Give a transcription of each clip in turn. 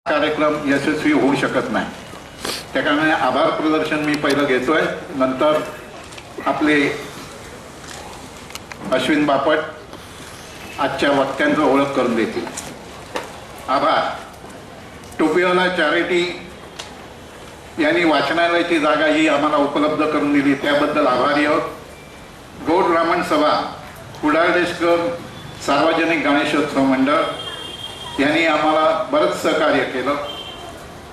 कार्यक्रम यशस्वी होऊ शकत नाही. त्या कारणाने आभार प्रदर्शन मी पहिलं घेतोय, नंतर आपले अश्विन बापट आजच्या वक्त्यांचं ओळख करून देतील. आभार. टोपीवाला चॅरिटी यांनी वाचनालयाची जागा ही आम्हाला उपलब्ध करून दिली, त्याबद्दल आभारी आहोत. गौड ब्राह्मण सभा कुडाळदेशकर सार्वजनिक गणेशोत्सव मंडळ यांनी आम्हाला बरंच सहकार्य केलं.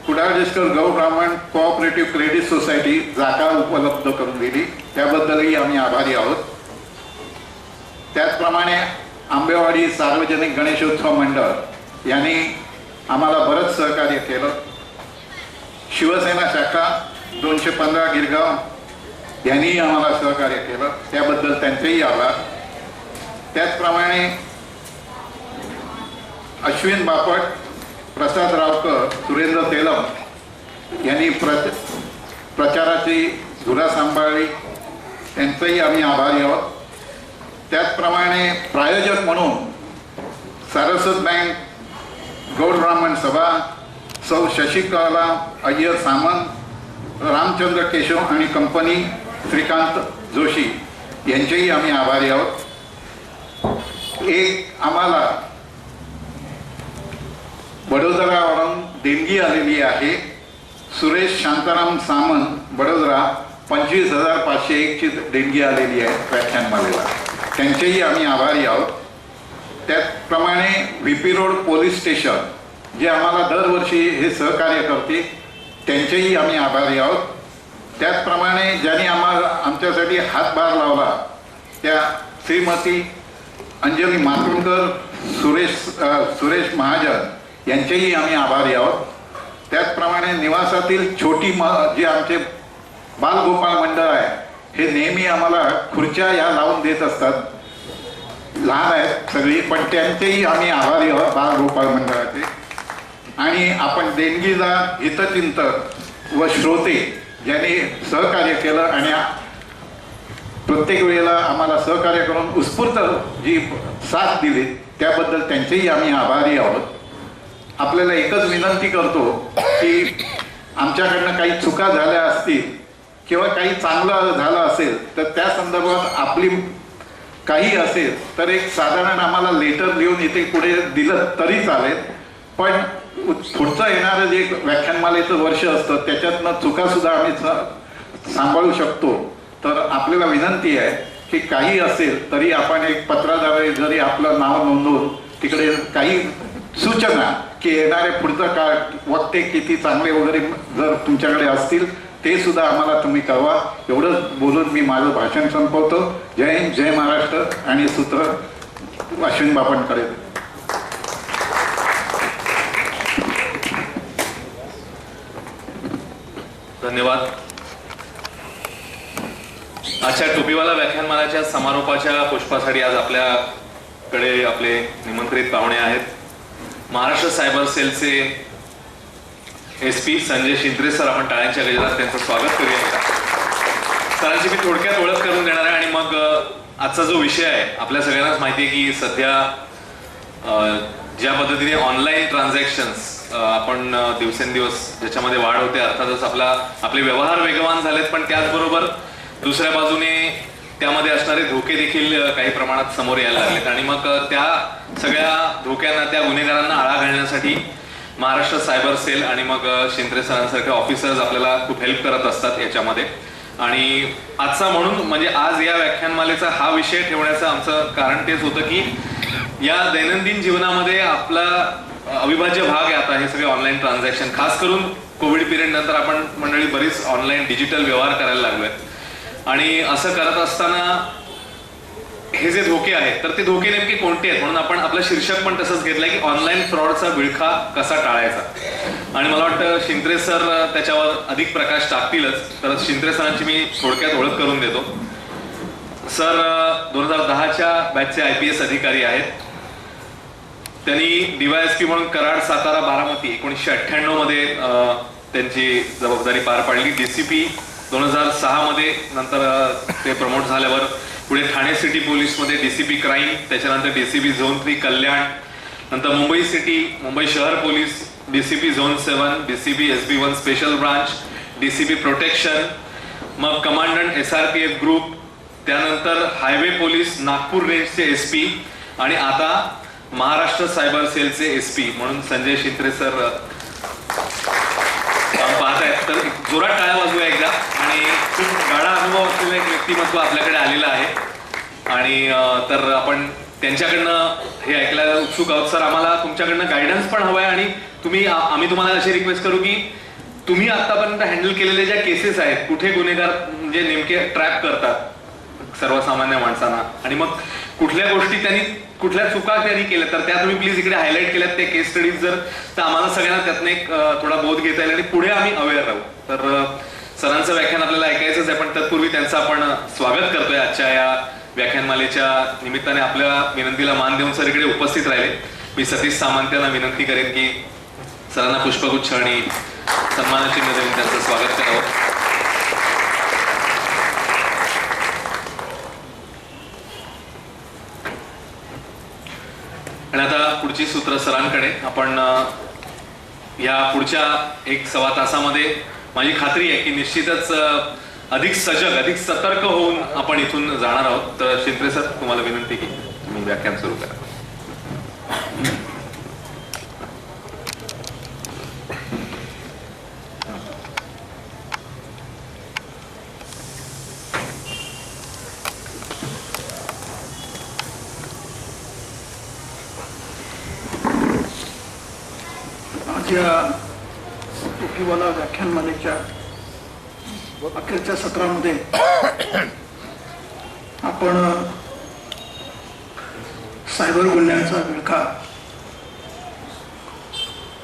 कुडाळदेशकर गौड ब्राह्मण कोऑपरेटिव्ह क्रेडिट सोसायटी जागा उपलब्ध करून दिली, त्याबद्दलही आम्ही आभारी आहोत. त्याचप्रमाणे आंबेवाडी सार्वजनिक गणेशोत्सव मंडळ यांनी आम्हाला बरंच सहकार्य केलं. शिवसेना शाखा 215 गिरगाव यांनी आम्हाला सहकार्य केलं, त्याबद्दल त्यांचेही आभार. त्याचप्रमाणे अश्विन बापट, प्रसाद रावकर, सुरेंद्र तेलम यांनी प्रचाराची धुरा सांभाळली, त्यांचंही आम्ही आभारी आहोत. त्याचप्रमाणे प्रायोजक म्हणून सारस्वत बँक, गौड ब्राह्मण सभा, सौ शशिकला अय्यर सामंत, रामचंद्र केशव आणि कंपनी, श्रीकांत जोशी यांचेही आम्ही आभारी आहोत. एक आम्हाला वडोदरावरून देणगी आलेली आहे. सुरेश शांताराम सामंत, वडोदरा, 25,501 ची देणगी आलेली आहे व्याख्यानमालेला, त्यांचेही आम्ही आभारी आहोत. त्याचप्रमाणे व्ही.पी. रोड पोलीस स्टेशन जे आम्हाला दरवर्षी हे सहकार्य करते, त्यांचेही आम्ही आभारी आहोत. त्याचप्रमाणे ज्यांनी आमच्यासाठी हातभार लावला त्या श्रीमती अंजली मातुंडकर, सुरेश महाजन यांचेही आम्ही आभारी आहोत. त्याचप्रमाणे निवासातील छोटी जे आमचे बालगोपाळ मंडळ आहे, हे नेहमी आम्हाला खुर्च्या या लावून देत असतात. लहान आहेत सगळी, पण त्यांचेही आम्ही आभारी आहोत बालगोपाळ मंडळाचे. आणि आपण देणगीदार, हितचिंतक व श्रोते ज्यांनी सहकार्य केलं आणि प्रत्येक वेळेला आम्हाला सहकार्य करून उत्स्फूर्त जी साथ दिली, त्याबद्दल त्यांचेही आम्ही आभारी आहोत. आपल्याला एकच विनंती करतो की आमच्याकडनं काही चुका झाल्या असतील किंवा काही चांगलं झालं असेल तर त्या संदर्भात आपली काही असेल तर एक साधारण आम्हाला लेटर लिहून इथे पुढे दिलं तरी चालेल. पण पुढचं येणारं जे व्याख्यानमालेचं वर्ष असतं त्याच्यातनं चुकासुद्धा आम्ही सांभाळू शकतो. तर आपल्याला विनंती आहे की काही असेल तरी आपण एक पत्राद्वारे जरी आपलं नाव नोंदवून तिकडे काही सूचना की येणारे पुढचं काळ वक्ते किती चांगले वगैरे जर तुमच्याकडे असतील ते सुद्धा आम्हाला तुम्ही कळवा. एवढंच बोलून मी माझं भाषण संपवतो. जय हिंद, जय महाराष्ट्र. आणि सूत्र अश्विन बापटकडे. धन्यवाद. आजच्या टोपीवाला व्याख्यानमालाच्या समारोपाच्या पुष्पासाठी आज आपल्याकडे आपले निमंत्रित पाहुणे आहेत. महाराष्ट्र सायबर सेलचे SP संजय शिंत्रे सर, आपण टाळ्यांच्या गजरात त्यांचं स्वागत करूया. सरांची मी थोडक्यात ओळख करून देणार आहे आणि मग आजचा जो विषय आहे, आपल्या सगळ्यांनाच माहिती आहे की सध्या ज्या पद्धतीने ऑनलाईन ट्रान्झॅक्शन्स आपण दिवसेंदिवस ज्याच्यामध्ये वाढ होते, अर्थातच आपले व्यवहार वेगवान झालेत, पण त्याचबरोबर दुसऱ्या बाजूने त्यामध्ये असणारे धोके देखील काही प्रमाणात समोर यायला लागलेत. आणि मग त्या सगळ्या धोक्यांना, त्या गुन्हेगारांना आळा घालण्यासाठी महाराष्ट्र सायबर सेल आणि मग शिंत्रे सरांसारखे ऑफिसर्स आपल्याला खूप हेल्प करत असतात याच्यामध्ये. आणि आजचा म्हणून म्हणजे आज या व्याख्यानमालेचा हा विषय ठेवण्याचं आमचं कारण तेच होतं की या दैनंदिन जीवनामध्ये आपला अविभाज्य भाग आहे आता हे सगळे ऑनलाईन ट्रान्झॅक्शन. खास करून कोविड पिरियड नंतर आपण मंडळी बरीच ऑनलाईन डिजिटल व्यवहार करायला लागलोय. आणि असं करत असताना हे जे धोके आहेत तर ते धोके नेमके कोणते आहेत, म्हणून आपण आपलं शीर्षक पण तसंच घेतलंय की ऑनलाईन फ्रॉडचा विळखा कसा टाळायचा. आणि मला वाटतं शिंत्रे सर त्याच्यावर अधिक प्रकाश टाकतीलच. तर शिंत्रे सरांची मी थोडक्यात ओळख करून देतो. सर 2010च्या बॅचचे IPS अधिकारी आहेत. त्यांनी DYSP म्हणून कराड, सातारा, बारामती 1998 मध्ये त्यांची जबाबदारी पार पाडली. DCP 2006 मध्ये नंतर ते प्रमोट झाल्यावर पुढे ठाणे सिटी पोलीसमध्ये DCP क्राईम, त्याच्यानंतर DCP झोन 3 कल्याण, नंतर मुंबई सिटी, मुंबई शहर police DCP zone 7, DCP SB1 special branch, DCP protection, मग कमांडंट SRPF ग्रुप, त्यानंतर हायवे पोलीस नागपूर रेंजचे SP आणि आता महाराष्ट्र सायबर सेलचे SP म्हणून संजय शिंत्रे सर काम पाहत आहेत. तर जोरात टाळ्या वाजवूया एकदा. आणि खूप गाढा अनुभव असलेलं एक व्यक्तिमत्व आपल्याकडे आलेलं आहे आणि तर आपण त्यांच्याकडनं हे ऐकायला उत्सुक आहोत. सर, आम्हाला तुमच्याकडनं गायडन्स पण हवं आहे आणि आम्ही तुम्हाला अशी रिक्वेस्ट करू की तुम्ही आतापर्यंत हँडल केलेले ज्या केसेस आहेत, कुठे गुन्हेगार म्हणजे नेमके ट्रॅप करतात सर्वसामान्य माणसांना आणि मग कुठल्या गोष्टी कुठल्या चुका त्यांनी केल्या, तर त्या तुम्ही प्लीज इकडे हायलाईट केल्यात ते केस स्टडीज जर, तर आम्हाला सगळ्यांना त्यातनं एक थोडा बोध घेता येईल आणि पुढे आम्ही अवेअर राहू. तर सरांचं व्याख्यान आपल्याला ऐकायचंच आहे, पण तत्पूर्वी त्यांचं आपण स्वागत करतोय आजच्या या व्याख्यानमालेच्या निमित्ताने. आपल्या विनंतीला मान देऊन सर इकडे उपस्थित राहिले. मी सतीश सामंत यांना विनंती करेन की सरांना पुष्पगुच्छ आणि सन्मानचिन्ह देऊन त्यांचं स्वागत करावं. आणि आता पुढची सूत्र सरांकडे. आपण या पुढच्या 1-1.25 तासामध्ये माझी खात्री आहे की निश्चितच अधिक सजग, अधिक सतर्क होऊन आपण इथून जाणार आहोत. तर शिंत्रे सर, तुम्हाला विनंती की तुम्ही व्याख्यान सुरू करा. या टोपीवाला व्याख्यानमालेच्या अखेरच्या सत्रामध्ये आपण सायबर गुन्ह्यांचा विळखा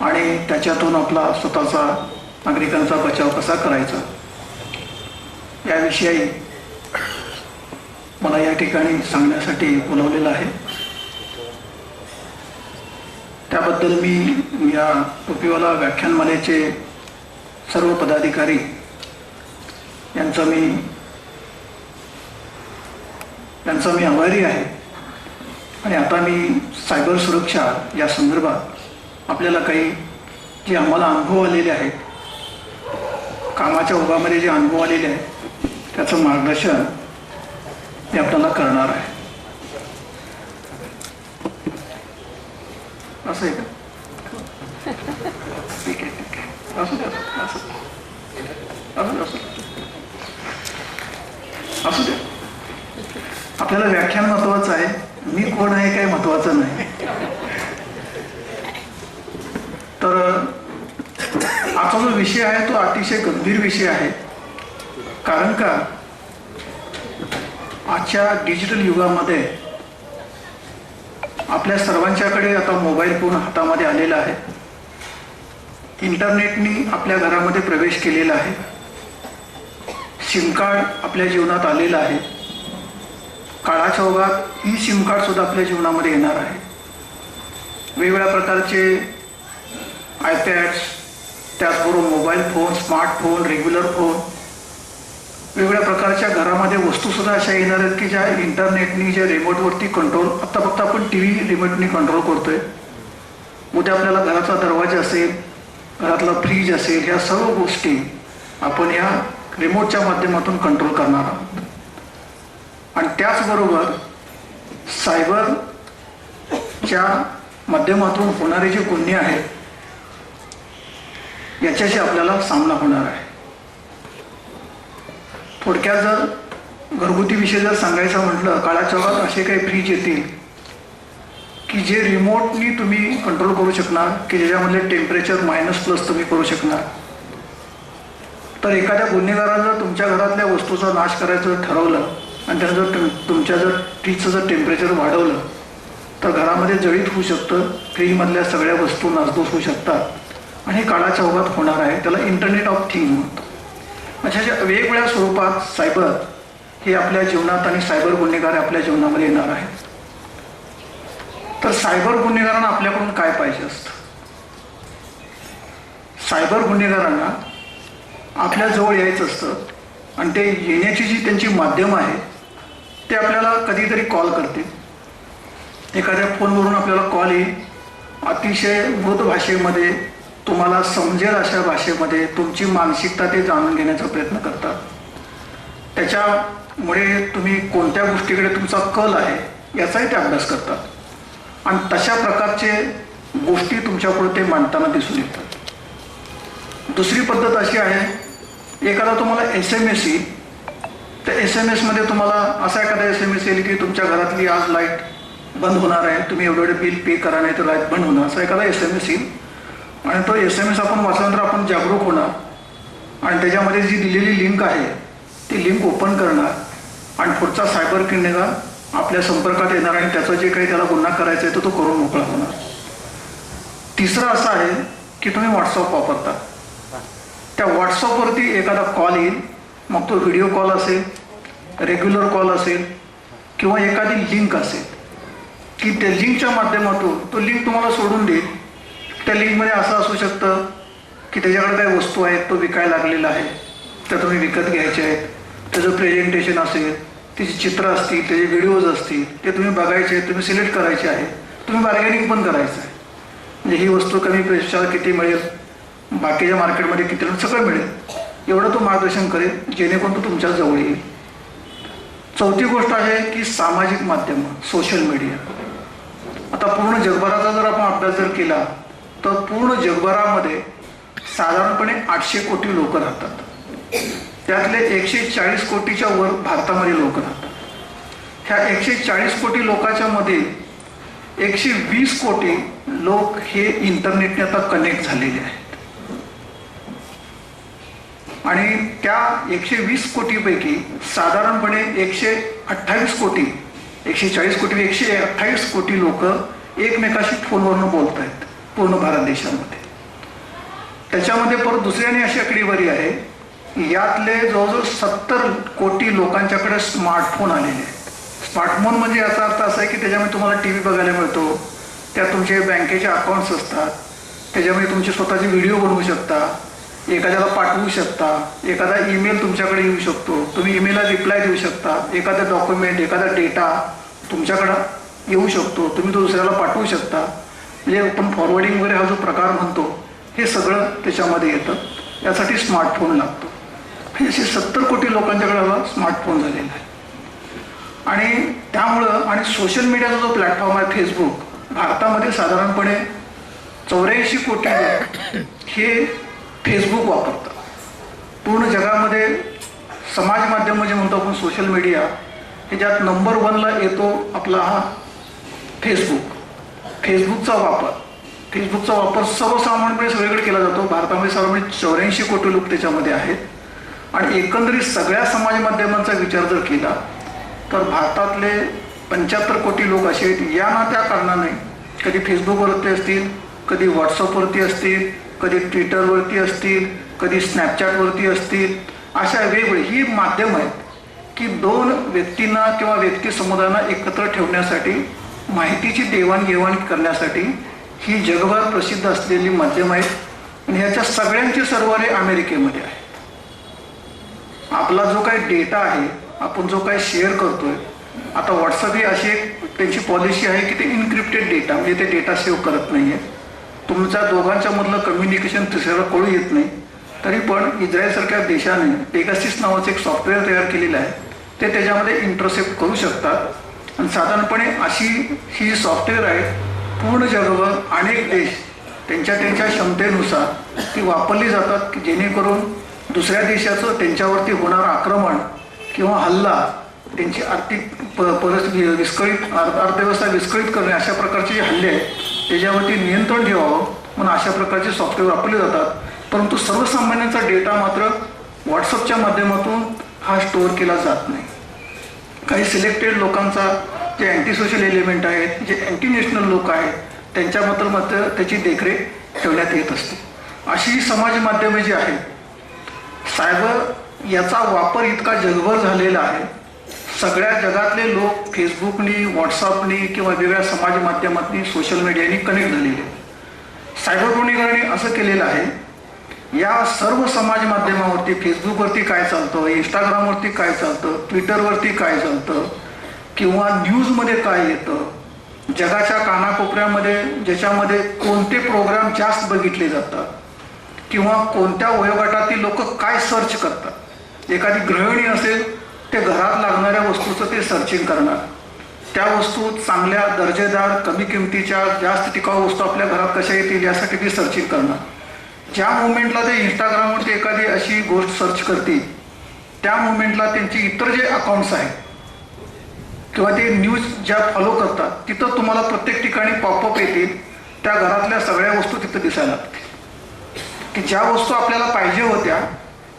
आणि त्याच्यातून आपला स्वतःचा नागरिकांचा बचाव कसा करायचा याविषयी मला या ठिकाणी सांगण्यासाठी बोलवलेलं आहे. त्याबद्दल मी या टोपीवाला व्याख्यानमालेचे सर्व पदाधिकारी यांचा मी आभारी आहे. आणि आता मी सायबर सुरक्षा या संदर्भात आपल्याला काही जे आम्हाला अनुभव आलेले आहेत, कामाच्या ओघामध्ये जे अनुभव आलेले आहेत, त्याचं मार्गदर्शन मी आपल्याला करणार आहे. असं आहे का? ठीक आहे, ठीक आहे. असू द्या, असू द्या. आपल्याला व्याख्यान महत्वाचं आहे, मी कोण आहे काही महत्वाचं नाही. तर आजचा जो विषय आहे तो अतिशय गंभीर विषय आहे. कारण का आजच्या डिजिटल युगामध्ये आपल्या सर्वांच्याकडे आता मोबाईल फोन हातामध्ये आलेला आहे. इंटरनेटनी आपल्या घरामध्ये प्रवेश केलेला आहे. सिम कार्ड आपल्या जीवनात आलेलं आहे. काळाच्या ओघात ई सिम कार्ड सुद्धा आपल्या जीवनामध्ये येणार आहे. वेगवेगळ्या प्रकारचे आयपॅड्स, त्याचबरोबर mobile phone, smartphone, regular phone, वेगवेगळ्या प्रकारच्या घरामध्ये वस्तूसुद्धा अशा येणार आहेत की ज्या इंटरनेटनी, ज्या रिमोटवरती कंट्रोल, आत्ता फक्त आपण TV रिमोटनी कंट्रोल करतोय. उद्या आपल्याला घराचा दरवाजा असेल, घरातला फ्रीज असेल, ह्या सर्व गोष्टी आपण या रिमोटच्या माध्यमातून कंट्रोल करणार आहोत. आणि त्याचबरोबर सायबरच्या माध्यमातून होणारे जे गुन्हे आहेत याच्याशी आपल्याला सामना होणार आहे. थोडक्यात जर घरगुती विषय जर सांगायचा म्हटलं, काळाच्या ओघात असे काही फ्रीज येतील की जे रिमोटनी तुम्ही कंट्रोल करू शकणार, की ज्याच्यामधले टेम्परेचर -+ तुम्ही करू शकणार. तर एखाद्या गुन्हेगारानं जर तुमच्या घरातल्या वस्तूचा नाश करायचं ठरवलं आणि त्यानं जर तुमच्या फ्रीजचं जर टेम्परेचर वाढवलं तर घरामध्ये जळीत होऊ शकतं, फ्रीजमधल्या सगळ्या वस्तू नासधूस होऊ शकतात आणि हे काळाच्या ओघात होणार आहे. त्याला इंटरनेट ऑफ थिंग म्हणतो. अशा वेगवेगळ्या स्वरूपात सायबर हे आपल्या जीवनात आणि सायबर गुन्हेगार आपल्या जीवनामध्ये येणार आहेत. तर सायबर गुन्हेगारांना आपल्याकडून काय पाहिजे असतं? सायबर गुन्हेगारांना आपल्या जवळ यायचं असतं आणि ते येण्याची जी त्यांची माध्यम आहे ते आपल्याला कधीतरी कॉल करतील. एखाद्या फोनवरून आपल्याला कॉल येईल, अतिशय मृद भाषेमध्ये तुम्हाला समजेल अशा भाषेमध्ये तुमची मानसिकता ते जाणून घेण्याचा प्रयत्न करतात. त्याच्यामुळे तुम्ही कोणत्या गोष्टीकडे तुमचा कल आहे याचाही ते अभ्यास करतात आणि तशा प्रकारचे गोष्टी तुमच्यापुढे ते मांडताना दिसून येतात. दुसरी पद्धत अशी आहे, एखादा तुम्हाला SMS येईल, त्या SMS मध्ये तुम्हाला असा एखादा SMS येईल की तुमच्या घरातली आज लाईट बंद होणार आहे, तुम्ही एवढे बिल पे करा नाही तर लाईट बंद होणार, असा एखादा SMS येईल आणि तो SMS आपण वाचल्यानंतर आपण जागरूक होणार आणि त्याच्यामध्ये जी दिलेली लिंक आहे ती लिंक ओपन करणार आणि पुढचा सायबर क्रिमिनल आपल्या संपर्कात येणार आणि त्याचं जे काही त्याला गुन्हा करायचा आहे तो करून मोकळा होणार. तिसरं असं आहे की तुम्ही व्हॉट्सअप वापरता, त्या व्हॉट्सअपवरती एखादा कॉल येईल, मग तो व्हिडिओ कॉल असेल, रेग्युलर कॉल असेल किंवा एखादी लिंक असेल की त्या लिंकच्या माध्यमातून तो लिंक तुम्हाला सोडून देईल. त्या लिंकमध्ये असं असू शकतं की त्याच्याकडे काही वस्तू आहेत, तो विकायला लागलेला आहे, त्या तुम्ही विकत घ्यायचे आहेत, त्याचं प्रेझेंटेशन असेल, त्याची चित्र असतील, त्याचे व्हिडिओज असतील, ते तुम्ही बघायचे आहेत, तुम्ही सिलेक्ट करायचे आहे, तुम्ही बार्गेनिंग पण करायचं आहे. म्हणजे ही वस्तू कमी पैशाला किती मिळेल, बाकीच्या मार्केटमध्ये किती सगळं मिळेल, एवढं तो मार्गदर्शन करेल जेणेकरून तो तुमच्या जवळ येईल. चौथी गोष्ट आहे की सामाजिक माध्यमं, सोशल मीडिया. आता पूर्ण जगभराचा जर आपण अभ्यास जर केला तर पूर्ण जगभरामध्ये साधारणपणे 800 कोटी लोक राहतात. त्यातले 140 कोटीच्या वर भारतामध्ये लोक राहतात. ह्या 140 कोटी लोकांच्या मध्ये 120 कोटी लोक हे इंटरनेटने आता कनेक्ट झालेले आहेत आणि त्या 120 कोटीपैकी साधारणपणे 128 कोटी, 140 कोटी 128 कोटी लोक एकमेकाशी फोनवरनं बोलत आहेत पूर्ण भारत देशामध्ये. त्याच्यामध्ये परत दुसऱ्याने अशी आकडेवारी आहे, यातले जवळजवळ 70 कोटी लोकांच्याकडे स्मार्टफोन आलेले आहेत. स्मार्टफोन म्हणजे याचा अर्थ असा आहे की त्याच्यामध्ये तुम्हाला TV बघायला मिळतो, त्यात तुमचे बँकेचे अकाउंट्स असतात, त्याच्यामध्ये तुमचे स्वतःचे व्हिडिओ बनवू शकता, एखाद्याला पाठवू शकता, एखादा ईमेल तुमच्याकडे येऊ शकतो, तुम्ही ईमेलला रिप्लाय देऊ शकता, एखादा डॉक्युमेंट, एखादा डेटा तुमच्याकडं येऊ शकतो, तुम्ही तो दुसऱ्याला पाठवू शकता. म्हणजे आपण फॉरवर्डिंग वगैरे हा जो प्रकार म्हणतो हे सगळं त्याच्यामध्ये येतं. यासाठी स्मार्टफोन लागतो. असे 70 कोटी लोकांच्याकडे हा स्मार्टफोन झालेला आहे आणि त्यामुळं आणि सोशल मीडियाचा जो प्लॅटफॉर्म आहे फेसबुक, भारतामध्ये साधारणपणे 84 कोटी लोक हे फेसबुक वापरतात. पूर्ण जगामध्ये समाज माध्यम म्हणजे म्हणतो आपण सोशल मीडिया, हे ज्यात नंबर 1ला येतो आपला हा फेसबुक. फेसबुकचा वापर सर्वसामान्यपणे सगळीकडे केला जातो. भारतामध्ये साधारण 84 कोटी लोक त्याच्यामध्ये आहेत आणि एकंदरीत सगळ्या समाज माध्यमांचा विचार जर केला तर भारतातले 75 कोटी लोक असे आहेत, या ना त्या कारणाने कधी फेसबुकवरती असतील, कधी व्हॉट्सअपवरती असतील, कधी ट्विटरवरती असतील, कधी स्नॅपचॅटवरती असतील, अशा वेगवेगळी ही माध्यम आहेत की दोन व्यक्तींना किंवा व्यक्ती समुदायांना एकत्र ठेवण्यासाठी, माहितीची देवाणघेवाण करण्यासाठी ही जगभर प्रसिद्ध असलेली माध्यम आहेत आणि ह्याच्या सगळ्यांचे सर्व्हर अमेरिकेमध्ये आहे. आपला जो काही डेटा आहे, आपण जो काही शेअर करतोय, आता व्हॉट्सअप ही अशी एक त्यांची पॉलिसी आहे की ते इनक्रिप्टेड डेटा, म्हणजे ते डेटा सेव्ह करत नाही आहे. तुमच्या दोघांच्या मधलं कम्युनिकेशन तिसऱ्याला कळू येत नाही. तरी पण इस्रायलसारख्या देशाने पेगासिस नावाचं एक सॉफ्टवेअर तयार केलेलं आहे, ते त्याच्यामध्ये इंटरसेप्ट करू शकतात आणि साधारणपणे अशी ही सॉफ्टवेअर आहे पूर्ण जगभर अनेक देश त्यांच्या क्षमतेनुसार ती वापरली जातात की जेणेकरून दुसऱ्या देशाचं त्यांच्यावरती होणारं आक्रमण किंवा हल्ला, त्यांची आर्थिक परिस्थिती विस्कळीत, अर्थव्यवस्था विस्कळीत करणे, अशा प्रकारचे जे हल्ले आहेत त्याच्यावरती नियंत्रण ठेवावं म्हणून अशा प्रकारचे सॉफ्टवेअर वापरले जातात. परंतु सर्वसामान्यांचा डेटा मात्र व्हॉट्सअपच्या माध्यमातून हा स्टोअर केला जात नाही. काही सिलेक्टेड लोकांचा जे अँटी सोशल एलिमेंट आहेत, जे अँटी नॅशनल लोक आहेत, त्यांच्याबद्दल मात्र त्याची देखरेख ठेवण्यात येत असते. अशी समाज माध्यमे जी आहेत, सायबर याचा वापर इतका जगभर झालेला आहे. सगळ्या जगातले लोक फेसबुकनी, व्हॉट्सअपनी किंवा वेगळ्या समाज माध्यमातनी, सोशल मीडियानी कनेक्ट झालेले. सायबर गुन्हेगारांनी असं केलेलं आहे, या सर्व समाज माध्यमावरती, फेसबुकवरती काय चालतं, इंस्टाग्रामवरती काय चालतं, ट्विटरवरती काय चालतं किंवा न्यूजमध्ये काय येतं, जगाच्या कानाकोपऱ्यामध्ये ज्याच्यामध्ये कोणते प्रोग्राम जास्त बघितले जातात, किंवा कोणत्या वयोगटातील लोक काय सर्च करतात. एखादी गृहिणी असेल ते घरात लागणाऱ्या वस्तूचं ते सर्चिंग करणार. त्या वस्तू चांगल्या दर्जेदार कमी किमतीच्या जास्त टिकाऊ वस्तू आपल्या घरात कशा येतील यासाठी ती सर्चिंग करणार. ज्या मुवमेंटला ते इंस्टाग्रामवरती एखादी अशी गोष्ट सर्च करतील त्या मुवमेंटला त्यांची इतर जे अकाउंट्स आहेत किंवा ते न्यूज ज्या फॉलो करतात तिथं तुम्हाला प्रत्येक ठिकाणी पॉपअप येतील. त्या घरातल्या सगळ्या वस्तू तिथं दिसायला लागतील की ज्या वस्तू आपल्याला पाहिजे होत्या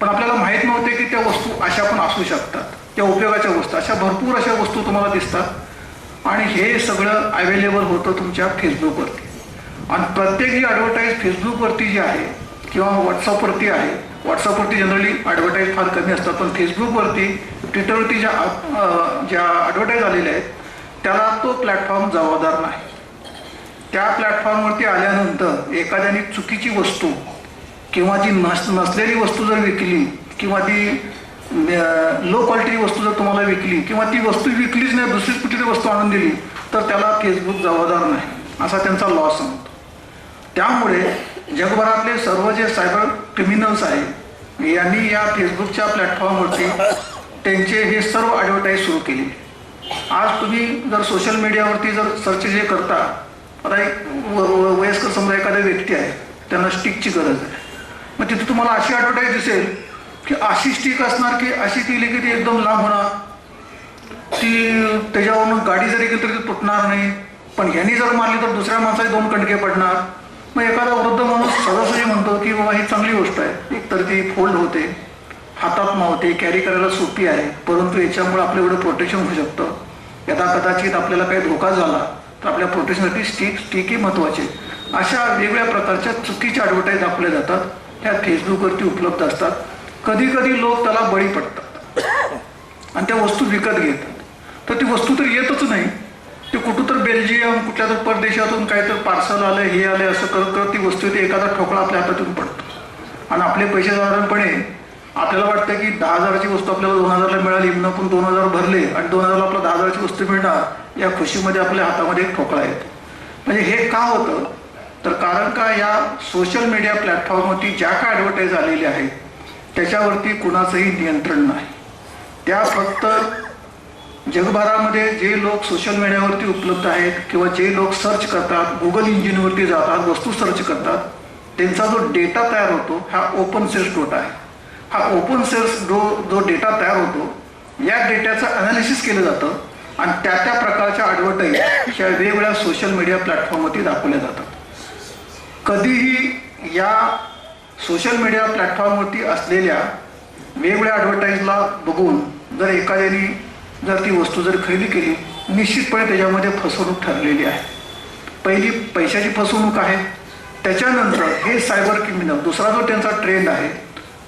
पण आपल्याला माहीत नव्हते की त्या वस्तू अशा पण असू शकतात, त्या उपयोगाच्या वस्तू, अशा भरपूर अशा वस्तू तुम्हाला दिसतात. आणि हे सगळं अवेलेबल होतं तुमच्या फेसबुकवरती. आणि प्रत्येक जी ॲडव्हर्टाईज फेसबुकवरती जी आहे किंवा व्हॉट्सअपवरती आहे, व्हॉट्सअपवरती जनरली ॲडव्हर्टाईज फार कमी असतात, पण फेसबुकवरती ट्विटरवरती ज्या ॲडव्हर्टाईज आलेल्या आहेत त्याला तो प्लॅटफॉर्म जबाबदार नाही. त्या प्लॅटफॉर्मवरती आल्यानंतर एखाद्याने चुकीची वस्तू किंवा जी नसलेली वस्तू जर विकली किंवा ती लो क्वालिटी वस्तू जर तुम्हाला विकली किंवा ती वस्तू विकलीच नाही दुसरीच कुठली वस्तू आणून दिली तर त्याला फेसबुक जबाबदार नाही, असा त्यांचा लॉ सांगतो. त्यामुळे जगभरातले सर्व जे सायबर क्रिमिनल्स आहेत यांनी या फेसबुकच्या प्लॅटफॉर्मवरती त्यांचे हे सर्व ॲडव्हर्टाईज सुरू केली. आज तुम्ही जर सोशल मीडियावरती जर सर्च जे करता, आता एक वयस्कर समजा एखादा व्यक्ती आहे त्यांना स्टिकची गरज आहे, मग तिथे तुम्हाला अशी ॲडव्हर्टाईज दिसेल की अशी स्टिक असणार की अशी केली की ती एकदम लांब होणार, ती त्याच्यावरून गाडी जरी गेली तरी ती तुटणार नाही, पण ह्यांनी जर मारली तर दुसऱ्या माणसाचे 2 कणके पडणार. मग एखादा वृद्ध माणूस सहजासहजी म्हणतो की बाबा ही चांगली गोष्ट आहे, एकतर ती फोल्ड होते, हातात मावते, कॅरी करायला सोपी आहे, परंतु याच्यामुळे आपलं एवढं प्रोटेक्शन होऊ शकतं. यदा कदाचित आपल्याला काही धोका झाला तर आपल्या प्रोटेक्शनसाठी स्टिक ही महत्त्वाची. अशा वेगवेगळ्या प्रकारच्या चुकीच्या ॲडव्हर्टाईज दाखवल्या जातात, ह्या फेसबुकवरती उपलब्ध असतात. कधी कधी लोक त्याला बळी पडतात आणि त्या वस्तू विकत घेतात. तर ती वस्तू तर येतच नाही, ते कुठं तर बेल्जियम कुठल्या तर परदेशातून काहीतरी पार्सल आलं हे आलं असं करत करत ती वस्तू येते, एखादा ठोकळा आपल्या हातातून पडतो आणि आपले पैसे साधारणपणे आपल्याला वाटतं की 10,000ची वस्तू आपल्याला 2,000ला मिळाली, म्हणून आपण 2,000 भरले आणि 2,000ला आपला 10,000ची वस्तू मिळणार, या खुशीमध्ये आपल्या हातामध्ये एक ठोकळा येतो. म्हणजे हे का होतं तर कारण का या सोशल मीडिया प्लॅटफॉर्मवरती ज्या काय ॲडव्हर्टाईज आलेल्या आहेत त्याच्यावरती कुणाचंही नियंत्रण नाही. त्या फक्त जगभरामध्ये जे लोक सोशल मीडियावरती उपलब्ध आहेत किंवा जे लोक सर्च करतात, गुगल इंजिनवरती जातात, वस्तू सर्च करतात, त्यांचा जो डेटा तयार होतो हा ओपन सोर्स डेटा आहे. हा ओपन सोर्स जो डेटा तयार होतो या डेटाचं अनालिसिस केलं जातं आणि त्या त्या प्रकारच्या ॲडव्हर्टाईज ह्या वेगवेगळ्या सोशल मीडिया प्लॅटफॉर्मवरती दाखवल्या जातात. कधीही या सोशल मीडिया प्लॅटफॉर्मवरती असलेल्या वेगवेगळ्या ॲडव्हर्टाईजला बघून जर एखाद्याने जर ती वस्तू जर खरेदी केली, निश्चितपणे त्याच्यामध्ये फसवणूक ठरलेली आहे. पहिली पैशाची फसवणूक आहे, त्याच्यानंतर हे सायबर क्रिमिनल दुसरा जो त्यांचा ट्रेंड आहे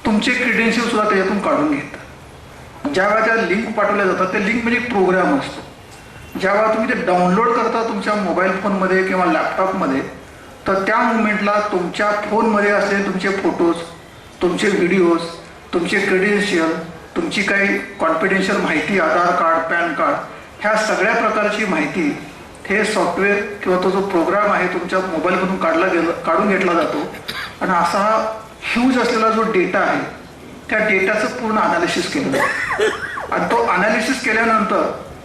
तुमचे क्रेडेन्शियल सुद्धा त्याच्यातून काढून घेतात. ज्यावेळा त्या लिंक पाठवल्या जातात, ते लिंक म्हणजे प्रोग्राम असतो, ज्यावेळा तुम्ही ते डाउनलोड करता तुमच्या मोबाईल फोनमध्ये किंवा लॅपटॉपमध्ये तर त्या मुवमेंटला तुमच्या फोनमध्ये असलेले तुमचे फोटोज, तुमचे व्हिडिओज, तुमचे क्रेडेन्शियल, तुमची काही कॉन्फिडेन्शियल माहिती, आधार कार्ड, पॅन कार्ड, ह्या सगळ्या प्रकारची माहिती हे सॉफ्टवेअर किंवा तो जो प्रोग्राम आहे तुमच्या मोबाईलमधून काढून घेतला जातो आणि असा हा ह्यूज असलेला जो डेटा आहे त्या डेटाचं पूर्ण अनालिसिस केलं जातं आणि तो अनालिसिस केल्यानंतर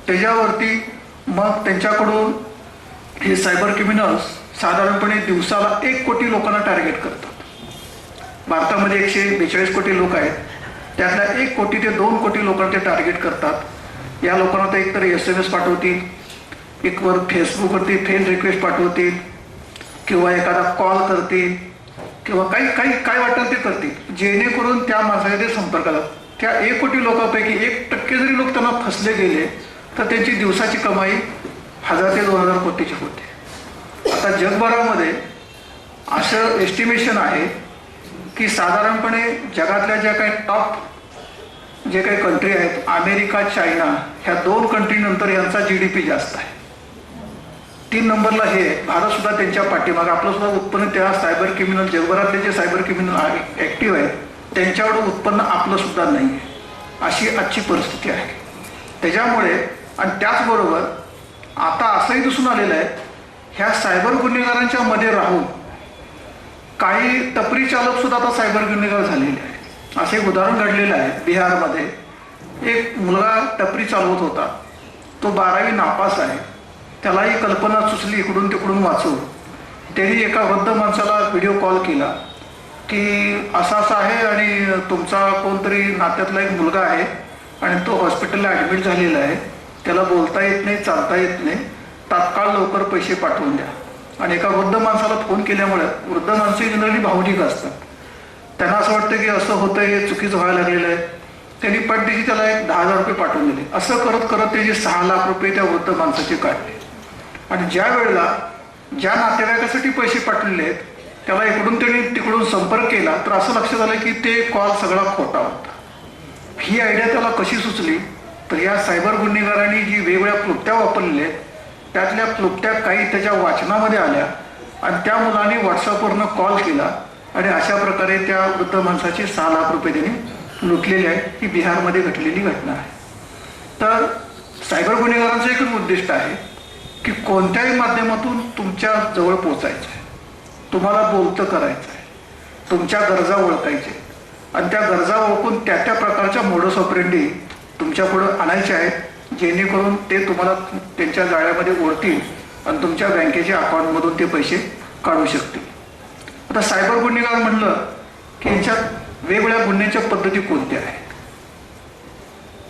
त्याच्यावरती मग त्यांच्याकडून हे सायबर क्रिमिनल्स साधारणपणे दिवसाला 1 कोटी लोकांना टार्गेट करतात. भारतामध्ये 142 कोटी लोक आहेत, त्यातल्या 1 कोटी ते 2 कोटी लोकांना ते टार्गेट करतात. या लोकांना ते एकतर SMS पाठवतील, एकवर फेसबुकवरती फ्रेंड रिक्वेस्ट पाठवतील किंवा एखादा कॉल करतील किंवा काय वाटेल ते करतील जेणेकरून त्या माणसाच्या ते संपर्काला. त्या 1 कोटी लोकांपैकी 1% जरी लोक त्यांना फसले गेले तर त्यांची दिवसाची कमाई 1000 ते 2000 कोटीची होते. आता जगभरामध्ये असं एस्टिमेशन आहे की साधारणपणे जगातल्या ज्या काही टॉप जे काही कंट्री आहेत, अमेरिका, चायना, ह्या 2 कंट्रीनंतर यांचा GDP जास्त आहे. 3 नंबरला हे भारतसुद्धा त्यांच्या पाठीमागे. आपलं सुद्धा उत्पन्न त्या सायबर क्रिमिनल, जगभरातले जे सायबर क्रिमिनल ॲक्टिव्ह आहेत त्यांच्याकडून उत्पन्न आपलं सुद्धा नाही आहे, अशी आजची परिस्थिती आहे. त्याच्यामुळे आणि त्याचबरोबर आता असंही दिसून आलेलं आहे ह्या सायबर गुन्हेगारांच्या मध्ये राहून काही टपरी चालक सुद्धा आता सायबर गुन्हेगार झालेले आहे. असे एक उदाहरण घडलेलं आहे. बिहारमध्ये एक मुलगा टपरी चालवत होता. तो 12वी नापास आहे. त्यालाही कल्पना सुचली इकडून तिकडून वाचून. त्यांनी एका वृद्ध माणसाला व्हिडिओ कॉल केला की असं असं आहे आणि तुमचा कोणतरी नात्यातला एक मुलगा आहे आणि तो हॉस्पिटलला ॲडमिट झालेला आहे. त्याला बोलता येत नाही, चालता येत नाही, तात्काळ लवकर पैसे पाठवून द्या. आणि एका वृद्ध माणसाला फोन केल्यामुळे, वृद्ध माणसं जनरली भावनिक असतात, त्यांना असं वाटतं की असं होतं, हे चुकीचं व्हायला लागलेलं आहे. त्यांनी पटदिशी त्याला एक 10,000 रुपये पाठवून दिले. असं करत करत त्याचे 6 लाख रुपये त्या वृद्ध माणसाचे काढले. आणि ज्या वेळेला ज्या नातेवाईकासाठी पैसे पाठवलेले आहेत त्याला इकडून त्यांनी तिकडून संपर्क केला तर असं लक्षात आलं की ते कॉल सगळा खोटा होता. ही आयडिया त्याला कशी सुचली तर या सायबर गुन्हेगारांनी जी वेगवेगळ्या क्लुप्त्या वापरलेल्या आहेत त्यातल्या क्लुप्त्या काही त्याच्या वाचनामध्ये आल्या आणि त्या मुलाने व्हॉट्सअपवरनं कॉल केला आणि अशा प्रकारे त्या वृद्ध माणसाचे 6 लाख रुपये त्यांनी लुटलेले आहेत. ही बिहारमध्ये घडलेली घटना आहे. तर सायबर गुन्हेगारांचं एकच उद्दिष्ट आहे की कोणत्याही माध्यमातून तुमच्या जवळ पोचायचं आहे, तुम्हाला बोलतं करायचं आहे, तुमच्या गरजा ओळखायचे आणि त्या गरजा ओळखून त्या प्रकारच्या मोडस ऑपरेंडी तुमच्या पुढं आणायचे आहेत जेणेकरून ते तुम्हाला त्यांच्या जाळ्यामध्ये ओढतील आणि तुमच्या बँकेच्या अकाउंटमधून ते पैसे काढू शकतील. आता सायबर गुन्हेगार म्हणलं की यांच्यात वेगवेगळ्या गुन्ह्याच्या पद्धती कोणत्या आहेत.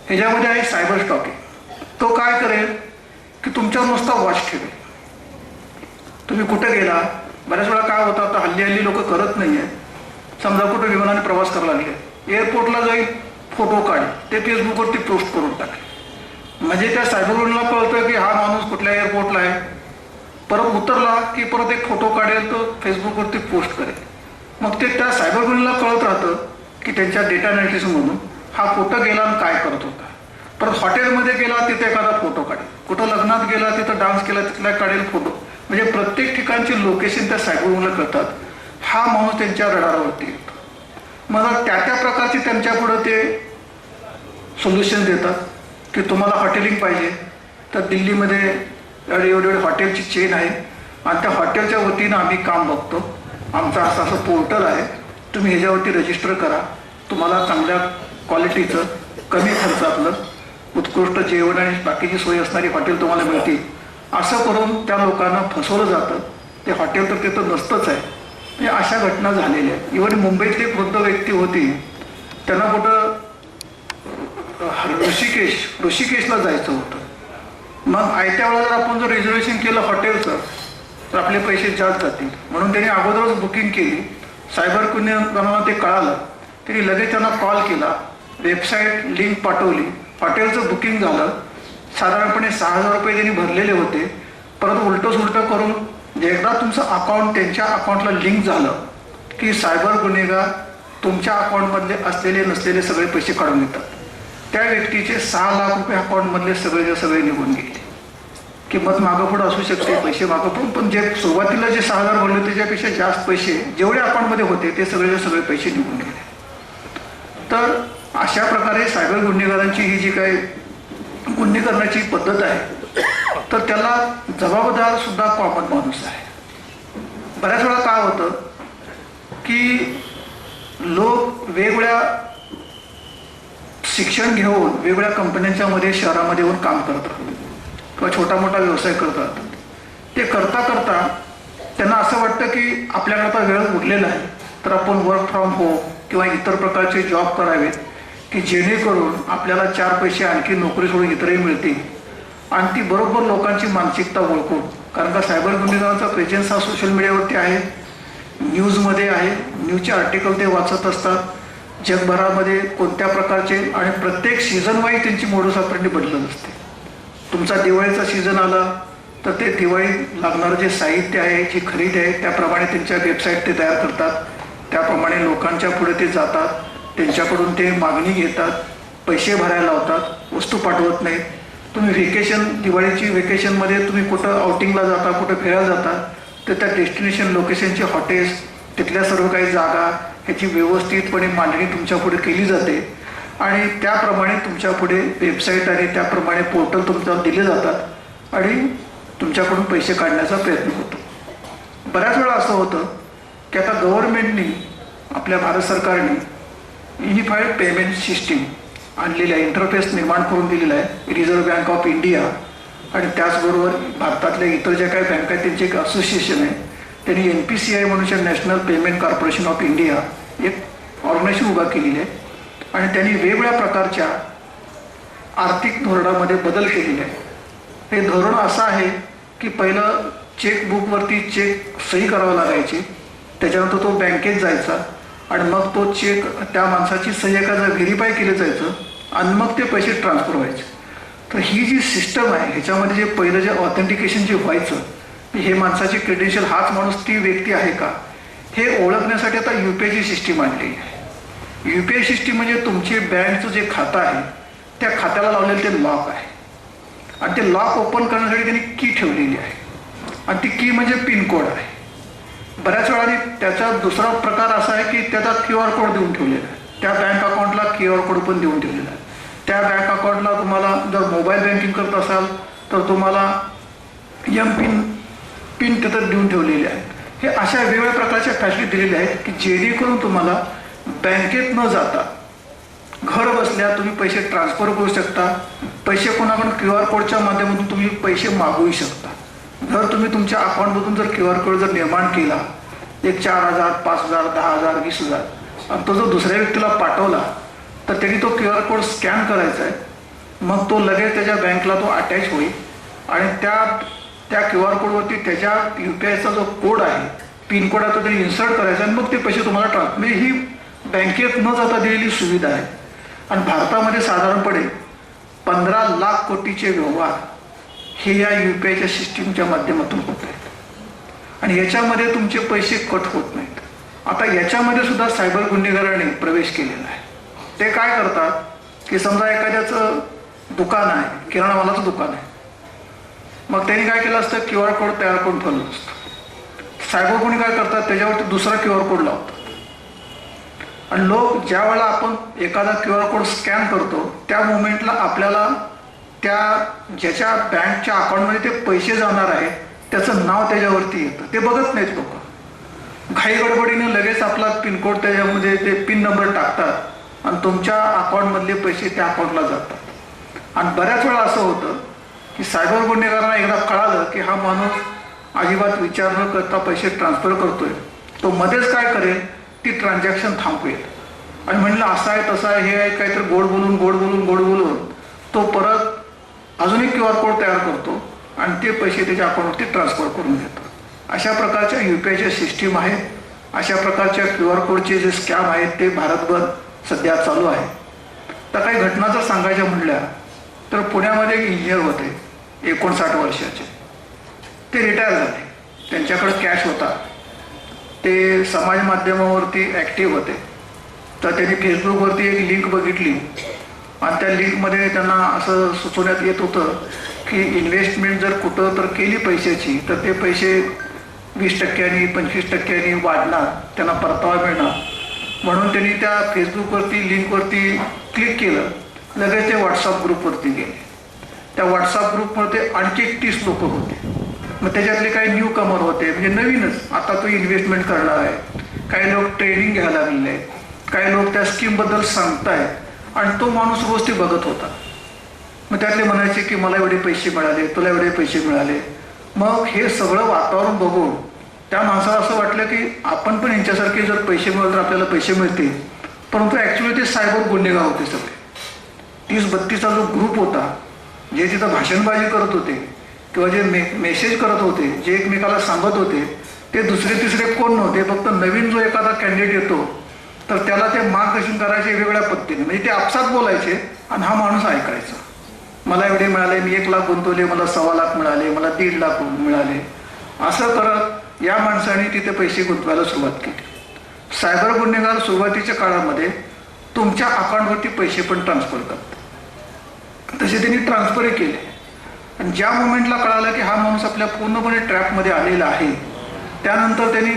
ह्याच्यामध्ये आहे सायबर स्टॉकिंग. तो काय करेल की तुमच्यावर नुसता वॉच ठेवेल. तुम्ही कुठं गेला, बऱ्याच वेळा काय होतं आता हल्ली लोक करत नाही आहेत. समजा कुठं विमानाने प्रवास करायला लागले, एअरपोर्टला जाईल, फोटो काढेल, ते फेसबुकवरती पोस्ट करून टाकेल. म्हणजे त्या सायबर गुन्ह्याला कळतं की हा माणूस कुठल्या एअरपोर्टला आहे. परत उतरला की परत एक फोटो काढेल, तो फेसबुकवरती पोस्ट करेल. मग ते त्या सायबर गुन्ह्याला कळत राहतं की त्यांच्या डेटा अनालिसिसमधून हा कुठं गेला आणि काय करत होता. परत हॉटेलमध्ये गेला तिथे एखादा फोटो काढेल, कुठं लग्नात गेला तिथं डान्स केला तिथला काढेल फोटो. म्हणजे प्रत्येक ठिकाणची लोकेशन त्या सायबर गुन्ह्याला कळतात. हा माणूस त्यांच्या रडारावरती येतो. मग त्या प्रकारचे त्यांच्या पुढं ते सोल्युशन देतात की तुम्हाला हॉटेलिंग पाहिजे तर दिल्लीमध्ये एवढे हॉटेलची चेन आहे आणि त्या हॉटेलच्या वतीनं आम्ही काम बघतो. आमचं असं पोर्टल आहे, तुम्ही ह्याच्यावरती रजिस्टर करा, तुम्हाला चांगल्या क्वालिटीचं कमी खर्चातलं उत्कृष्ट जेवण आणि बाकीची सोय असणारी हॉटेल तुम्हाला मिळतील. असं करून त्या लोकांना फसवलं जातं. ते हॉटेल तर तिथं नसतंच आहे. म्हणजे अशा घटना झालेल्या आहेत. इव्हन मुंबईतली एक वृद्ध व्यक्ती होती, त्यांना कुठं ऋषिकेशला जायचं होतं. मग आयत्या वेळेला जर आपण जर रिझर्वेशन केलं हॉटेलचं तर आपले पैसे जास्त जातील म्हणून त्यांनी अगोदरच बुकिंग केली. सायबर गुन्हेगारांना ते कळालं, त्यांनी लगेच त्यांना कॉल केला, वेबसाईट लिंक पाठवली, हॉटेलचं बुकिंग झालं. साधारणपणे 6,000 रुपये त्यांनी भरलेले होते. परत उलटं करून एकदा तुमचं अकाउंट त्यांच्या अकाउंटला लिंक झालं की सायबर गुन्हेगार तुमच्या अकाउंटमधले असलेले नसलेले सगळे पैसे काढून घेतात. त्या व्यक्तीचे 6 लाख रुपये अकाउंटमधले सगळे निघून गेले. किंमत मागं पुढं असू शकते, पैसे मागं पुढं, पण जे सुरुवातीला जे 6,000 भरले त्याच्यापेक्षा जास्त पैसे जेवढे अकाउंटमध्ये होते ते सगळे पैसे निघून गेले. तर अशा प्रकारे सायबर गुन्हेगारांची ही जी काही गुन्हे करण्याची पद्धत आहे तर त्याला जबाबदार सुद्धा कॉमन माणूस आहे. बऱ्याच वेळा काय होतं की लोक वेगवेगळ्या शिक्षण घेऊन वेगवेगळ्या कंपन्यांच्या मध्ये शहरामध्ये येऊन काम करतात किंवा छोटा मोठा व्यवसाय करतात. ते करता करता त्यांना असं वाटतं की आपल्याकडे आता वेळ उरलेला आहे तर आपण वर्क फ्रॉम होम किंवा इतर प्रकारचे जॉब करावेत की जेणेकरून आपल्याला 4 पैसे आणखी नोकरी सोडून इतरही मिळतील. आणि ती बरोबर लोकांची मानसिकता ओळखून, कारण का सायबर गुन्हेगारांचा प्रेझेन्स हा सोशल मीडियावरती आहे, न्यूजमध्ये आहे, न्यूजचे आर्टिकल ते वाचत असतात, जगभरामध्ये कोणत्या प्रकारचे आणि प्रत्येक सीझन वाईज त्यांची मोडस ऑपरेंडी बदलत असते. तुमचा दिवाळीचा सीझन आला तर ते दिवाळी लागणारं जे साहित्य आहे, जी खरेदी आहे त्याप्रमाणे त्यांच्या वेबसाईट ते तयार करतात. त्याप्रमाणे लोकांच्या पुढे ते जातात, त्यांच्याकडून ते मागणी घेतात, पैसे भरायला लावतात, वस्तू पाठवत नाहीत. तुम्ही दिवाळीची वेकेशनमध्ये तुम्ही कुठं आउटिंगला जाता, कुठं फिरायला जाता तर त्या डेस्टिनेशन लोकेशनचे हॉटेल्स, तिथल्या सर्व काही जागा ह्याची व्यवस्थितपणे मांडणी तुमच्या पुढे केली जाते आणि त्याप्रमाणे तुमच्या पुढे वेबसाईट आणि त्याप्रमाणे पोर्टल तुमच्याला दिले जातात आणि तुमच्याकडून पैसे काढण्याचा प्रयत्न होतो. बऱ्याच वेळा असं होतं की आता गव्हर्नमेंटनी आपल्या भारत सरकारने युनिफाईड पेमेंट सिस्टीम आणलेली आहे, इंटरफेस निर्माण करून दिलेला आहे रिझर्व्ह बँक ऑफ इंडिया आणि त्याचबरोबर भारतातल्या इतर ज्या काही बँका आहेत त्यांचे एक असोसिएशन आहे. त्यांनी NPCI म्हणून national payment corporation of India एक ऑर्गनायझेशन उभा केलेली आहे आणि त्यांनी वेगवेगळ्या प्रकारच्या आर्थिक धोरणामध्ये बदल केलेले आहे. हे धोरण असं आहे की पहिलं चेकबुकवरती चेक सही करावं लागायची, त्याच्यानंतर तो बँकेत जायचा आणि मग तो चेक त्या माणसाची सही एखादं व्हेरीफाय केलं जायचं आणि मग ते पैसे ट्रान्सफर व्हायचे. तर ही जी सिस्टम आहे ह्याच्यामध्ये जे पहिलं जे ऑथेंटिकेशन जे व्हायचं हे माणसाची क्रेडेन्शियल हाच माणूस ती व्यक्ती आहे का हे ओळखण्यासाठी आता UPI सिस्टीम आणलेली आहे. UPI सिस्टीम म्हणजे तुमचे बँकचं जे खातं आहे त्या खात्याला लावलेलं ते लॉक आहे आणि ते लॉक ओपन करण्यासाठी त्यांनी की ठेवलेली आहे आणि ती की म्हणजे पिनकोड आहे. बऱ्याच वेळाने त्याचा दुसरा प्रकार असा आहे की त्याचा QR कोड देऊन ठेवलेला आहे. त्या बँक अकाउंटला QR कोड पण देऊन ठेवलेला आहे. त्या बँक अकाउंटला तुम्हाला जर मोबाईल बँकिंग करत असाल तर तुम्हाला पिन तिथं देऊन ठेवलेले आहे. हे अशा वेगवेगळ्या प्रकारच्या फॅसिलिटी दिलेल्या आहेत की जेणेकरून तुम्हाला बँकेत न जाता घर बसल्या तुम्ही पैसे ट्रान्सफर करू शकता. पैसे कोणाकडून QR कोडच्या माध्यमातून तुम्ही पैसे मागवू शकता. जर तुम्ही तुमच्या अकाउंटमधून जर QR कोड जर निर्माण केला एक 4,000, 5,000, 10,000, 20,000 आणि तो जर दुसऱ्या व्यक्तीला पाठवला तर त्यांनी तो QR कोड स्कॅन करायचा आहे. मग तो लगेच त्याच्या बँकला तो अटॅच होईल आणि त्या QR कोडवरती त्याच्या UPIचा जो कोड आहे पिन कोड आहे तो त्यांनी इन्सर्ट करायचा आणि मग ते पैसे तुम्हाला ट्रान्सफर. म्हणजे ही बँकेत न जाता दिलेली सुविधा आहे आणि भारतामध्ये साधारणपणे 15 लाख कोटीचे व्यवहार हे या UPIच्या सिस्टीमच्या माध्यमातून होत आहेत आणि याच्यामध्ये तुमचे पैसे कट होत नाहीत. आता याच्यामध्ये सुद्धा सायबर गुन्हेगारांनी प्रवेश केलेला आहे. ते काय करतात की समजा एखाद्याचं दुकान आहे, किराणा मालाचं दुकान आहे, मग त्यांनी काय केलं असतं QR कोड तयार करून ठेवलं असतं. सायबर गुन्हे काय करतात त्याच्यावरती दुसरा QR कोड लावतात आणि लोक ज्या वेळेला आपण एखादा QR कोड स्कॅन करतो त्या मोमेंटला आपल्याला त्या ज्याच्या बँकच्या अकाउंटमध्ये ते पैसे जाणार आहे त्याचं नाव त्याच्यावरती येतं. ते बघत नाहीत लोक. घाई गडबडीने लगेच आपला पिनकोड त्याच्यामध्ये ते पिन नंबर टाकतात आणि तुमच्या अकाउंटमधले पैसे त्या अकाउंटला जातात. आणि बऱ्याच वेळा असं होतं की सायबर गुन्हेगारांना एकदा कळालं की हा माणूस अजिबात विचार न करता पैसे ट्रान्सफर करतोय, तो मध्येच काय करेल ती ट्रान्झॅक्शन थांबवेल आणि म्हणलं असं आहे तसं आहे हे आहे काहीतरी गोड बोलून तो परत अजून एक QR कोड तयार करतो आणि ते पैसे त्याच्या अकाउंटवरती ट्रान्सफर करून देतो. अशा प्रकारच्या UPIच्या सिस्टीम आहेत. अशा प्रकारच्या QR कोडचे जे स्कॅम आहेत ते भारतभर सध्या चालू आहे. तर काही घटना जर सांगायच्या म्हटल्या तर पुण्यामध्ये एक इंजिनियर होते 59 वर्षाचे. ते रिटायर झाले. त्यांच्याकडे कॅश होता. ते समाज माध्यमावरती ॲक्टिव्ह होते. तर त्यांनी फेसबुकवरती एक लिंक बघितली आणि त्या लिंकमध्ये त्यांना असं सुचवण्यात येत होतं की इन्व्हेस्टमेंट जर कुठं तर केली पैशाची तर ते पैसे 20%, 25% वाढणार, त्यांना परतावा मिळणार. म्हणून त्यांनी त्या फेसबुकवरती लिंकवरती क्लिक केलं. लगेच ते WhatsApp ग्रुपवरती गेले. त्या WhatsApp ग्रुपमध्ये आणखी 30 लोक होते. मग त्याच्यातले काही न्यू कमर होते म्हणजे नवीनच आता तो इन्व्हेस्टमेंट करणार आहे. काही लोक ट्रेनिंग घ्यायला लागलेले आहेत. काही लोक त्या स्कीमबद्दल सांगतायत आणि तो माणूस रोज ते बघत होता. मग त्यातले म्हणायचे की मला एवढे पैसे मिळाले, तुला एवढे पैसे मिळाले. मग हे सगळं वातावरण बघून त्या माणसाला असं वाटलं की आपण पण यांच्यासारखे जर पैसे मिळाले तर आपल्याला पैसे मिळतील. परंतु ॲक्च्युली ते सायबर गुन्हेगार होते सगळे. 30-32चा जो ग्रुप होता जे तिथं भाषणबाजी करत होते किंवा जे मेसेज करत होते, जे एकमेकाला सांगत होते, ते दुसरे तिसरे कोण नव्हते. फक्त नवीन जो एखादा कॅन्डिडेट येतो तर त्याला ते मार्गदर्शन करायचे वेगवेगळ्या पद्धतीने. म्हणजे ते आपसात बोलायचे आणि हा माणूस ऐकायचा. मला एवढे मिळाले, मी 1 लाख गुंतवले, मला 1.25 लाख मिळाले, मला 1.5 लाख मिळाले. असं करत या माणसाने तिथे पैसे गुंतवायला सुरुवात केली. सायबर गुन्हेगार सुरुवातीच्या काळामध्ये तुमच्या अकाउंटवरती पैसे पण ट्रान्सफर करतात. तसे त्यांनी ट्रान्सफरही केले आणि ज्या मोमेंटला कळालं की हा माणूस आपल्या पूर्णपणे ट्रॅपमध्ये आलेला आहे त्यानंतर त्यांनी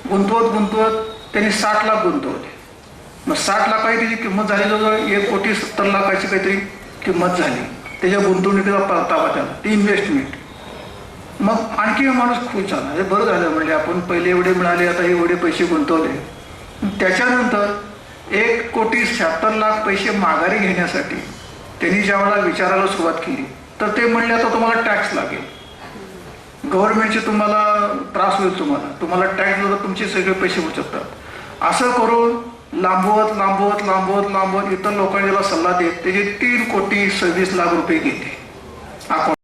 गुंतवत त्यांनी 60 लाख गुंतवले. मग 60 लाखाची त्याची किंमत झाली जवळजवळ 1,70,00,000ची काहीतरी किंमत झाली. त्याच्या गुंतवणुकीचा परतावा त्याला ती इन्व्हेस्टमेंट. मग आणखी हा माणूस खुश झाला, हे बरं झालं म्हणजे आपण पहिले एवढे मिळाले, आता हे एवढे पैसे गुंतवले. त्याच्यानंतर 1,76,00,000 पैसे माघारी घेण्यासाठी त्यांनी ज्या वेळेला विचारायला सुरुवात केली तर ते म्हणले आता तुम्हाला टॅक्स लागेल, गव्हर्नमेंटचे तुम्हाला त्रास होईल, तुम्हाला टॅक्स दिला तर तुमचे सगळे पैसे होऊ शकतात. असं करून लांबवत इतर लोकांनी त्याला सल्ला देत त्याचे 3,26,00,000 रुपये घेतले अकाउंट.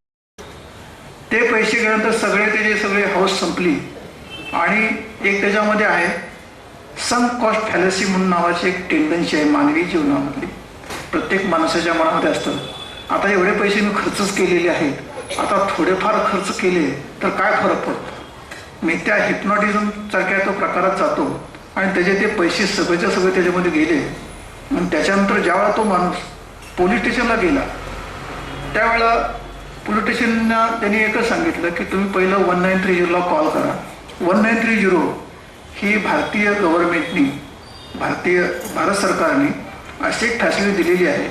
ते पैसे गेल्यानंतर त्याचे सगळे हाऊस संपली. आणि एक त्याच्यामध्ये आहे सम कॉस्ट फॅलसी म्हणून नावाची एक टेंडन्सी आहे मानवी जीवनामधली, प्रत्येक माणसाच्या मनामध्ये असतं. आता एवढे पैसे मी खर्चच केलेले आहेत, आता थोडेफार खर्च केले तर काय फरक पडतो. मी त्या हिप्नॉटिझम सारख्या तो प्रकारात जातो आणि त्याचे ते पैसे सगळेच्या सगळे त्याच्यामध्ये गेले. आणि त्याच्यानंतर ज्यावेळेला तो माणूस पोलीस स्टेशनला गेला त्यावेळेला पोलीस स्टेशनला त्यांनी एकच सांगितलं की तुम्ही पहिलं 1930ला कॉल करा. 1930 ही भारतीय गव्हर्नमेंटनी भारत सरकारने अशी एक फॅसिलिटी दिलेली आहे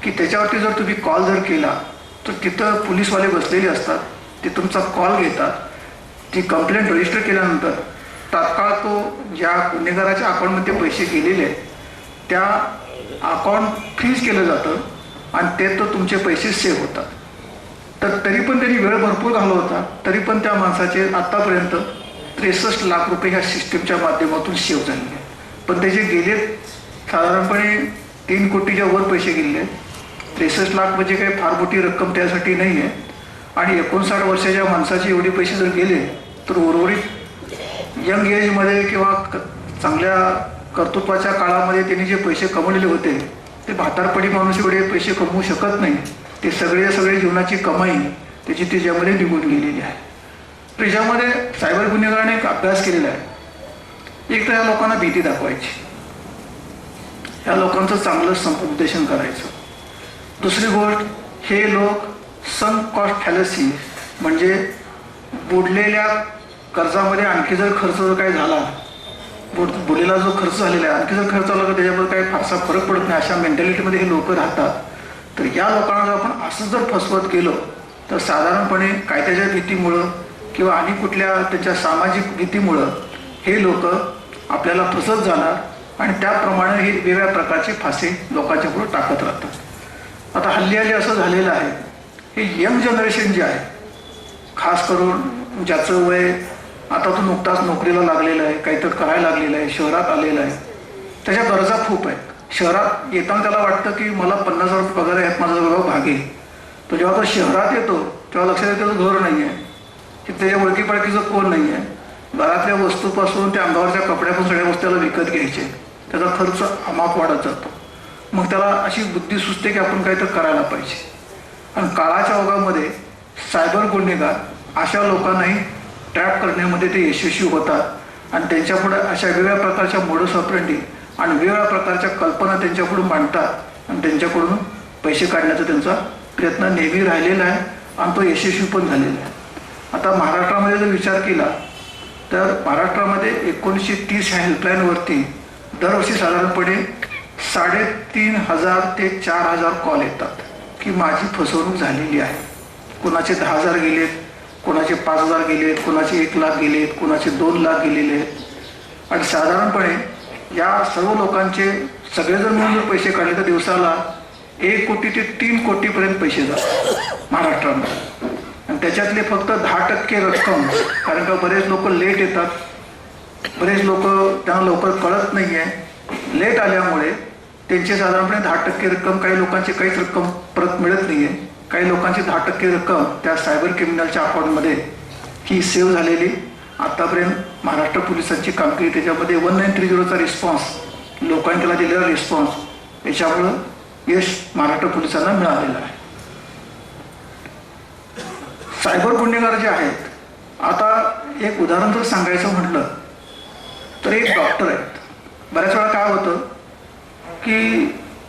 की त्याच्यावरती जर तुम्ही कॉल जर केला तर तिथं पोलीसवाले बसलेले असतात, ते तुमचा कॉल घेतात. ती कंप्लेंट रजिस्टर केल्यानंतर तात्काळ तो ज्या गुन्हेगाराच्या अकाउंटमध्ये पैसे गेलेले आहेत त्या अकाउंट फ्रीज केलं जातं आणि ते तो तुमचे पैसे सेव्ह होतात. तर तरी पण त्यांनी वेळ भरपूर घालवला होता, तरी पण त्या माणसाचे आत्तापर्यंत 63,00,000 रुपये ह्या सिस्टीमच्या माध्यमातून सेव्ह झालेले आहेत. पण त्याचे गेले साधारणपणे 3 कोटीच्या वर पैसे गेलेले. 63,00,000 म्हणजे काही फार मोठी रक्कम त्यासाठी नाही आहे. आणि 59 वर्षाच्या माणसाचे एवढे पैसे जर गेले तर उर्वरित यंग एजमध्ये किंवा चांगल्या कर्तृत्वाच्या काळामध्ये त्यांनी जे पैसे कमवलेले होते ते म्हातारपणी माणूस एवढे पैसे कमवू शकत नाही. ते सगळे जीवनाची कमाई त्याची त्याच्यामध्ये निघून गेलेली आहे. त्याच्यामध्ये सायबर गुन्हेगाराने एक अभ्यास केलेला आहे. एक तर या लोकांना भीती दाखवायची, या लोकांचं चांगलं समुपदेशन करायचं. दुसरी गोष्ट, हे लोक सम कॉस्ट फॅलसी म्हणजे बुडलेल्या कर्जामध्ये आणखी जर खर्च जर काही झाला, बुडलेला जो खर्च झालेला आहे आणखी जर खर्च झाला तर त्याच्यामध्ये काही फारसा फरक पडत नाही अशा मेंटॅलिटीमध्ये हे लोक राहतात. तर या लोकांना जर आपण असं जर फसवत गेलो तर साधारणपणे कायद्याच्या भीतीमुळं किंवा आणि कुठल्या त्याच्या सामाजिक भीतीमुळं हे लोक आपल्याला फसत जाणार आणि त्याप्रमाणे हे वेगवेगळ्या प्रकारचे फासे लोकांच्या पुढे टाकत राहतात. आता हल्ली असं झालेलं आहे, हे यंग जनरेशन जे आहे, खास करून ज्याचं वय आता तो नुकताच नोकरीला लागलेला आहे, काहीतरी करायला लागलेलं आहे, शहरात आलेलं आहे, त्याच्या गरजा खूप आहेत. शहरात येताना त्याला वाटतं की मला 50,000 रुपये पगार आहेत, माझा सगळं भागेल. तो जेव्हा तो शहरात येतो तेव्हा लक्षात येतं त्याचं घर नाही आहे, की त्याच्या ओळखीपाळखीचं कोण नाही आहे. घरातल्या वस्तूपासून त्या अंगावरच्या कपड्यापासून सगळ्या वस्तू त्याला विकत घ्यायचे, त्याचा खर्च अमाप वाढत जातो. मग त्याला अशी बुद्धी सुचते की आपण काहीतरी करायला पाहिजे. आणि काळाच्या ओघामध्ये सायबर गुन्हेगार अशा लोकांनाही ट्रॅप करण्यामध्ये ते यशस्वी होतात आणि त्यांच्यापुढे अशा वेगवेगळ्या प्रकारच्या मोडस ऑपरेंडी आणि वेगवेगळ्या प्रकारच्या कल्पना त्यांच्याकडून मांडतात आणि त्यांच्याकडून पैसे काढण्याचा त्यांचा प्रयत्न नेहमी राहिलेला आहे आणि तो यशस्वी पण झालेला आहे. आता महाराष्ट्रामध्ये जर विचार केला तर महाराष्ट्रामध्ये 1930 ह्या हेल्पलाईनवरती दरवर्षी साधारणपणे 3,500 ते 4,000 कॉल येतात की माझी फसवणूक झालेली आहे. कोणाचे 10,000 गेलेत, कोणाचे 5,000 गेलेत, कोणाचे 1,00,000 गेलेत, कोणाचे 2,00,000 गेलेले आहेत. आणि साधारणपणे या सर्व लोकांचे सगळेजण मिळून जर पैसे काढले तर दिवसाला 1 कोटी ते 3 कोटीपर्यंत पैसे जातात महाराष्ट्रामध्ये. आणि त्याच्यातले फक्त 10% रक्कम, कारण का बरेच लोक लेट येतात, बरेच लोक त्यांना लवकर कळत नाही आहे, लेट आल्यामुळे त्यांचे साधारणपणे 10% रक्कम, काही लोकांची काहीच रक्कम परत मिळत नाही आहे. काही लोकांची 10% रक्कम त्या सायबर क्रिमिनलच्या अकाउंटमध्ये ही सेव्ह झालेली. आतापर्यंत महाराष्ट्र पोलिसांची कामगिरी त्याच्यामध्ये 1930चा रिस्पॉन्स, लोकांनी त्याला दिलेला रिस्पॉन्स, याच्यामुळं यश महाराष्ट्र पोलिसांना मिळालेलं आहे. सायबर गुन्हेगार जे आहेत, आता एक उदाहरण जर सांगायचं म्हटलं तर एक डॉक्टर आहेत. बऱ्याच वेळा काय होतं की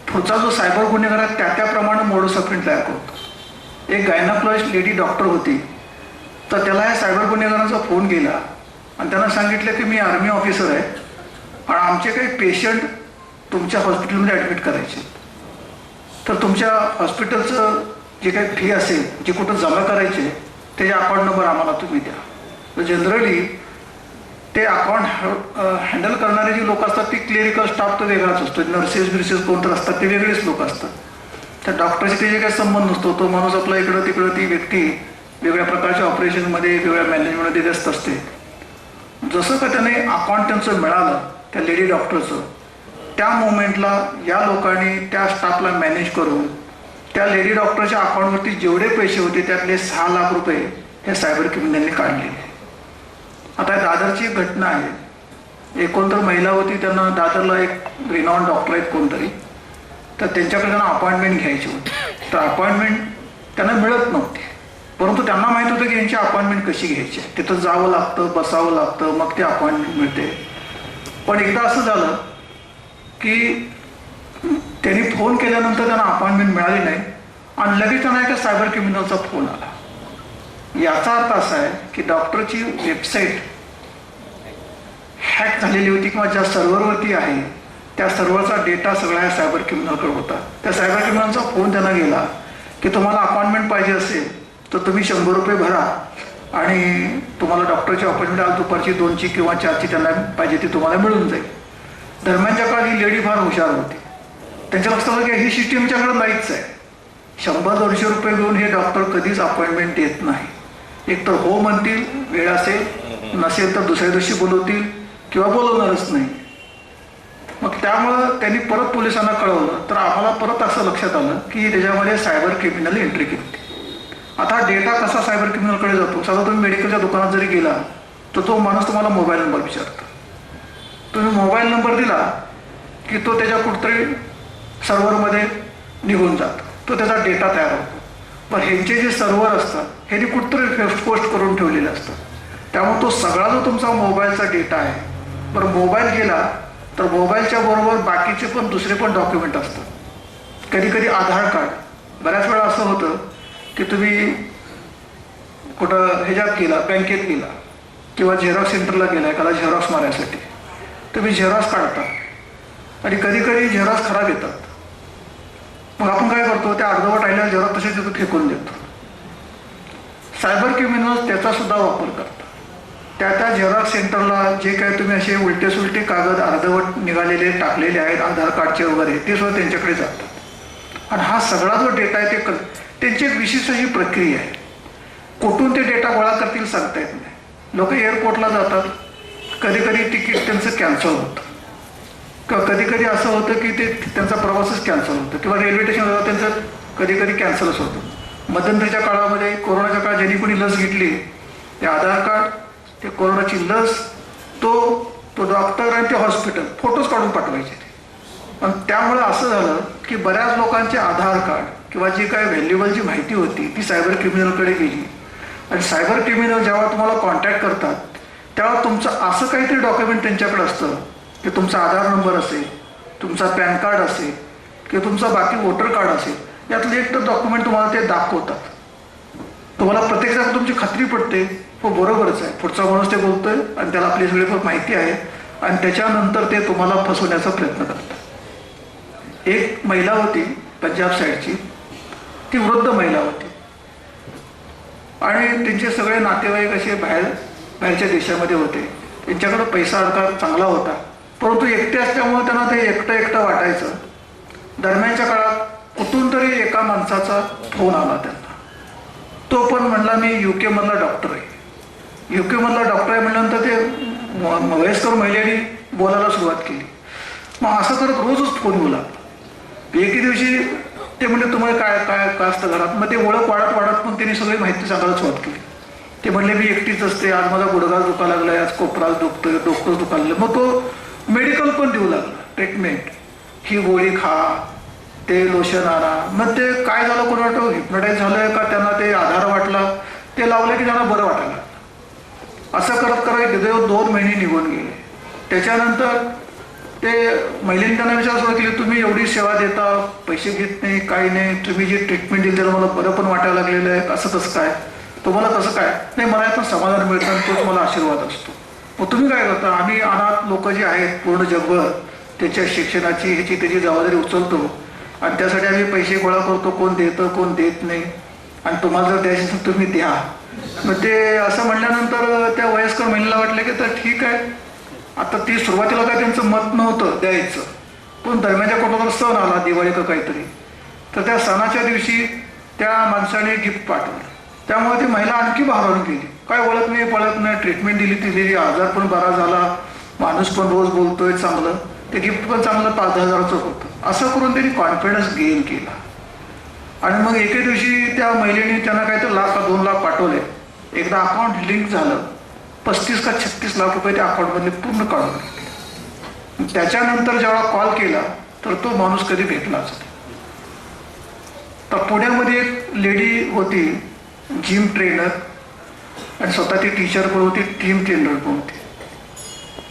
पुढचा जो सायबर गुन्हेगार आहे त्याप्रमाणे मोडस ऑपरेंडी तयार करतो. एक गायनाकोलॉजिस्ट लेडी डॉक्टर होती, तर त्याला या सायबर गुन्हेगारांचा फोन गेला आणि त्यांना सांगितलं की मी आर्मी ऑफिसर आहे आणि आमचे काही पेशंट तुमच्या हॉस्पिटलमध्ये ॲडमिट करायचे, तर तुमच्या हॉस्पिटलचं जे काही फी असेल, जे कुठं जमा करायचे त्याचे अकाउंट नंबर आम्हाला तुम्ही द्या. तर जनरली ते अकाउंट हँडल करणारे जे लोक असतात ती क्लिनिकल स्टाफ तर वेगळाच असतो. नर्सेस कोणतं असतात ते वेगळेच लोक असतात. त्या डॉक्टरशी त्याचे काही संबंध नसतो. तो माणूस आपला इकडं तिकडं ती व्यक्ती वेगळ्या प्रकारच्या ऑपरेशनमध्ये वेगळ्या मॅनेजमेंटमध्ये व्यस्त असते. जसं का त्याने अकाउंट त्यांचं मिळालं त्या लेडी डॉक्टरचं, त्या मोमेंटला या लोकांनी त्या स्टाफला मॅनेज करून त्या लेडी डॉक्टरच्या अकाउंटवरती जेवढे पैसे होते त्यातले 6 लाख रुपये हे सायबर क्रिमिनलने काढलेले. आता दादरची एक घटना आहे. एक कोणतर महिला होती, त्यांना दादरला एक रिनॉन डॉक्टर आहेत कोणतरी, तर त्यांच्याकडे त्यांना अपॉइंटमेंट घ्यायची होती. तर अपॉइंटमेंट त्यांना मिळत नव्हती, परंतु त्यांना माहीत होतं की यांची अपॉइंटमेंट कशी घ्यायची. तिथं जावं लागतं, बसावं लागतं, मग ते अपॉइंटमेंट मिळते. पण एकदा असं झालं की त्यांनी फोन केल्यानंतर त्यांना अपॉइंटमेंट मिळाली नाही आणि लगेच त्यांना एका सायबर क्रिमिनलचा फोन आला. याचा अर्थ असा आहे की डॉक्टरची वेबसाईट हॅक झालेली होती किंवा ज्या सर्व्हरवरती आहे त्या सर्व्हरचा डेटा सगळा या सायबर क्रिमिनलकडे होता. त्या सायबर क्रिमिनलचा फोन त्यांना गेला की तुम्हाला अपॉइंटमेंट पाहिजे असेल तर तुम्ही 100 रुपये भरा आणि तुम्हाला डॉक्टरची अपॉइंटमेंट आज दुपारची 2ची किंवा 4ची त्यांना पाहिजे ती तुम्हाला मिळून जाईल. दरम्यानच्या काळात ही लेडी फार हुशार होती. त्यांच्या लक्षात आलं की ही सिस्टीमच्याकडे नाहीच आहे. 100-200 रुपये घेऊन हे डॉक्टर कधीच अपॉइंटमेंट देत नाही. एक तर हो म्हणतील, वेळ असेल, नसेल तर दुसऱ्या दिवशी बोलवतील किंवा बोलवणारच नाही. मग त्यामुळं त्यांनी परत पोलिसांना कळवलं तर आम्हाला परत असं लक्षात आलं की त्याच्यामध्ये सायबर क्रिमिनल एंट्री केली होती. आता डेटा कसा सायबर क्रिमिनलकडे जातो? साधा तुम्ही मेडिकलच्या दुकानात जरी गेला तर तो माणूस तुम्हाला मोबाईल नंबर विचारतो. तुम्ही मोबाईल नंबर दिला की तो त्याच्या कुठतरी सर्व्हरमध्ये निघून जातो, तो त्याचा डेटा तयार होतो. पण ह्यांचे जे सर्व्हर असतात ह्यांनी कुठतरी पोस्ट करून ठेवलेले असतात. त्यामुळे तो सगळा जो तुमचा मोबाईलचा डेटा आहे, बरं मोबाईल गेला तर मोबाईलच्या बरोबर बाकीचे पण दुसरे पण डॉक्युमेंट असतात. कधी कधी आधार कार्ड, बऱ्याच वेळा असं होतं की तुम्ही कुठं ह्याच्यात गेला, बँकेत गेला किंवा झेरॉक्स सेंटरला गेला एखादा झेरॉक्स मारायसाठी, तुम्ही झेरॉक्स काढता आणि कधी कधी झेरॉक्स खराब येतात. मग आपण काय करतो, त्या अर्धवट राहिलेल्या झेरॉक्स तसे तिथं फेकून देतो. सायबर क्रिमिनल्स त्याचा सुद्धा वापर करतात. त्या झेरॉक्स सेंटरला जे काय तुम्ही असे उलटे सुलटे कागद अर्धवट निघालेले टाकलेले आहेत आधार कार्डचे वगैरे, ते सुद्धा त्यांच्याकडे जातात. आणि हा सगळा जो डेटा आहे ते त्यांची एक विशिष्ट अशी प्रक्रिया आहे. कुठून ते डेटा गोळा करतील सांगता येत नाही. लोक एअरपोर्टला जातात, कधी कधी तिकीट त्यांचं कॅन्सल होतं किंवा कधी कधी असं होतं की ते त्यांचा प्रवासच कॅन्सल होतं किंवा रेल्वे स्टेशनला त्यांचं कधी कधी कॅन्सलच होतं. मध्यंतरीच्या काळामध्ये कोरोनाच्या काळात ज्यांनी कोणी लस घेतली ते आधार कार्ड, ते कोरोनाची लस, तो डॉक्टर आणि ते हॉस्पिटल फोटोज काढून पाठवायचे. पण त्यामुळे असं झालं की बऱ्याच लोकांचे आधार कार्ड किंवा जी काय व्हॅल्युएबल जी माहिती होती ती सायबर क्रिमिनलकडे गेली. आणि सायबर क्रिमिनल जेव्हा तुम्हाला कॉन्टॅक्ट करतात तेव्हा तुमचं असं काहीतरी डॉक्युमेंट त्यांच्याकडे असतं की तुमचा आधार नंबर असेल, तुमचा पॅन कार्ड असेल किंवा तुमचा बाकी वोटर कार्ड असेल, यातलं एक तर डॉक्युमेंट तुम्हाला ते दाखवतात. तुम्हाला प्रत्यक्षात तुमची खात्री पडते हो बरोबरच आहे, पुढचा माणूस ते बोलतोय आणि त्याला आपली सगळी माहिती आहे आणि त्याच्यानंतर ते तुम्हाला फसवण्याचा प्रयत्न करतात. एक महिला होती पंजाब साईडची, ती वृद्ध महिला होती आणि त्यांचे सगळे नातेवाईक असे बाहेरच्या देशामध्ये होते. त्यांच्याकडे पैसा अडका चांगला होता, परंतु एकटे असल्यामुळे त्यांना ते एकटं वाटायचं. दरम्यानच्या काळात कुठून तरी एका माणसाचा फोन आला त्यांना. तो पण म्हणला मी UK मधला डॉक्टर आहे. UK मधला डॉक्टर आहे म्हणल्यानंतर ते वयस्कर महिलेने बोलायला सुरुवात केली. मग असं करत रोजच फोन बोला. एके दिवशी ते म्हणजे तुम्हाला काय असतं घरात, मग ते ओळख वाढत पण त्यांनी सगळी माहिती सांगायला सुरुवात केली. ते म्हणले मी एकटीच असते, आज माझा गुडघा दुखायला लागलाय, आज कोपराच दुखतोय, डोकंच दुखायला लागलं. मग तो मेडिकल पण देऊ लागला, ट्रीटमेंट, ही गोळी खा, ते लोशन आणा. मग ते काय झालं कोण वाटतं, हिप्नोटाईज झालंय का त्यांना ते आधार वाटला, ते लावलं की त्यांना बरं वाटायला. असं करत 2 महिने निघून गेले. त्याच्यानंतर ते महिलेने त्यांना विचार सुरू केली, तुम्ही एवढी सेवा देता, पैसे घेत नाही, काही नाही, तुम्ही जे ट्रीटमेंट दिली त्याला मला बरं पण वाटायला लागलेलं आहे, असं कसं काय, तुम्हाला कसं काय? नाही मला यातून समाधान मिळतं आणि तोच मला आशीर्वाद असतो. मग तुम्ही काय करता? आम्ही अनाथ लोक जे आहेत पूर्ण जगभर त्याच्या शिक्षणाची ह्याची त्याची जबाबदारी उचलतो आणि त्यासाठी आम्ही पैसे गोळा करतो, कोण देतं कोण देत नाही, आणि तुम्हाला जर द्यायचं तुम्ही द्या. मग ते असं म्हणल्यानंतर त्या वयस्कर महिलेला वाटलं की तर ठीक आहे, आता ती सुरुवातीला काय त्यांचं मत नव्हतं द्यायचं, पण दरम्यानच्या कुठला सण आला, दिवाळी का काहीतरी, तर त्या सणाच्या दिवशी त्या माणसाने गिफ्ट पाठवलं. त्यामुळे ती महिला आणखी भारावून गेली. काय ओळख नाही पळत नाही, ट्रीटमेंट दिली, आजार पण बरा झाला, माणूस पण रोज बोलतोय चांगलं, ते गिफ्ट पण चांगलं 5,000चं होतं. असं करून त्यांनी कॉन्फिडन्स गेन केला. आणि मग एके दिवशी त्या महिलेने त्यांना काय तर $1,00,000 का $2,00,000 पाठवले. एकदा अकाउंट लिंक झालं, 35 का 36 लाख रुपये त्या अकाउंटमधले पूर्ण काढून घेतले. त्याच्यानंतर जेव्हा कॉल केला तर तो माणूस कधी भेटलाच नाही. तर पुण्यामध्ये एक लेडी होती, जिम ट्रेनर, आणि स्वतः ती टीचर पण होती, टीम ट्रेनर पण होती.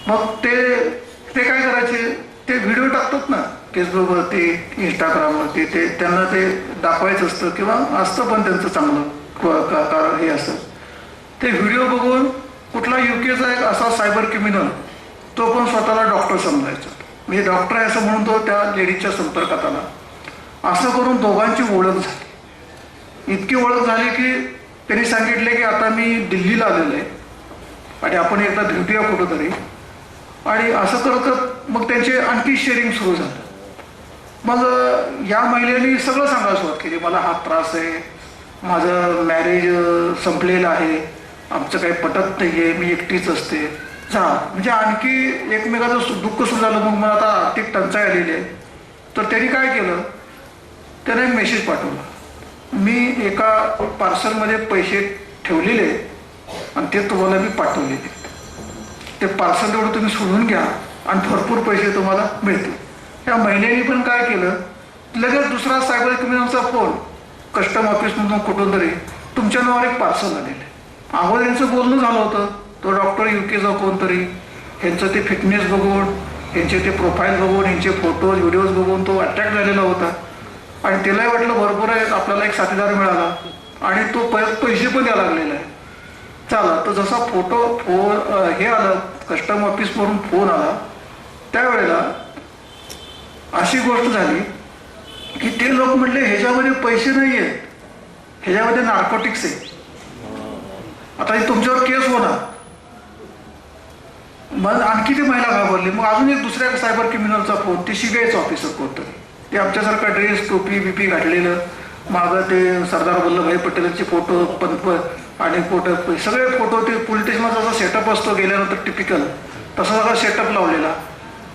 मग ते काय करायचे, ते व्हिडिओ टाकतात ना फेसबुकवरती, इंस्टाग्रामवरती, ते त्यांना ते दाखवायचं असतं किंवा असतं पण त्यांचं चांगलं कारण हे असतं. ते व्हिडिओ बघून कुठला UKचा एक असा सायबर क्रिमिनल, तो पण स्वतःला डॉक्टर समजायचा, म्हणजे डॉक्टर आहे असं म्हणून तो त्या लेडीच्या संपर्कात आला. असं करून दोघांची ओळख झाली. इतकी ओळख झाली की त्यांनी सांगितले की आता मी दिल्लीला आलेलो आहे आणि आपण एकदा भेटूया कुठंतरी. आणि असं करत मग त्यांचे आणखी शेअरिंग सुरू झालं. मग या महिलेने सगळं सांगायला सुरुवात केली, मला हा त्रास आहे, माझं मॅरेज संपलेलं आहे, आमचं काही पटत नाही आहे, मी एकटीच असते, म्हणजे आणखी एकमेकाचं दुःख सुरू झालं. मग मला आता आर्थिक टंचाई आलेली आहे. तर त्यांनी काय केलं, त्याने एक मेसेज पाठवला, मी एका पार्सलमध्ये पैसे ठेवलेले आणि ते तुम्हाला मी पाठवलेले, ते पार्सल एवढं तुम्ही सोडून घ्या आणि भरपूर पैसे तुम्हाला मिळतील. त्या महिलेने पण काय केलं, लगेच दुसरा सायबर क्रिमिनलचा फोन, कस्टम ऑफिसमधून कुठून तरी तुमच्या नावावर एक पार्सल आलेलं आहे. अगोदर यांचं बोलणं झालं होतं, तो डॉक्टर UKचा कोणतरी, ह्यांचं ते फिटनेस बघून, ह्यांचे ते प्रोफाईल बघून, ह्यांचे फोटोज व्हिडिओज बघून तो अट्रॅक्ट झालेला होता. आणि त्यालाही वाटलं बरोबर आहे, आपल्याला एक साथीदार मिळाला आणि तो पैसे पण द्यायला लागलेला आहे. चला, तर जसा फोन हे आलं, कस्टम ऑफिसवरून फोन आला, त्यावेळेला अशी गोष्ट झाली की ते लोक म्हटले ह्याच्यामध्ये पैसे नाही आहेत, ह्याच्यामध्ये नार्कोटिक्स आहे, आता ही तुमच्यावर केस होणार. मग आणखी ती महिला घाबरली. मग अजून एक दुसऱ्या सायबर क्रिमिनलचा फोन, ते CBIचा ऑफिसर कोणतरी, ते आमच्यासारखा ड्रेस, टोपी बिपी घातलेलं, मागं ते सरदार वल्लभभाई पटेलचे फोटो, आणि फोटो, सगळे फोटो, ते पोलीस स्टेशनला जसा सेटअप असतो गेल्यानंतर टिपिकल, तसा सगळा सेटअप लावलेला.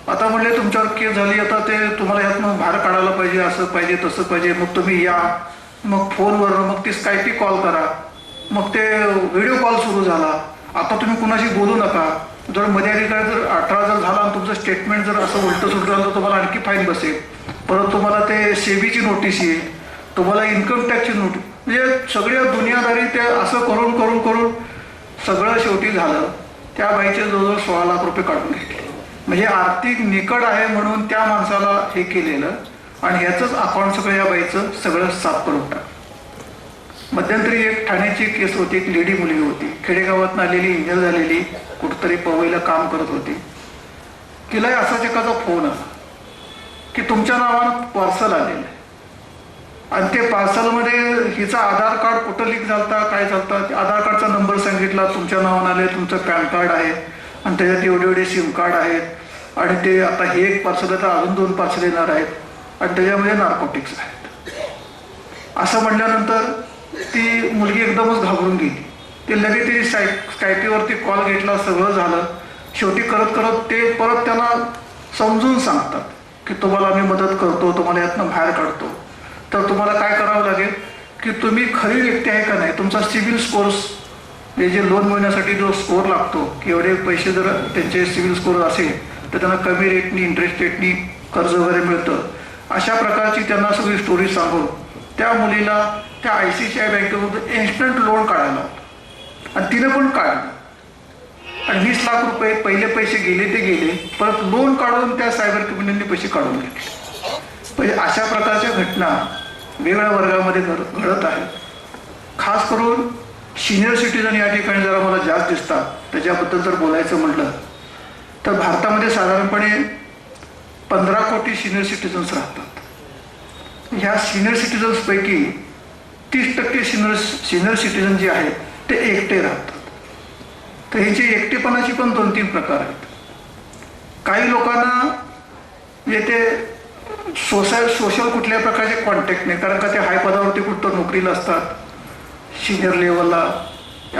आता म्हणले तुमच्यावर केस झाली, आता ते तुम्हाला ह्यातनं बाहेर काढायला पाहिजे, असं पाहिजे तसं पाहिजे, मग तुम्ही या. मग फोनवर मग ती स्कायपी कॉल करा, मग ते व्हिडिओ कॉल सुरू झाला. आता तुम्ही कुणाशी बोलू नका, जर मध्ये अधिकारी जर 18 जर झाला आणि तुमचं स्टेटमेंट जर असं उलटं सुलटं झालं तर तुम्हाला आणखी फाईन बसेल, परत तुम्हाला ते सेबीची नोटीस येईल, तुम्हाला इन्कम टॅक्सची नोटीस, म्हणजे सगळ्या दुनियादारी ते असं करून करून करून सगळं शेवटी झालं. त्या बाईचे जवळजवळ 16 लाख रुपये काढून घेतले. म्हणजे आर्थिक निकड आहे म्हणून त्या माणसाला हे केलेलं, आणि ह्याचंच अकाउंट सगळं या बाईचं सगळं साफ करून टाकलं. मध्यंतरी एक ठाण्याची केस होती, एक लेडी मुलगी होती, खेडेगावातून आलेली, इंजर झालेली, कुठंतरी पवईला काम करत होती. तिलाही असाच एखादा फोन आला की तुमच्या नावानं पार्सल आलेलं आहे, आणि ते पार्सलमध्ये हिचा आधार कार्ड कुठं लिंक झालता, काय झालता, आधार कार्डचा नंबर सांगितला, तुमच्या नावानं आले, तुमचं पॅन कार्ड आहे, आणि त्याच्यात एवढे एवढे सिम कार्ड आहेत, आणि ते आता हे एक पार्सल आहे तर अजून 2 पार्सल येणार आहेत, आणि त्याच्यामध्ये नार्कोटिक्स आहेत. असं म्हणल्यानंतर ती मुलगी एकदमच घाबरून गेली. ते लगेच तिने स्कायपीवरती कॉल घेतला, सगळं झालं. शेवटी करत करत ते परत त्याला समजून सांगतात की तुम्हाला आम्ही मदत करतो, तुम्हाला यातनं बाहेर काढतो, तर तुम्हाला काय करावं लागेल की तुम्ही खरी व्यक्ती आहे का नाही, तुमचा सिबिल स्कोर्स, जे लोन मिळण्यासाठी जो स्कोर लागतो की एवढे पैसे जर त्यांचे सिबिल स्कोर असेल तर त्यांना कमी रेटनी, इंटरेस्ट रेटनी कर्ज वगैरे मिळतं. अशा प्रकारची त्यांना सगळी स्टोरी सांगून त्या मुलीला त्या ICICI बँकेमधून इन्स्टंट लोन काढायला होतं, आणि तिने पण काढलं, आणि 20 लाख रुपये पहिले पैसे गेले ते गेले, परत लोन काढून त्या सायबर क्रिमिनलने पैसे काढून घेतले. म्हणजे अशा प्रकारच्या घटना वेगवेगळ्या वर्गामध्ये घडत आहेत. खास करून सिनियर सिटीजन या ठिकाणी जरा मला जास्त दिसतात. त्याच्याबद्दल जर बोलायचं म्हटलं तर भारतामध्ये साधारणपणे 15 कोटी सिनियर सिटीजन्स राहतात. ह्या सिनियर सिटीजन्सपैकी 30% सिनियर सिटीजन जे आहेत ते एकटे राहतात. तर ह्याची एकटेपणाची पण 2-3 प्रकार आहेत. काही लोकांना म्हणजे ते सोशल कुठल्या प्रकारचे कॉन्टॅक्ट नाही, कारण का ते हाय पदावरती कुठं नोकरीला असतात, सिनियर लेवलला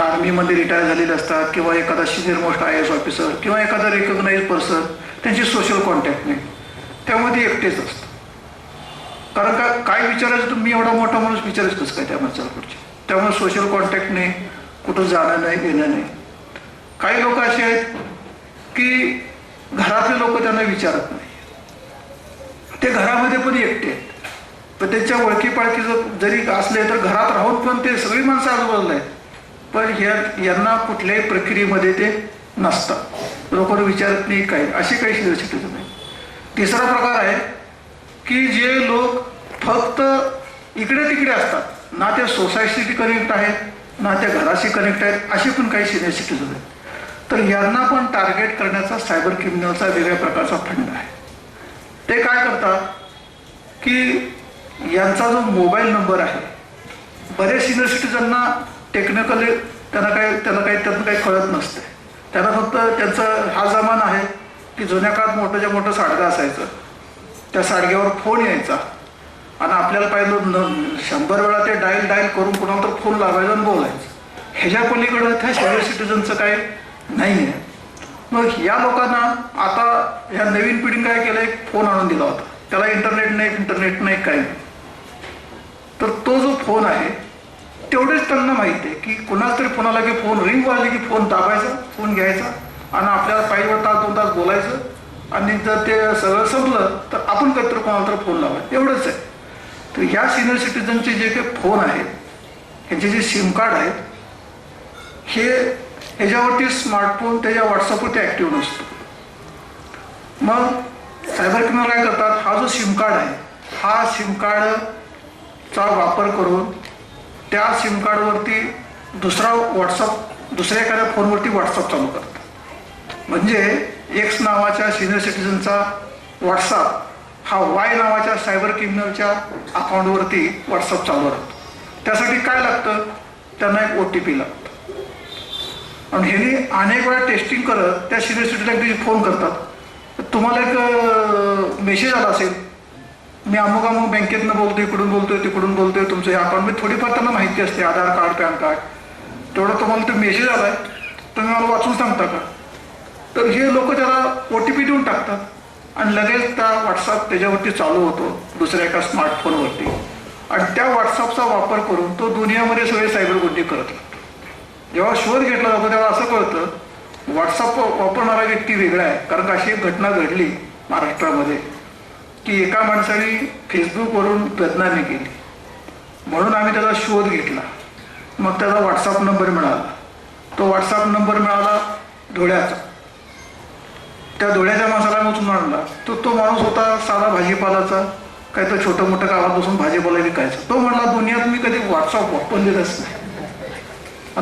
आर्मीमध्ये रिटायर झालेले असतात, किंवा एखादा सिनियर मोस्ट IAS ऑफिसर किंवा एखादा रेकग्नाइज पर्सन, त्यांची सोशल कॉन्टॅक्ट नाही, त्यामुळे ते एकटेच असतात. कारण का काय विचारायचं, तुम्ही एवढा मोठा माणूस विचारायचं कसं काय त्या माणसाला पुढचे, त्यामुळे सोशल कॉन्टॅक्ट नाही, कुठं जाणं नाही, येणं नाही. काही लोक असे आहेत की घरातले लोक त्यांना विचारत नाही, ते घरामध्ये पण एकटे आहेत, पण त्यांच्या ओळखी पाळखी जरी असले तर घरात राहून पण ते सगळी माणसं आजूबाजूला आहेत, पण यांना कुठल्याही प्रक्रियेमध्ये ते नसतात, लोकांना विचारत नाही काही, असे काही सिनियर सिटीजन नाही. तिसरा प्रकार आहे की जे लोक फक्त इकडे तिकडे असतात, ना त्या सोसायटीशी कनेक्ट आहेत ना त्या घराशी कनेक्ट आहेत, असे पण काही सिनियर सिटीजन आहेत. तर यांना पण टार्गेट करण्याचा सायबर क्रिमिनलचा वेगळ्या प्रकारचा फंड आहे. ते काय करतात की यांचा जो मोबाईल नंबर आहे, बरेच सिनियर सिटीजनना टेक्निकली त्यातनं काही कळत नसते. त्यांना फक्त त्यांचा हा जमाना आहे की जुन्या काळात मोठंच्या मोठं साडगं असायचं, त्या साडग्यावर फोन यायचा आणि आपल्याला पाहिलं 100 वेळा ते डायल करून कुणाला तर फोन लावायचा आणि बोलायचं. ह्याच्या पलीकडं त्या सिनियर सिटीजनचं काय नाही आहे. मग या लोकांना आता ह्या नवीन पिढीने काय केलं, एक फोन आणून दिला होता, त्याला इंटरनेट नाही काय नाही. तर तो जो फोन आहे तेवढेच त्यांना माहिती आहे की कुणाच तरी फोनाला की फोन रिंग वाजली की फोन दाबायचा, फोन घ्यायचा आणि आपल्याला पाहिजे तास 2 तास बोलायचं, आणि जर ते सगळं संपलं तर आपण कधीतरी कोणाला तर फोन लावायचं, एवढंच आहे. तर ह्या सिनियर सिटीजनचे जे काही फोन आहेत, ह्यांचे जे सिम कार्ड आहेत, ह्याच्यावरती स्मार्टफोन त्याच्या व्हॉट्सअपवरती ॲक्टिव्ह नसतो. मग सायबर क्रिमिनल काय करतात, हा जो सिम कार्ड आहे, हा सिम कार्डचा वापर करून त्या सिम कार्डवरती दुसऱ्या एखाद्या फोनवरती व्हॉट्सअप चालू करतात. म्हणजे X नावाच्या सिनियर सिटीजनचा व्हॉट्सअप हा Y नावाच्या सायबर क्रिमिनलच्या अकाउंटवरती व्हॉट्सअप चालू राहतो. त्यासाठी काय लागतं, त्यांना एक OTP लागतो. आणि ह्यांनी अनेक वेळा टेस्टिंग करत त्या सिनियर सिटीजनला फोन करतात, तुम्हाला एक मेसेज आला असेल, मी अमुक बँकेतनं बोलतोय, इकडून बोलतोय, तिकडून बोलतोय, तुमचं हे अकाउंटमध्ये थोडीफार त्यांना माहिती असते, आधार कार्ड, पॅन कार्ड, तेवढं तुम्हाला तो मेसेज आला आहे, तुम्ही मला वाचून सांगता का. तर हे लोक त्याला OTP देऊन टाकतात आणि लगेच त्या व्हॉट्सअप त्याच्यावरती चालू होतो दुसऱ्या एका स्मार्टफोनवरती, आणि त्या व्हॉट्सअपचा वापर करून तो दुनियामध्ये सगळे सायबर गुन्हे करत लागतो. जेव्हा शोध घेतला जातो तेव्हा असं कळतं व्हॉट्सअप वापरणारा व्यक्ती वेगळा आहे. कारण अशी एक घटना घडली महाराष्ट्रामध्ये की एका माणसाने फेसबुकवरून बदनामी केली, म्हणून आम्ही त्याचा शोध घेतला. मग त्याचा व्हॉट्सअप नंबर मिळाला, तो व्हॉट्सअप नंबर मिळाला धुळ्याचा. त्या धुळ्याच्या माणसाला आम्ही उचलून आणला. तो माणूस होता साधा भाजीपालाचा, काही तर छोटं मोठं गावात बसून भाजीपाला विकायचा. तो म्हणला दुनियात मी कधी व्हॉट्सअप वापरलेलंच नाही,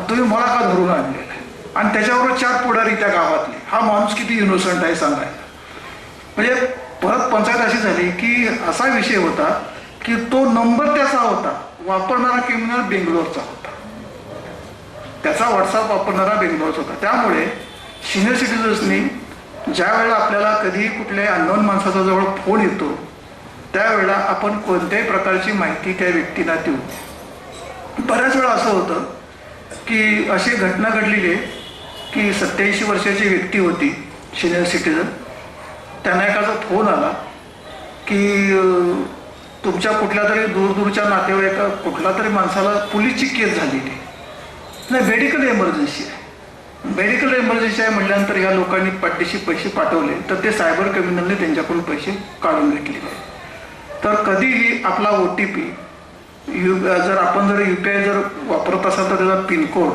तुम्ही मला का धरून आणलेलं आहे. आणि त्याच्याबरोबर 4 पुढारी त्या गावातले. हा माणूस किती इनोसंट आहे सांगायला. म्हणजे परत पंचायत अशी झाली की असा विषय होता की तो नंबर त्याचा होता, वापरणारा क्रिमिनल बेंगलोरचा होता, त्याचा व्हॉट्सअप वापरणारा बेंगलोरचा होता. त्यामुळे सिनियर सिटीजन्सनी ज्या वेळेला आपल्याला कधी कुठल्याही अननोन माणसाचा जवळ फोन येतो त्यावेळेला आपण कोणत्याही प्रकारची माहिती त्या व्यक्तीला देऊ. बऱ्याच वेळा असं होतं की अशी घटना घडलेली आहे की 87 वर्षाची व्यक्ती होती सिनियर सिटीजन. त्यांना एखादा फोन आला की तुमच्या कुठल्या तरी दूरदूरच्या नातेवाईका कुठला तरी माणसाला पोलीसची केस झालेली नाही, मेडिकल एमर्जन्सी आहे. मेडिकल एमर्जन्सी आहे म्हटल्यानंतर या लोकांनी पाठीशी पैसे पाठवले तर ते सायबर क्रिमिनलने त्यांच्याकडून पैसे काढून घेतलेले. तर कधीही आपला OTP जर आपण UPI जर वापरत असाल तर त्याचा पिनकोड,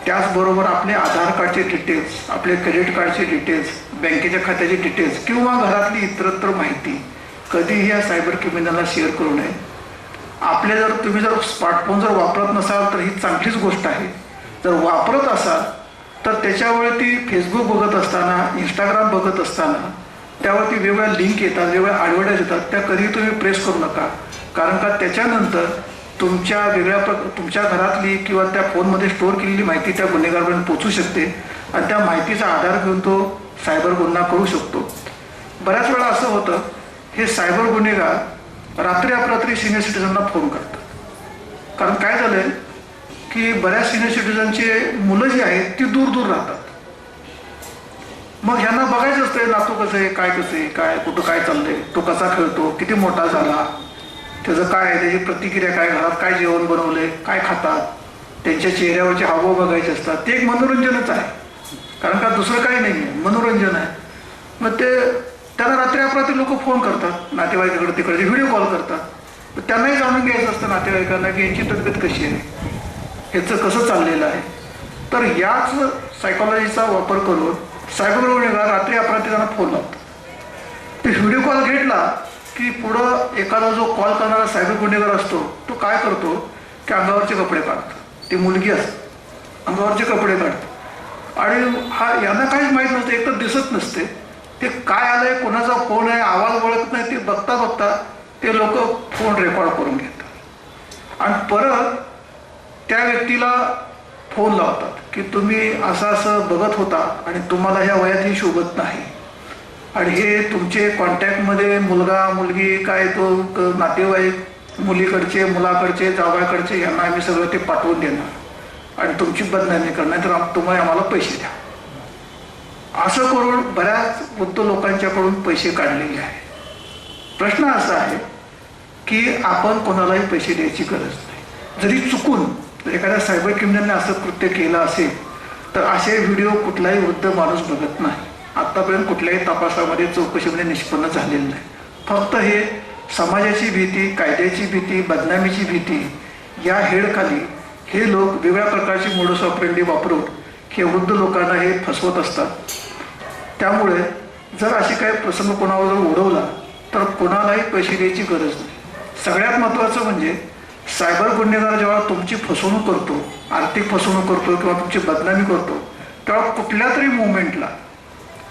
त्याचबरोबर आपले आधार कार्डचे डिटेल्स, आपले क्रेडिट कार्डचे डिटेल्स, बँकेच्या खात्याचे डिटेल्स किंवा घरातली इतरत्र माहिती कधीही या सायबर क्रिमिनलला शेअर करू नये. तुम्ही जर स्मार्टफोन जर वापरत नसाल तर ही चांगलीच गोष्ट आहे. जर वापरत असाल तर त्याच्यावरती फेसबुक बघत असताना, इंस्टाग्राम बघत असताना त्यावरती वेगवेगळ्या लिंक येतात, वेगवेगळ्या ॲडव्हर्टाईज येतात, त्या कधी तुम्ही प्रेस करू नका. कारण का त्याच्यानंतर तुमच्या घरातली किंवा त्या फोनमध्ये स्टोअर केलेली माहिती त्या गुन्हेगारापर्यंत पोहोचू शकते आणि त्या माहितीचा आधार घेऊन तो सायबर गुन्हा करू शकतो. बऱ्याच वेळा असं होतं, हे सायबर गुन्हेगार रात्री अपरात्री सिनियर सिटीजनला फोन करतात. कारण काय झालंय की बऱ्याच सिनियर सिटीजनचे मुलं जी आहेत ती दूर दूर राहतात. मग ह्यांना बघायचं असतंय नातू कसं आहे, काय कसं आहे, काय कुठं काय चाललंय, तो कसा खेळतो, किती मोठा झाला, त्याचं काय आहे, त्याची प्रतिक्रिया काय, घरात काय जेवण बनवलंय, काय खातात, त्यांच्या चेहऱ्यावरचे हावभाव बघायचे असतात. ते एक मनोरंजनच आहे, कारण का दुसरं काही नाही आहे, मनोरंजन आहे. मग त्यांना रात्री अपरात्री लोक फोन करतात, नातेवाईकाकडे तिकडे व्हिडिओ कॉल करतात. त्यांनाही जाणून घ्यायचं असतं नातेवाईकांना की यांची तब्येत कशी आहे, ह्याचं कसं चाललेलं आहे. तर याच सायकॉलॉजीचा वापर करून सायबर गुन्हेगार रात्री अपरात्री त्यांना फोन लावतात. ते व्हिडिओ कॉल घेतला की पुढं एखादा जो कॉल करणारा सायबर गुन्हेगार असतो तो काय करतो की अंगावरचे कपडे काढतो. ती मुलगी असते, अंगावरचे कपडे काढतो आणि यांना काहीच माहीत नसतं, एक तर दिसत नसते, ते काय आलंय, कोणाचा फोन आहे, आवाज ओळखत नाही. ते बघता बघता ते लोक फोन रेकॉर्ड करून घेतात आणि परत त्या व्यक्तीला फोन लावतात की तुम्ही असं असं बघत होता आणि तुम्हाला ह्या वयात ही शोभत नाही आणि हे तुमचे कॉन्टॅक्टमध्ये मुलगा मुलगी काय तो नातेवाईक, मुलीकडचे मुलाकडचे जावयाकडचे, यांना आम्ही सगळं ते पाठवून देणार आणि तुमची बदनामी करणार, तर तुम्हाला आम्हाला पैसे द्या. असं करून बऱ्याच वृद्ध लोकांच्याकडून पैसे काढलेले आहे. प्रश्न असा आहे की आपण कोणालाही पैसे द्यायची गरज नाही. जरी चुकून एखाद्या सायबर क्रिमिनलने असं कृत्य केलं असेल तर असे व्हिडिओ कुठलाही वृद्ध माणूस बघत नाही. आत्तापर्यंत कुठल्याही तपासामध्ये चौकशीमध्ये निष्पन्न झालेलं नाही. फक्त हे समाजाची भीती, कायद्याची भीती, बदनामीची भीती या हेडखाली हे लोक वेगळ्या प्रकारची मोडस ऑपरेंडी वापरून हे वृद्ध लोकांना हे फसवत असतात. त्यामुळे जर अशी काही प्रसंग कोणावर जर उडवला तर कोणालाही पैसे द्यायची गरज नाही. सगळ्यात महत्त्वाचं म्हणजे सायबर गुन्हेगार जेव्हा तुमची फसवणूक करतो, आर्थिक फसवणूक करतो किंवा तुमची बदनामी करतो, तेव्हा कुठल्या तरी मोमेंटला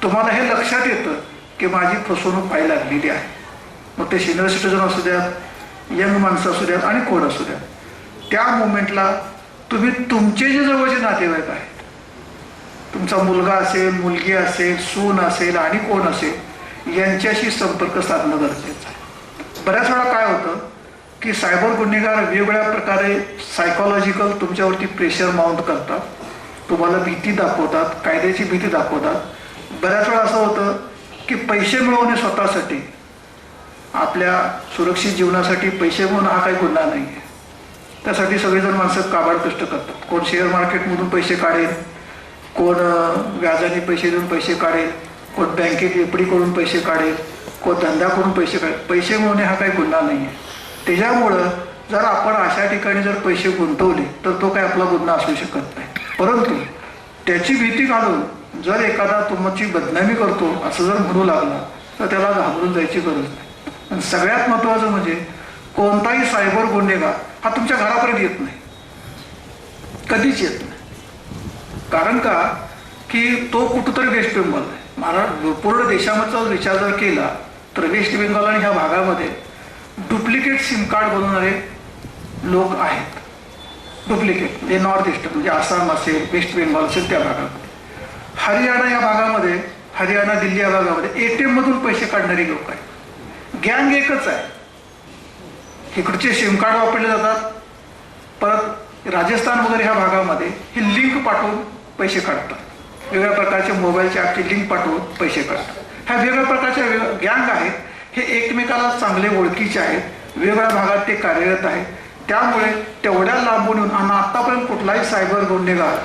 तुम्हाला हे लक्षात येतं की माझी फसवणूक व्हायला लागलेली आहे. मग ते सिनियर सिटीजन असू द्यात, यंग माणसं असू द्यात आणि कोण असू द्यात, त्या मोमेंटला तुम्ही तुमचे जे जवळचे नातेवाईक आहेत, तुमचा मुलगा असेल, मुलगी असेल, सून असेल आणि कोण असेल, यांच्याशी संपर्क साधणं गरजेचं आहे. बऱ्याच वेळा काय होतं की सायबर गुन्हेगार वेगवेगळ्या प्रकारे सायकॉलॉजिकल तुमच्यावरती प्रेशर माउंट करतात, तुम्हाला भीती दाखवतात, कायद्याची भीती दाखवतात. बऱ्याच वेळा असं होतं की पैसे मिळवणे स्वतःसाठी, आपल्या सुरक्षित जीवनासाठी पैसे मिळवणं हा काही गुन्हा नाही आहे. त्यासाठी सगळेजण माणसं काबाड कष्ट करतात. कोण शेअर मार्केटमधून पैसे काढेल, कोण व्याजाने पैसे देऊन पैसे काढेल, कोण बँकेत एफडी करून पैसे काढेल, कोण धंदा करून पैसे काढेल. पैसे मिळवणे हा काही गुन्हा नाही आहे. त्याच्यामुळं जर आपण अशा ठिकाणी जर पैसे गुंतवले तर तो काही आपला गुन्हा असू शकत नाही. परंतु त्याची भीती घालून जर एखादा तुमची बदनामी करतो असं जर म्हणू लागला तर त्याला घाबरून जायची गरज नाही. आणि सगळ्यात महत्त्वाचं म्हणजे कोणताही सायबर गुन्हेगार हा तुमच्या घरापर्यंत येत नाही, कधीच येत नाही. कारण का की तो कुठंतरी वेस्ट बेंगॉल आहे. पूर्ण देशाचा विचार जर केला तर वेस्ट बेंगॉल आणि ह्या भागामध्ये डुप्लिकेट सिम कार्ड बनवणारे लोक आहेत. डुप्लिकेट म्हणजे नॉर्थ ईस्ट म्हणजे आसाम असेल, वेस्ट बेंगॉल असेल त्या भागामध्ये, हरियाणा या भागामध्ये, हरियाणा दिल्ली या भागामध्ये ATM मधून पैसे काढणारी लोक आहेत. गँग एकच आहे. इकडचे सिम कार्ड वापरले जातात, परत राजस्थान वगैरे ह्या भागामध्ये ही लिंक पाठवून पैसे काढतात. वेगवेगळ्या प्रकारच्या मोबाईलच्या ॲपची लिंक पाठवून पैसे काढतात. ह्या वेगवेगळ्या प्रकारच्या गँग आहेत. हे एकमेकाला चांगले ओळखीचे आहेत, वेगवेगळ्या भागात ते कार्यरत आहेत. त्यामुळे तेवढ्या लांबून येऊन आणि आतापर्यंत कुठलाही सायबर गुन्हेगार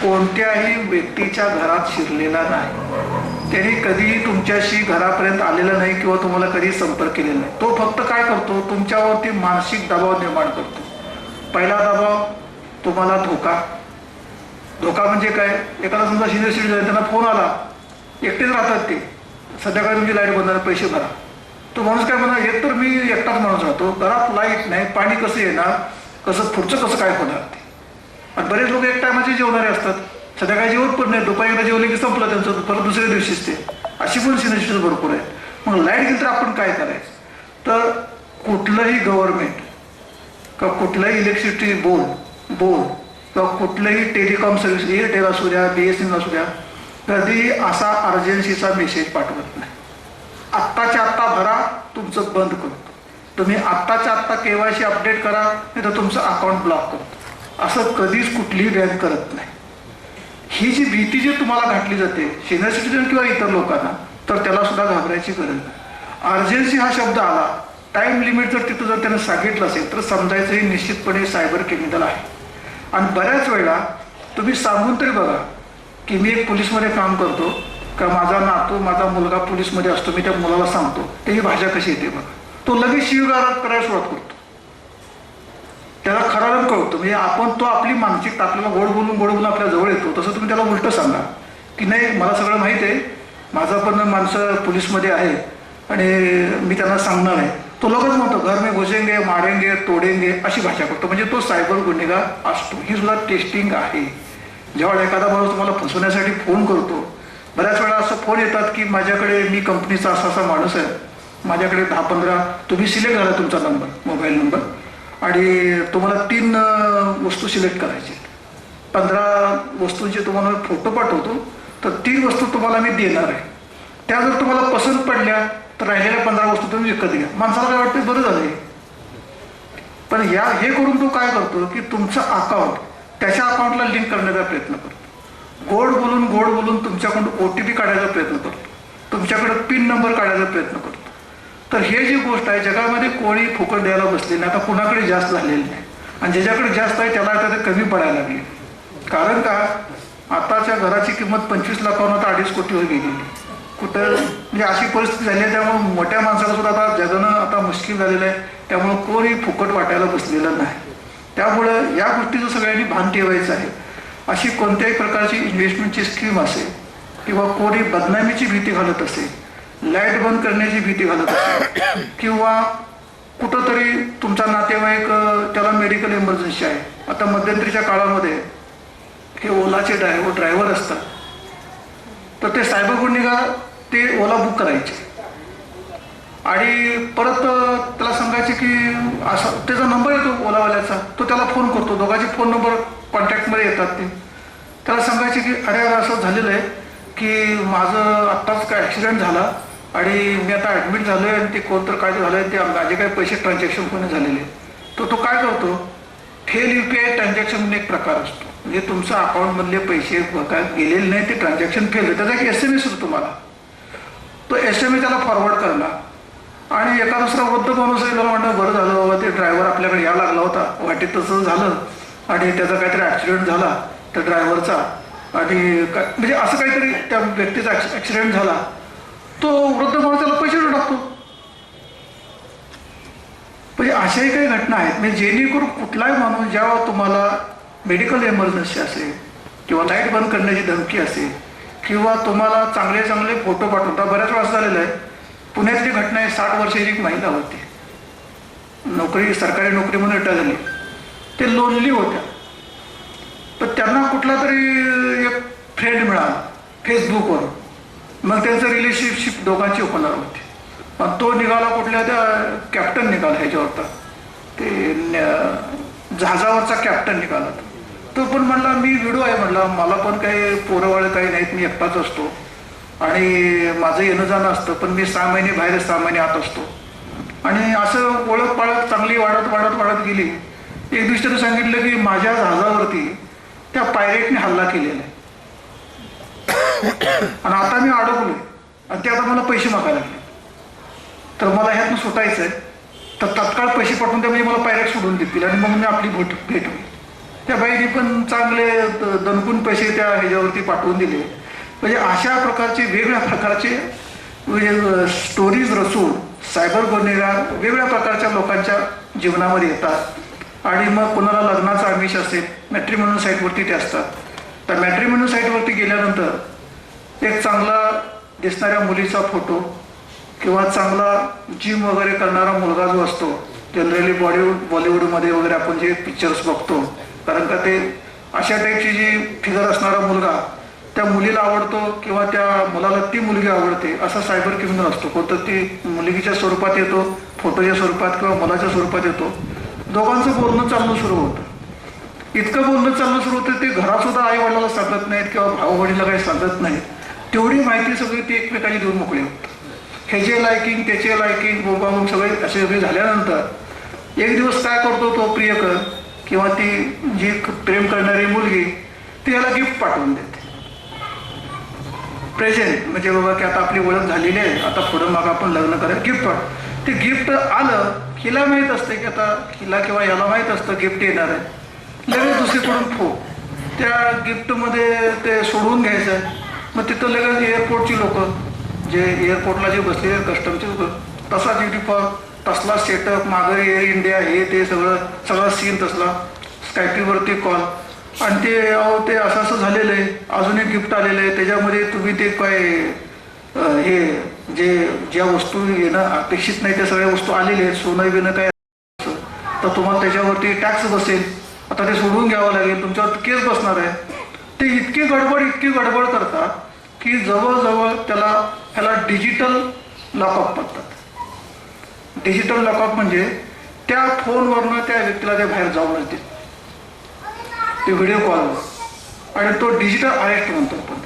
कोणत्याही व्यक्तीच्या घरात शिरलेला नाही. त्यांनी कधीही तुमच्याशी घरापर्यंत आलेला नाही किंवा तुम्हाला कधी संपर्क केलेला नाही. तो फक्त काय करतो, तुमच्यावरती मानसिक दबाव निर्माण करतो. पहिला दबाव तुम्हाला धोका. धोका म्हणजे काय, एखादा समजा सिनियर सिटीजन त्यांना फोन आला, एकटेच राहतात ते, संध्याकाळी तुमची लाईट बंद, पैसे भरा. तो माणूस काय म्हणणार, एक तर मी एकटाच माणूस राहतो, घरात लाईट नाही, पाणी कसं येणार, पुढचं कसं काय होणार ते. आणि बरेच लोक एक टायमाचे जेवणारे असतात, संध्याकाळी जेवत पण नाही, दुपारी एकदा जेवले की संपलं त्यांचं, परत दुसऱ्या दिवशीच ते. अशी पण सिच्युएशन भरपूर आहे. मग लाईट गेली तर आपण काय करायचं. तर कुठलंही गव्हर्नमेंट का कुठलंही इलेक्ट्रिसिटी बोर्ड किंवा कुठलंही टेलिकॉम सर्व्हिस, एअरटेल असू द्या, BSNL असू द्या, कधी असा अर्जन्सीचा मेसेज पाठवत नाही. आत्ताच्या आत्ता भरा, तुमचं बंद करतो. तुम्ही आत्ताच्या आत्ता KYC अपडेट करा, नाही तर तुमचं अकाउंट ब्लॉक करतो. असं कधीच कुठलीही बँक करत नाही. ही जी भीती जी तुम्हाला घातली जाते सिनियर सिटीजन किंवा इतर लोकांना, तर त्याला सुद्धा घाबरायची गरज नाही. अर्जन्सी हा शब्द आला, टाइम लिमिट जर तिथं जर त्यानं सांगितलं असेल तर समजायचं हे निश्चितपणे सायबर क्रिमिनल आहे. आणि बऱ्याच वेळा तुम्ही सांगून तरी बघा की मी एक पोलीसमध्ये काम करतो, का माझा नातू माझा मुलगा पोलीसमध्ये असतो, मी त्या मुलाला सांगतो, तर ही भाषा कशी येते बघा. तो लगेच शिवीगाळ करायला सुरुवात करतो, त्याला खरा रंग कळतो. म्हणजे आपण तो आपली मानसिकता आपल्याला गोड बोलून आपल्या जवळ येतो, तसं तुम्ही त्याला उलटं सांगा की नाही मला सगळं माहीत आहे, माझा पण माणसं पोलीसमध्ये आहे आणि मी त्यांना सांगणार आहे. तो लगेच म्हणतो घर में घुसेंगे, मारेंगे, तोडेंगे, अशी भाषा करतो. म्हणजे तो सायबर गुन्हेगार असतो. ही सुद्धा टेस्टिंग आहे. जेव्हा एखादा माणूस तुम्हाला फसवण्यासाठी फोन करतो, बऱ्याच वेळा असं फोन येतात की माझ्याकडे मी कंपनीचा असा माणूस आहे, माझ्याकडे 10-15 तुम्ही सिलेक्ट करा तुमचा नंबर, मोबाईल नंबर, आणि तुम्हाला 3 वस्तू सिलेक्ट करायची, 15 वस्तूंचे तुम्हाला फोटो पाठवतो, तर 3 वस्तू तुम्हाला मी देणार आहे. त्या जर तुम्हाला पसंत पडल्या तर राहिलेल्या 15 वस्तू तुम्ही विकत घ्या. माणसाला काय वाटतं बरं झालं. पण हे करून तो काय करतो की तुमचं अकाउंट त्याच्या अकाउंटला लिंक करण्याचा प्रयत्न करतो. गोड बोलून तुमच्याकडून OTP काढायचा प्रयत्न करतो, तुमच्याकडे पिन नंबर काढायचा प्रयत्न करतो. तर हे जी गोष्ट आहे, जगामध्ये कोणी फुकट द्यायला बसले नाही, आता कुणाकडे जास्त झालेली नाही. आणि ज्याच्याकडे जास्त आहे त्याला आता ते कमी पडायला लागले. कारण का आताच्या घराची किंमत 25 लाखावरून आता 2.5 कोटीवर गेलेली. कुठं म्हणजे अशी परिस्थिती झाली आहे, त्यामुळे मोठ्या माणसाला सुद्धा आता जगणं आता मुश्किल झालेलं आहे. त्यामुळं कोणी फुकट वाटायला बसलेलं नाही. त्यामुळं या गोष्टीचं सगळ्यांनी भान ठेवायचं आहे. अशी कोणत्याही प्रकारची इन्व्हेस्टमेंटची स्कीम असेल किंवा कोणी बदनामीची भीती घालत असेल, लाईट बंद करण्याची भीती घालत असेल, किंवा कुठंतरी तुमचा नातेवाईक त्याला मेडिकल इमर्जन्सी आहे. आता मध्यंतरीच्या काळामध्ये हे ओलाचे ड्रायव्हर असतात, तर ते सायबर गुन्हेगार ते ओला बुक करायचे आणि परत त्याला सांगायचे की असं त्याचा नंबर येतो ओलावाल्याचा, तो त्याला फोन करतो, दोघांचे फोन नंबर कॉन्टॅक्टमध्ये येतात. ते त्याला सांगायचे की अरे असं झालेलं आहे की माझं आत्ताच काय ॲक्सिडेंट झाला आणि मी आता ॲडमिट झालो आहे आणि ते कोणतं काय झालं आहे, ते माझे काही पैसे ट्रान्झॅक्शन कोणी झालेले. तो काय करतो, फेल UPI ट्रान्झॅक्शन म्हणून एक प्रकार असतो. म्हणजे तुमचं अकाउंटमधले पैसे काय गेलेले नाही, ते ट्रान्झॅक्शन फेल, त्याचा एक SMS होतो तुम्हाला. तो SMS त्याला फॉरवर्ड करला आणि एका दुसरा वृद्ध माणूस आहे, त्याला म्हणणं बरं झालं बाबा, ते ड्रायव्हर आपल्याकडे यायला लागला होता, वाटेत तसं झालं आणि त्याचा काहीतरी ॲक्सिडेंट झाला त्या ड्रायव्हरचा, आणि म्हणजे असं काहीतरी त्या व्यक्तीचा ॲक्सिडेंट झाला. तो वृद्ध माणूस त्याला पैसे टाकतो. म्हणजे अशाही काही घटना आहेत. म्हणजे जेणेकरून कुठलाही माणूस जेव्हा तुम्हाला मेडिकल इमर्जन्सी असेल किंवा लाईट बंद करण्याची धमकी असेल किंवा तुम्हाला चांगले फोटो पाठवता. बऱ्याच वेळा असं झालेलं आहे, पुण्यातली घटना आहे, 60 वर्षाची एक महिला होती, सरकारी नोकरी म्हणून रिटायर झाली. ते लोनली होत्या, पण त्यांना कुठला तरी एक फ्रेंड मिळाला फेसबुकवर. मग त्यांचं रिलेशनशिप दोघांची होणार होती. पण तो निघाला कुठल्या त्या कॅप्टन निघाला, ह्याच्यावरचा ते जहाजावरचा कॅप्टन निघाला. तो पण म्हणला मी व्हिडिओ आहे, म्हणला मला पण काही पोरंवाळे काही नाहीत, मी एकटाच असतो आणि माझं येणं जाणं असतं, पण मी 6 महिने बाहेर 6 महिने आत असतो. आणि असं ओळख पाळत चांगली वाढत गेली. एक दिवशी त्यानं सांगितलं की माझ्या जहाजावरती त्या पायरेटने हल्ला केलेला आहे आणि आता मी अडकलोय आणि ते आता मला पैसे मागायला लागले, तर मला ह्यातनं सुटायचं आहे, तर तत्काळ पैसे पाठवून त्या म्हणजे मला पायरेट सोडून देतील आणि मग मी आपली भेट होईल. त्या बाईने पण चांगले दणकून पैसे त्या ह्याच्यावरती पाठवून दिले. म्हणजे अशा प्रकारचे वेगवेगळ्या प्रकारचे म्हणजे स्टोरीज रचून सायबर गुन्हेगार वेगवेगळ्या प्रकारच्या लोकांच्या जीवनामध्ये येतात. आणि मग कोणाला लग्नाचा आमिष असेल, मॅट्रिमोनियल साईटवरती ते असतात. तर मॅट्रिमोनियल साईटवरती गेल्यानंतर एक चांगला दिसणाऱ्या मुलीचा फोटो किंवा चांगला जिम वगैरे करणारा मुलगा जो असतो, जनरली बॉलिवूडमध्ये वगैरे आपण जे पिक्चर्स बघतो, कारण का ते अशा टाईपची जी फिगर असणारा मुलगा त्या मुलीला आवडतो किंवा त्या मुलाला ती मुलगी आवडते, असा सायबर क्रिमिनल असतो. कोणतं ती मुलगीच्या स्वरूपात येतो, फोटोच्या स्वरूपात किंवा मुलाच्या स्वरूपात येतो दोघांचं बोलणं चालणं सुरू होतं. इतकं बोलणं चालणं सुरू होतं ते घरात सुद्धा आई वडिलाला सांगत नाहीत किंवा भाऊ वडीला काही सांगत नाहीत. तेवढी माहिती सगळी ती एकमेकांनी देऊन मोकळी होतं. ह्याचे लायकिंग त्याचे लायकिंग बोंबाबोंब सगळे असे सगळे झाल्यानंतर एक दिवस काय करतो तो प्रियकर किंवा ती जी प्रेम करणारी मुलगी ती याला गिफ्ट पाठवून देते. प्रेझेंट म्हणजे बाबा की आता आपली ओळख झालेली आहे, आता पुढं मग आपण लग्न करायला गिफ्ट पाठ. ते गिफ्ट आलं हिला माहीत असते की आता हिला किंवा याला माहीत असतं गिफ्ट येणार आहे. लगेच दुसरीकडून फोन त्या गिफ्टमध्ये ते सोडवून घ्यायचं आहे. मग तिथं लगेच एअरपोर्टची लोक जे एअरपोर्टला जे बसलेले कस्टमचे लोक तसाच युनिफॉर्म तसला सेटअप मागं एअर इंडिया हे ते सगळा सीन तसला स्कायपीवरती कॉल आणि ते अहो ते असं असं झालेलं आहे, अजून एक गिफ्ट आलेलं आहे त्याच्यामध्ये तुम्ही ते काय हे जे ज्या वस्तू येणं अपेक्षित नाही त्या सगळ्या वस्तू आलेल्या आहेत सोनं बिनं काय तर तुम्हाला त्याच्यावरती टॅक्स बसेल, आता ते सोडून घ्यावं लागेल, तुमच्यावर केस बसणार आहे. ते इतकी गडबड करतात की जवळजवळ ह्याला डिजिटल लॉकअप म्हणतात. डिजिटल लॉकअप म्हणजे त्या फोनवरनं त्या व्यक्तीला ते बाहेर जाऊनच देत ते व्हिडिओ कॉलवर आणि तो डिजिटल अरेस्ट म्हणतो आपण.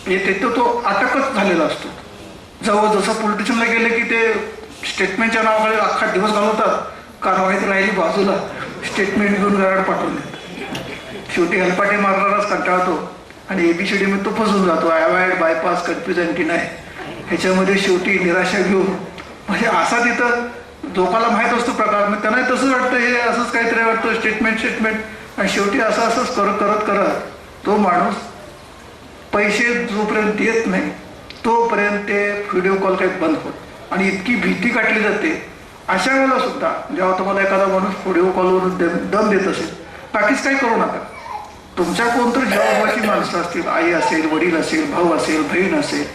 म्हणजे तिथं तो अटकच झालेला असतो. जसं पोलिटिशियनला गेले की ते स्टेटमेंटच्या नावाकडे अख्खा दिवस घालवतात, कारवाईत राहिली बाजूला स्टेटमेंट घेऊन घरात पाठवून देतात. शेवटी हेलपाटे मारणाराच कंटाळतो आणि ABCD मध्ये तो फसून जातो. अवॉइड बायपास कन्फ्यूज अँटीनाय ह्याच्यामध्ये शेवटी निराशा घेऊन म्हणजे असा तिथं लोकांना माहीत असतो प्रकार. मग त्यांना तसंच वाटतं हे असंच काहीतरी वाटतं स्टेटमेंट आणि शेवटी असंच करत तो माणूस पैसे जोपर्यंत देत नाही तोपर्यंत ते व्हिडिओ कॉल काही बंद होत आणि इतकी भीती काढली जाते. अशा वेळेला सुद्धा जेव्हा तुम्हाला एखादा माणूस व्हिडिओ कॉलवरून दम देत असेल बाकीच काही करू नका. तुमच्या कोणतरी जबाबदारीची माणसं असतील, आई असेल, वडील असेल, भाऊ असेल, बहीण असेल,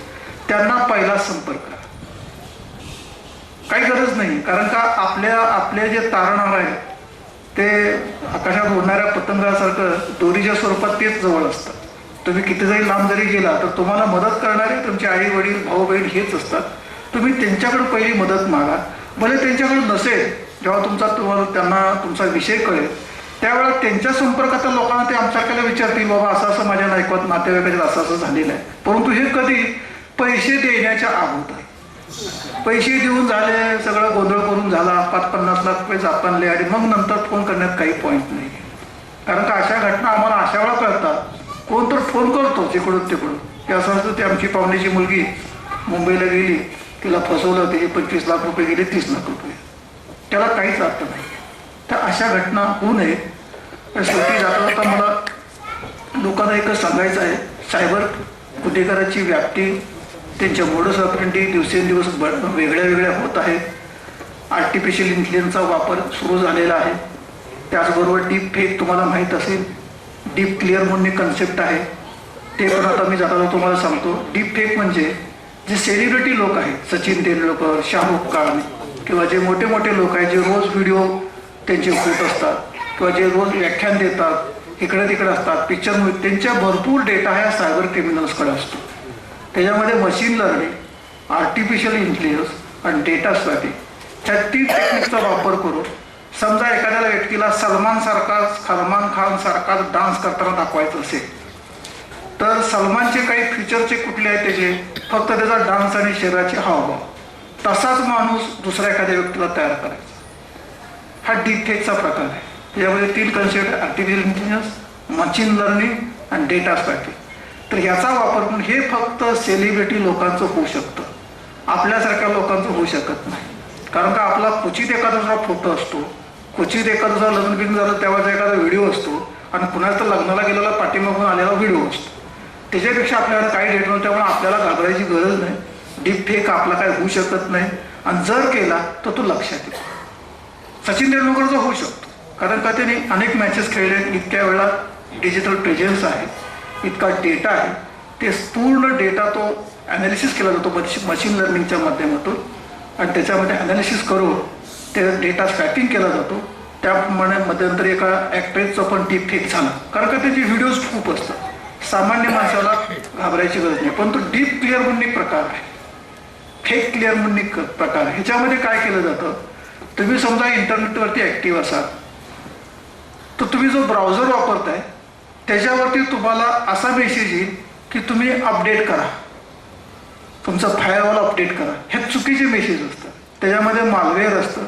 त्यांना पहिला संपर्क करा. काही गरज नाही, कारण का आपले जे तारणावर आहे ते आकाशात उडणाऱ्या पतंगासारखं दोरीच्या स्वरूपात तेच जवळ असतात. तुम्ही किती जरी लांब जरी गेला तर तुम्हाला मदत करणारे तुमचे आई वडील भाऊ बहीण हेच असतात. तुम्ही त्यांच्याकडे पहिली मदत मागा. भले त्यांच्याकडे नसेल, जेव्हा त्यांना तुमचा विषय कळेल त्यावेळेला त्यांच्या संपर्कात लोकांना ते आमच्याकडे विचारतील बाबा असं माझ्या नातेवाईकाच्या असं झालेलं आहे. परंतु हे कधी पैसे देण्याच्या अगोदर. पैसे देऊन झाले सगळं गोंधळ करून झाला 5-50 लाख रुपये जातानले आणि मग नंतर फोन करण्यात काही पॉईंट नाही. कारण का अशा घटना आम्हाला अशा वेळा कळतात. कोण तर फोन करतो तिकडून की असं असतं ते आमची पाहुण्याची मुलगी मुंबईला गेली, तिला फसवलं, ते 25 लाख रुपये गेले 30 लाख रुपये, त्याला काहीच अर्थ नाही. तर अशा घटना होऊ नये. शेवटी जाता मला लोकांना एकच सांगायचं आहे, सायबर गुन्हेगाराची व्याप्ती त्यांच्या मोडस ऑपरेंडी दिवसेंदिवस वेगळ्या होत आहेत. आर्टिफिशियल इंटेलिजन्सचा वापर सुरू झालेला आहे. त्याचबरोबर डीप फेक तुम्हाला माहीत असेल, डीप क्लिअर म्हणून कन्सेप्ट आहे, ते पण आता मी जाता तुम्हाला सांगतो. डीप फेक म्हणजे जे सेलिब्रिटी लोक आहेत, सचिन तेंडुलकर, शाहरुख खान किंवा जे मोठे लोक आहेत जे रोज व्हिडिओ त्यांचे होत असतात किंवा जे रोज व्याख्यान देतात इकडे तिकडे असतात पिक्चरमध्ये, त्यांच्या भरपूर डेटा ह्या सायबर क्रिमिनल्सकडे असतो. त्याच्यामध्ये मशीन लर्निंग, आर्टिफिशियल इंटेलिजन्स आणि डेटा स्वॅपिंग ह्या 3 टेक्निकचा वापर करून समजा एखाद्या व्यक्तीला सलमान खान सारखा डान्स करताना दाखवायचं असेल तर सलमानचे काही फीचरचे कुठले आहेत त्याचे फक्त त्याचा डान्स आणि शरीराचे हावभाव तसाच माणूस दुसऱ्या एखाद्या व्यक्तीला तयार करायचा. हा डीप फेकचा प्रकार आहे. यामध्ये 3 concept artificial intelligence, machine learning आणि डेटा स्वॅपिंग. तर ह्याचा वापर करून हे फक्त सेलिब्रिटी लोकांचं होऊ शकतं, आपल्यासारख्या लोकांचं होऊ शकत नाही. कारण का आपला क्वचित एखादा फोटो असतो, क्वचित एखादा लग्न बिग्न झालं तेव्हाचा एखादा व्हिडिओ असतो आणि पुन्हा तर लग्नाला गेलेला पाठीमागून आलेला व्हिडिओ असतो. त्याच्यापेक्षा आपल्याकडे काही डेटा नव्हतं, त्यामुळे आपल्याला घाबरायची गरज नाही. डीप फेक आपला काय होऊ शकत नाही आणि जर केला तर तो लक्षात येतो. सचिन तेंडुलकरचा होऊ शकतो, कारण का त्याने अनेक मॅचेस खेळले, इतक्या वेळा डिजिटल प्रेझेन्स आहे, इतका डेटा आहे, ते पूर्ण डेटा तो ॲनालिसिस केला जातो मशीन लर्निंगच्या माध्यमातून आणि त्याच्यामध्ये ॲनालिसिस करून ते डेटा स्वॅपिंग केला जातो. त्याप्रमाणे मध्यंतरी एका ॲक्ट्रेसचा पण डीप फेक झाला, कारण का त्याचे व्हिडिओज खूप असतात, सामान्य माणसाला घाबरायची गरज नाही. पण तो डीप क्लिअर म्हणून एक प्रकार आहे, फेक क्लिअर म्हणून एक प्रकार आहे. ह्याच्यामध्ये काय केलं जातं, तुम्ही समजा इंटरनेटवरती ॲक्टिव्ह असाल तर तुम्ही जो ब्राउझर वापरताय त्याच्यावरती तुम्हाला असा मेसेज येईल की तुम्ही अपडेट करा, तुमचं फायरवॉल अपडेट करा. हे चुकीचे मेसेज असतात, त्याच्यामध्ये मालवेअर असतं.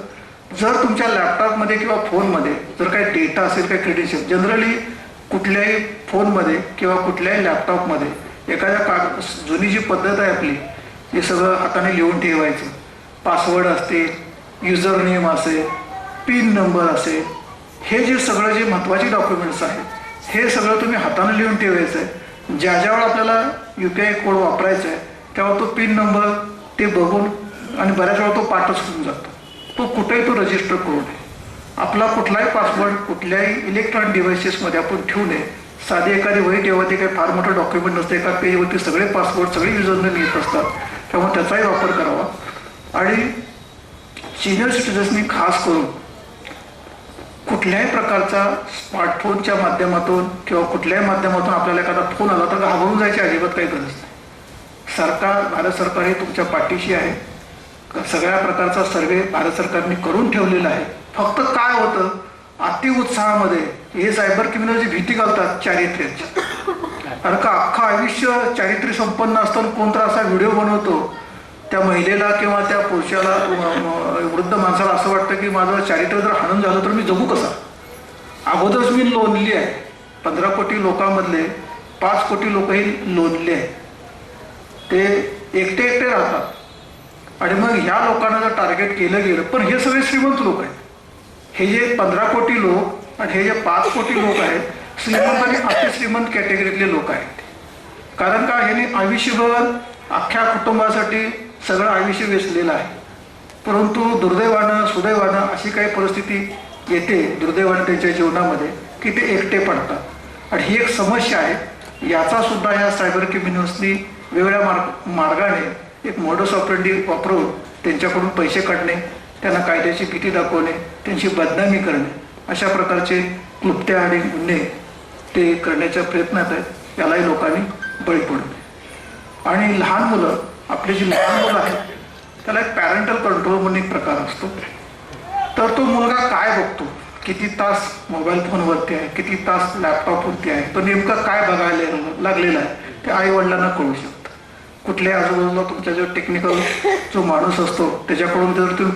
जर तुमच्या लॅपटॉपमध्ये किंवा फोनमध्ये जर काही डेटा असेल, काही क्रेडेन्शियल, जनरली कुठल्याही फोनमध्ये किंवा कुठल्याही लॅपटॉपमध्ये एखाद्या जुनी जी पद्धत आहे आपली, हे सगळं हाताने लिहून ठेवायचं, पासवर्ड असते, युजर नेम असेल, पिन नंबर असेल, हे जे सगळं जे महत्त्वाचे डॉक्युमेंट्स आहेत हे सगळं तुम्ही हाताने लिहून ठेवायचं आहे. ज्यावेळेला आपल्याला UPI कोड वापरायचा आहे तेव्हा तो पिन नंबर ते बघून आणि बऱ्याच वेळा तो पाठच होऊन जातो, तो कुठेही तो रजिस्टर करू नये. आपला कुठलाही पासवर्ड कुठल्याही इलेक्ट्रॉनिक डिव्हाइसेसमध्ये आपण ठेवू नये. साधी एखादी वही ठेवा, ते काही फार मोठं डॉक्युमेंट नसते, एका पेजवरती सगळे पासवर्ड सगळे युजरनेम येत असतात, त्यामुळे त्याचाही वापर करावा. आणि सिनियर सिटीजन्सनी खास करून कुठल्याही प्रकारचा स्मार्टफोनच्या माध्यमातून किंवा कुठल्याही माध्यमातून आपल्याला एखादा फोन आला तर घाबरून जायची अजिबात काही गरज नाही. भारत सरकार हे तुमच्या पाठीशी आहे. सगळ्या प्रकारचा सर्वे भारत सरकारने करून ठेवलेला आहे. फक्त काय होतं, अतिउत्साहामध्ये हे सायबर क्रिमिनलची भीती घालतात चारित्र्याची. कारण का अख्खं आयुष्य चारित्र्य संपन्न असताना कोणता असा व्हिडिओ बनवतो, त्या महिलेला किंवा त्या पुरुषाला, वृद्ध माणसाला असं वाटतं की माझं चारित्र्य जर हनन झालं तर मी जगू कसा. अगोदरच मी लोनली आहे. 15 कोटी लोकांमधले 5 कोटी लोकही लोनले आहेत, ते एकटे राहतात. आणि मग ह्या लोकांना जर टार्गेट केलं गेलं, पण हे सगळे श्रीमंत लोक आहेत. हे जे 15 कोटी लोक आणि हे जे 5 कोटी लोक आहेत, श्रीमंत आणि अतिश्रीमंत कॅटेगरीतले लोक आहेत. कारण का, ह्यांनी आयुष्यभर अख्ख्या कुटुंबासाठी सगळं आयुष्य वेचलेलं आहे. परंतु दुर्दैवानं सुदैवानं अशी काही परिस्थिती येते दुर्दैवानं त्यांच्या जीवनामध्ये की ते एकटे पडतात. आणि ही एक समस्या आहे. याचा सुद्धा ह्या सायबर क्रिमिनल्सनी वेगवेगळ्या मार्गाने एक मॉडस ऑपरेंडी वापरून त्यांच्याकडून पैसे काढणे, त्यांना कायद्याची भीती दाखवणे, त्यांची बदनामी करणे, अशा प्रकारचे क्लुप्त्या आणि गुन्हे ते करण्याच्या प्रयत्नात आहेत. यालाही लोकांनी बळी पडू नये. आणि लहान मुलं, आपली जी लहान मुलं आहेत, त्याला एक पॅरेंटल कंट्रोल म्हणून एक प्रकार असतो. तर तो मुलगा काय बघतो, किती तास मोबाईल फोनवरती आहे, किती तास लॅपटॉपवरती आहे, तो नेमका काय बघायला लागलेला आहे, ते आई वडिलांना कळू शकतं. कुठल्याही आजूबाजूला तुमचा जो टेक्निकल जो माणूस असतो त्याच्याकडून जर तुम्ही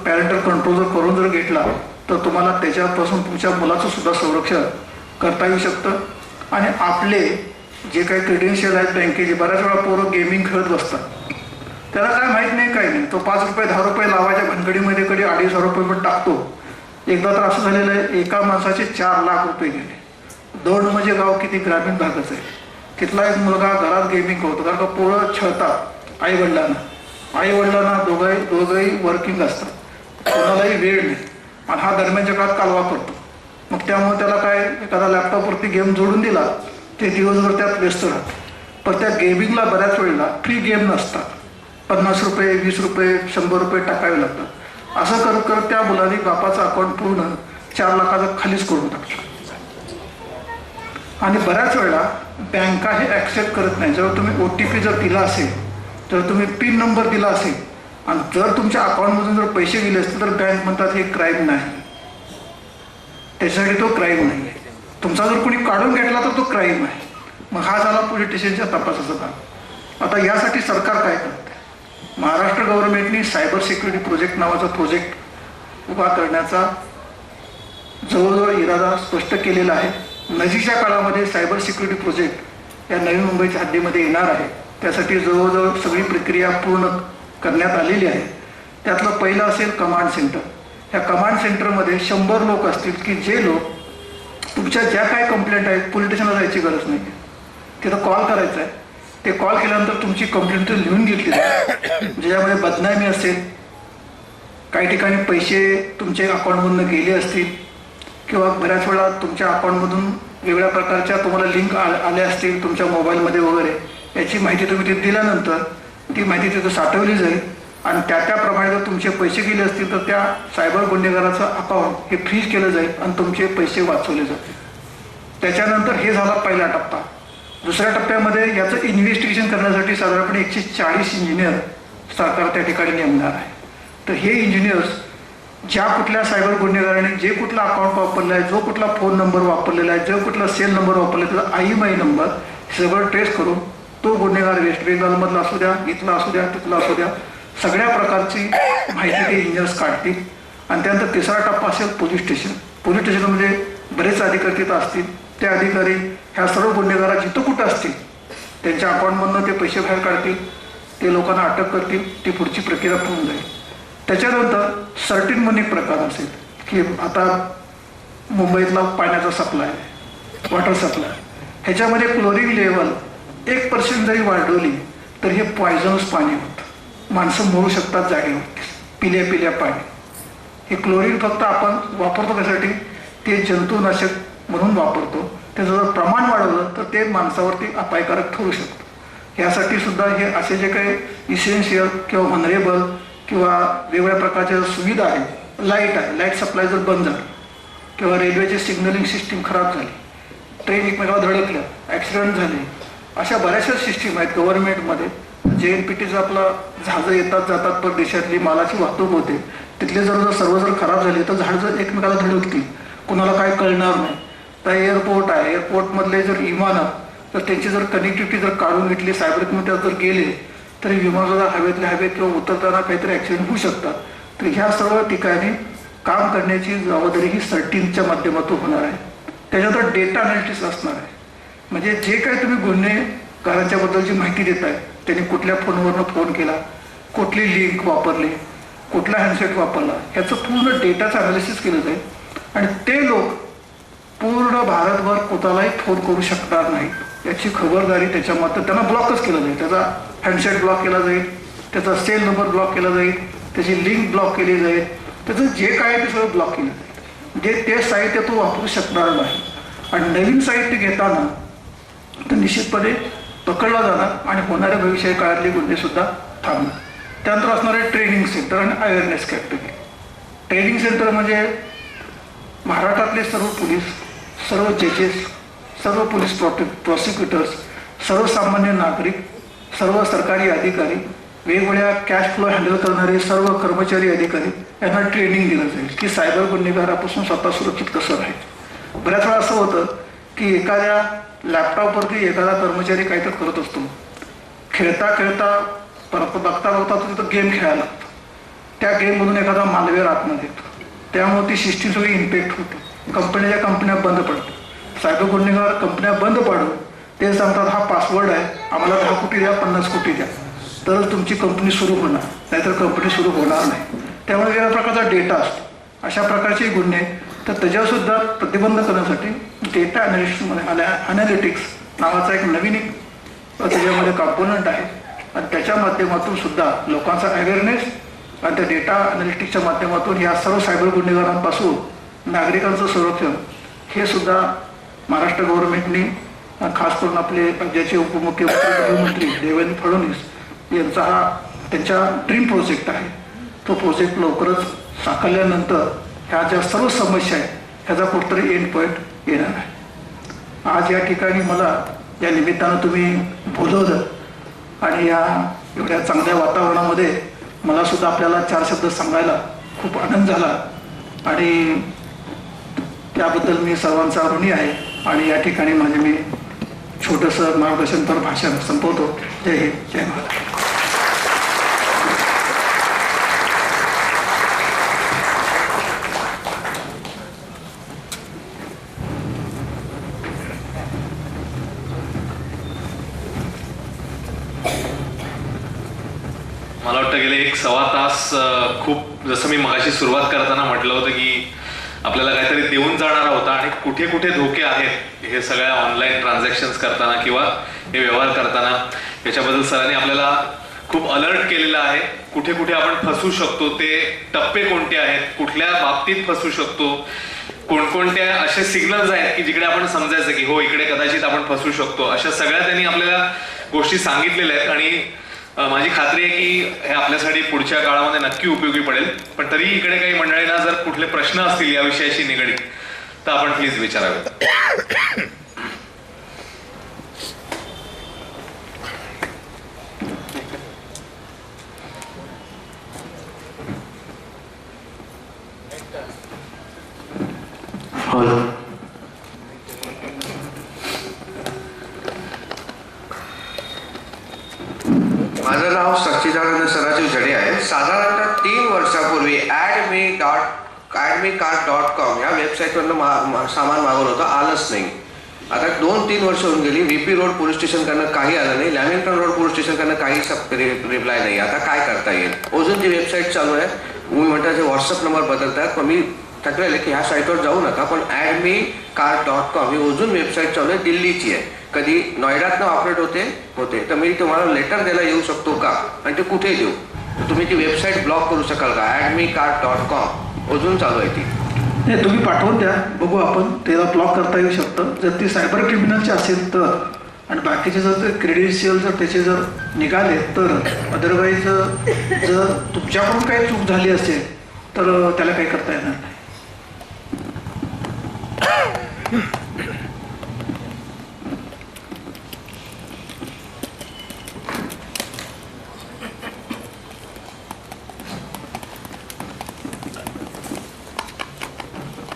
पॅरेंटल कंट्रोल जर करून जर घेतला तर तुम्हाला त्याच्यापासून तुमच्या मुलाचं सुद्धा संरक्षण करता येऊ शकतं. आणि आपले जे काही क्रेडेन्शियल आहेत बँकेचे, बऱ्याच वेळा पोरं गेमिंग खेळत बसतात, त्याला काय माहीत नाही, काही नाही, तो 5 रुपये 10 रुपये लावायच्या भानगडीमध्ये कधी 250 रुपये पण टाकतो. एकदा तर असं झालेलं आहे, एका माणसाचे 4 लाख रुपये गेले. दौंड म्हणजे गाव किती ग्रामीण भागच आहे. तिथला एक मुलगा घरात गेमिंग करतो, कारण का पोरं छळतात आईवडिलांना दोघंही वर्किंग असतात, कोणालाही वेळ नाही, आणि हा दरम्यानच्या काळात कालवा करतो. मग त्यामुळे त्याला काय, एखादा लॅपटॉपवरती गेम जोडून दिला, ते दिवसभर त्यात व्यस्त राहतात. पण त्या गेमिंगला बऱ्याच वेळेला फ्री गेम नसतात, 50 रुपये 20 रुपये 100 रुपये टाकावे लागतात. असं करत करत त्या मुलाने बापाचं अकाउंट पूर्ण 4 लाखाचं खालीच करून टाकलं. आणि बऱ्याच वेळा बँका हे ॲक्सेप्ट करत नाही. जर तुम्ही OTP जर दिला असेल, जर तुम्ही पिन नंबर दिला असेल आणि जर तुमच्या अकाउंटमधून जर पैसे गेले असतील तर बँक म्हणतात हे क्राईम नाही, त्याच्यासाठी तो क्राईम नाही आहे. तुमचा जर कोणी काढून घेतला तर तो क्राईम आहे. मग हा झाला पोलीस स्टेशनच्या तपासाचा भाग. आता यासाठी सरकार काय करते, महाराष्ट्र गव्हर्नमेंटनी सायबर सिक्युरिटी प्रोजेक्ट नावाचा प्रोजेक्ट उभा करण्याचा जवळजवळ इरादा स्पष्ट केलेला आहे. नजीकच्या काळामध्ये सायबर सिक्युरिटी प्रोजेक्ट या नवी मुंबईच्या हद्दीमध्ये येणार आहे. त्यासाठी जवळजवळ सगळी प्रक्रिया पूर्ण करण्यात आलेली आहे. त्यातलं पहिलं असेल कमांड सेंटर. ह्या कमांड सेंटरमध्ये 100 लोक असतील की जे लोक तुमच्या ज्या काय कंप्लेंट आहेत, पोलीस स्टेशनला जायची गरज नाही, तिथं कॉल करायचा आहे. ते कॉल केल्यानंतर तुमची कंप्लेंट लिहून घेतली जाईल, ज्याच्यामध्ये बदनामी असेल, काही ठिकाणी पैसे तुमच्या अकाउंटमधून गेले असतील किंवा बऱ्याच वेळा तुमच्या अकाउंटमधून वेगवेगळ्या प्रकारच्या तुम्हाला लिंक आल्या असतील तुमच्या मोबाईलमध्ये वगैरे, याची माहिती तुम्ही तिथे दिल्यानंतर ती माहिती तिथं साठवली जाईल. आणि त्याप्रमाणे जर तुमचे पैसे गेले असतील तर त्या सायबर गुन्हेगाराचं अकाउंट हे फ्रीज केलं जाईल आणि तुमचे पैसे वाचवले जातील. त्याच्यानंतर हे झाला पहिला टप्पा. दुसऱ्या टप्प्यामध्ये याचं इन्व्हेस्टिगेशन करण्यासाठी साधारणपणे 140 इंजिनियर सरकार त्या ठिकाणी नेमणार आहे. तर हे इंजिनियर्स ज्या कुठल्या सायबर गुन्हेगाराने जे कुठला अकाउंट वापरला आहे, जो कुठला फोन नंबर वापरलेला आहे, जो कुठला सेल नंबर वापरला आहे, त्याचा IMEI नंबर सगळं ट्रेस करून तो गुन्हेगार वेस्ट बेंगॉलमधला असू द्या, इथला असू द्या, तिथला असू द्या, सगळ्या प्रकारची माहिती ते इंजिनियर्स काढतील. आणि त्यानंतर तिसरा टप्पा असेल पोलीस स्टेशन. पोलीस स्टेशनमध्ये बरेच अधिकारी तिथं असतील. ते अधिकारी ह्या सर्व गुन्हेगारा जिथं कुठं असतील त्यांच्या अकाउंटमधनं ते पैसे बाहेर काढतील, ते लोकांना अटक करतील, ती पुढची प्रक्रिया होऊन जाईल. त्याच्यानंतर सर्टिन म्हणून एक प्रकार असेल की आता मुंबईतला पाण्याचा सप्लाय, वॉटर सप्लाय, ह्याच्यामध्ये क्लोरीन लेवल 1% जरी वाढवली तर हे पॉयझनस पाणी होतं. माणसं मरू शकतात जागेवर पिल्या पाणी. हे क्लोरीन फक्त आपण वापरतो कशासाठी, ते जंतुनाशक म्हणून वापरतो. त्याचं जर प्रमाण वाढवलं तर ते माणसावरती अपायकारक ठरू शकतं. यासाठी सुद्धा हे असे जे काही इसेन्शियल किंवा व्हनरेबल किंवा वेगवेगळ्या प्रकारच्या सुविधा आहेत, लाईट आहे, लाईट सप्लाय जर बंद झालं किंवा रेल्वेची सिग्नलिंग सिस्टीम खराब झाली, ट्रेन एकमेकाला धडकल्या, ॲक्सिडेंट झाले, अशा बऱ्याचशा सिस्टीम आहेत गव्हर्नमेंटमध्ये. JNPTचं आपलं जहाजं येतात जातात परदेशातली मालाची वाहतूक होते, तिथले जर सर्व जर खराब झाले तर झाड जर एकमेकाला धडकतील, कुणाला काय कळणार नाही. तर एअरपोर्ट आहे, एअरपोर्टमधले जर विमानं तर त्यांची जर कनेक्टिव्हिटी जर काढून घेतली, सायबर क्रिमिनल जर गेले तरी विमान जर हवेतल्या हवेत किंवा उतरताना काहीतरी ॲक्सिडेंट होऊ शकतात. तर ह्या सर्व ठिकाणी काम करण्याची जबाबदारी ही सर्टिनच्या माध्यमातून होणार आहे. त्याच्यानंतर डेटा अनालिटिक्स असणार आहे. म्हणजे जे काही तुम्ही गुन्हेगारांच्या बद्दलची माहिती देताय, त्यांनी कुठल्या फोनवरनं फोन केला, कुठली लिंक वापरली, कुठला हँडसेट वापरला, ह्याचं पूर्ण डेटाचं अनालिसिस केलं जाईल. आणि ते लोक पूर्ण भारतभर कोणालाही फोन करू शकणार नाही याची खबरदारी त्याच्यामध्ये त्यांना ब्लॉकच केलं जाईल. त्याचा हँडसेट ब्लॉक केला जाईल, त्याचा सेल नंबर ब्लॉक केला जाईल, त्याची लिंक ब्लॉक केली जाईल, त्याचं जे काय आहे ते सगळं ब्लॉक केलं जाईल. जे ते साहित्य तो वापरू शकणार नाही. आणि नवीन साहित्य घेताना तर निश्चितपणे पकडला जाणार आणि होणाऱ्या भविष्य काळातले गुन्हेसुद्धा थांबणार. त्यानंतर असणारे ट्रेनिंग सेंटर आणि अवेअरनेस कॅम्पेन. ट्रेनिंग सेंटर म्हणजे महाराष्ट्रातले सर्व पोलीस, सर्व जजेस, सर्व पोलीस प्रॉसिक्युटर्स, सर्वसामान्य नागरिक, सर्व सरकारी अधिकारी, वेगवेगळ्या कॅश फ्लो हँडल करणारे सर्व कर्मचारी अधिकारी यांना ट्रेनिंग दिलं जाईल की सायबर गुन्हेगारापासून स्वतः सुरक्षित कसं राहायचं. बऱ्याच वेळा असं होतं की एखाद्या लॅपटॉपवरती एखादा कर्मचारी काहीतरी करत असतो, खेळता बघता तो तिथं गेम खेळायला लागतो, त्या गेममधून एखादा मालवेअर आतमध्ये येतो, त्यामुळे ती सिस्टीम सगळी इम्पॅक्ट होते, कंपन्या बंद पडतात. सायबर गुन्हेगार कंपन्या बंद पाडून ते सांगतात हा पासवर्ड आहे, आम्हाला 10 कोटी द्या, 50 कोटी द्या, तरच तुमची कंपनी सुरू होणार, नाहीतर कंपनी सुरू होणार नाही. त्यामुळे वेगळ्या प्रकारचा डेटा असतो. अशा प्रकारचे गुन्हे तर त्याच्यावरसुद्धा प्रतिबंध करण्यासाठी डेटा अनालिटिक्स नावाचा एक नवीन त्याच्यामध्ये कॉम्पोनंट आहे. आणि त्याच्या माध्यमातून सुद्धा लोकांचा अवेअरनेस आणि त्या डेटा अनालिटिक्सच्या माध्यमातून या सर्व सायबर गुन्हेगारांपासून नागरिकांचं संरक्षण हे सुद्धा महाराष्ट्र गव्हर्नमेंटने खास करून आपले राज्याचे उपमुख्यमंत्री देवेंद्र फडणवीस यांचा हा त्यांच्या ड्रीम प्रोजेक्ट आहे. तो प्रोजेक्ट लवकरच साकारल्यानंतर ह्या ज्या सर्व समस्या आहेत ह्याचा कुठतरी एंड पॉईंट येणार आहे. आज या ठिकाणी मला या निमित्तानं तुम्ही बोलवलं आणि या एवढ्या चांगल्या वातावरणामध्ये मला सुद्धा आपल्याला 4 शब्द सांगायला खूप आनंद झाला आणि त्याबद्दल मी सर्वांचा ऋणी आहे. आणि या ठिकाणी मी छोटंसं मार्गदर्शनपर भाषण संपवतो. जय हिंद, जय महाराष्ट्र. मला वाटतं गेले 1-1.25 तास खूप जसं मी मगाशी सुरुवात करताना म्हटलं होतं की आपल्याला काहीतरी देऊन जाणारा होता आणि कुठे कुठे धोके आहेत हे सगळ्या ऑनलाईन ट्रान्झॅक्शन्स करताना किंवा हे व्यवहार करताना याच्याबद्दल सरांनी आपल्याला खूप अलर्ट केलेला आहे. कुठे कुठे आपण फसू शकतो, ते टप्पे कोणते आहेत, कुठल्या बाबतीत फसू शकतो, कोणकोणत्या असे सिग्नल्स आहेत की जिकडे आपण समजायचं की हो इकडे कदाचित आपण फसू शकतो. अशा सगळ्या त्यांनी आपल्याला गोष्टी सांगितलेल्या आहेत आणि माझी खात्री आहे की हे आपल्यासाठी पुढच्या काळामध्ये नक्की उपयोगी पडेल. पण तरी इकडे काही मंडळींना जर कुठले प्रश्न असतील या विषयाशी निगडीत तर आपण प्लीज विचारावे. माझं नाव सच्चिदानंद सदाशिव झडे आहे. साधारणतः 3 वर्षापूर्वी admecart.com या वेबसाईटवरनं सामान मागवलं होतं, आलंच नाही. आता 2-3 वर्ष होऊन गेली. VP रोड पोलीस स्टेशनकडनं काही आलं नाही, लॅमिंग्टन रोड पोलीस स्टेशनकडनं काही रिप्लाय नाही. आता काय करता येईल? अजून ती वेबसाईट चालू आहे. मी म्हणतात ते व्हॉट्सअप नंबर बदलतात, पण मी ठरवलं की ह्या साईटवर जाऊ नका, पण admecart.com ही अजून वेबसाईट चालू आहे, दिल्लीची आहे. कधी नोएडातनं ऑपरेट होते तर मी तुम्हाला लेटर द्यायला येऊ शकतो का आणि ते कुठे देऊ? तुम्ही ती वेबसाईट ब्लॉक करू शकाल का? admecart.com अजून चालू आहे ती. नाही, तुम्ही पाठवून द्या, बघू आपण. त्याला ब्लॉक करता येऊ शकतं जर ती सायबर क्रिमिनलची असेल तर. आणि बाकीचे जर ते क्रेडेन्शियल जर त्याचे जर निघाले तर. अदरवाईज जर तुमच्याकडून काही चूक झाली असेल तर त्याला काही करता येणार नाही.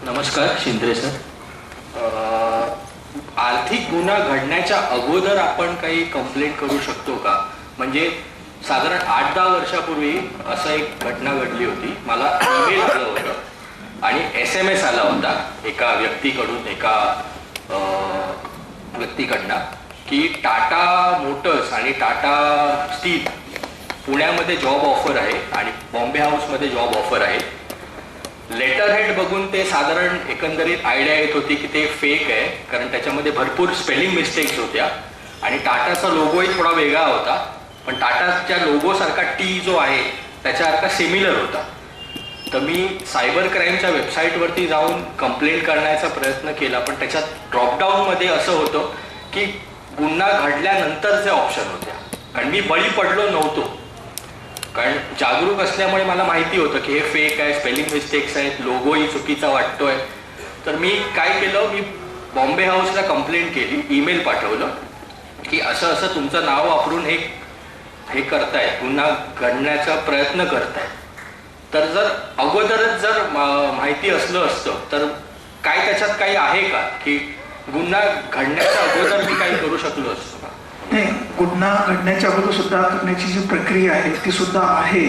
नमस्कार, शिंदे सर. आर्थिक गुन्हा घडण्याच्या अगोदर आपण काही कंप्लेंट करू शकतो का? म्हणजे साधारण 8-10 वर्षापूर्वी असं एक घटना घडली होती. मला ईमेल आलं होतं आणि SMS आला होता एका व्यक्तीकडून, की टाटा मोटर्स आणि टाटा स्टील पुण्यामध्ये जॉब ऑफर आहे आणि बॉम्बे हाऊसमध्ये जॉब ऑफर आहे. लेटर हेड बघून ते साधारण एकंदरीत आयडिया येत होती की ते फेक आहे, कारण त्याच्यामध्ये भरपूर स्पेलिंग मिस्टेक्स होत्या आणि टाटाचा लोगोही थोडा वेगळा होता, पण टाटाच्या लोगोसारखा टी जो आहे त्याच्यासारखा सिमिलर होता. तर मी सायबर क्राईमच्या वेबसाईटवरती जाऊन कंप्लेंट करण्याचा प्रयत्न केला, पण त्याच्यात ड्रॉपडाऊनमध्ये असं होतं की गुन्हा घडल्यानंतरचे ऑप्शन होत्या, कारण मी बळी पडलो नव्हतो. कारण जागरूक असल्यामुळे मला माहिती होतं की हे फेक आहे, स्पेलिंग मिस्टेक्स आहेत, लोगोही चुकीचा वाटतोय. तर मी काय केलं, मी बॉम्बे हाऊसला कंप्लेंट केली, ईमेल पाठवलं की असं असं तुमचं नाव वापरून हे करताय, गुन्हा घडण्याचा प्रयत्न करताय. तर जर अगोदरच जर माहिती असलं असतं तर काय त्याच्यात काही आहे का की गुन्हा घडण्याच्या अगोदर मी काही करू शकलो असतो का? नाही, गुन्हा घडण्याच्या अगोदर सुद्धा करण्याची जी प्रक्रिया आहे ती सुद्धा आहे.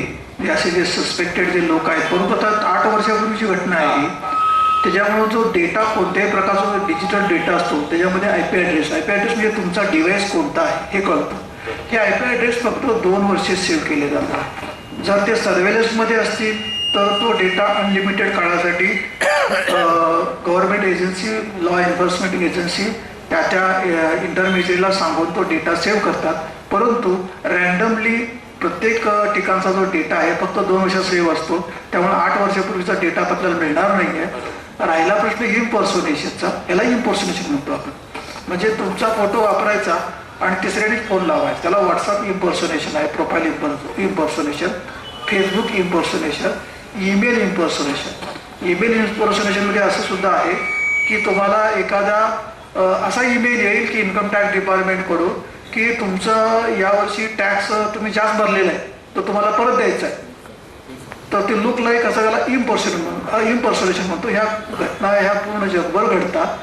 असे जे सस्पेक्टेड जे लोक आहेत, परंतु आता 8 वर्षापूर्वीची घटना आहे, त्याच्यामुळे जो डेटा कोणत्याही प्रकारचा जो डिजिटल डेटा असतो त्याच्यामध्ये IP ॲड्रेस म्हणजे तुमचा डिव्हाइस कोणता आहे हे कळतं. हे IP ॲड्रेस फक्त 2 वर्षे सेव्ह केले जातात. जर ते सर्वेलन्समध्ये असतील तर तो डेटा अनलिमिटेड काळासाठी government agency, law enforcement agency त्या इंटरमिजिएटला सांगून तो डेटा सेव्ह करतात. परंतु रँडमली प्रत्येक ठिकाणचा जो डेटा आहे फक्त 2 वर्षात सेव्ह असतो, त्यामुळे 8 वर्षापूर्वीचा डेटा आपल्याला मिळणार नाही आहे. राहिला प्रश्न इम्पर्सोनेशनचा, याला इम्पर्सोनेशन म्हणतो आपण. म्हणजे तुमचा फोटो वापरायचा आणि तिसऱ्याने फोन लावायचा, त्याला व्हॉट्सअप इम्पर्सोनेशन आहे, profile impersonation, Facebook impersonation, email impersonation. Email इम्पर्सोनेशनमध्ये असं सुद्धा आहे की तुम्हाला एखादा असा ईमेल येईल की इन्कम टॅक्स डिपार्टमेंटकडून की तुमचं यावर्षी टॅक्स तुम्ही जास्त भरलेला आहे तर तुम्हाला परत द्यायचा आहे. तर ते लुक लाईक असं त्याला इम्पर्सोनेशन म्हणतो. ह्या घटना ह्या पूर्ण जगभर घडतात.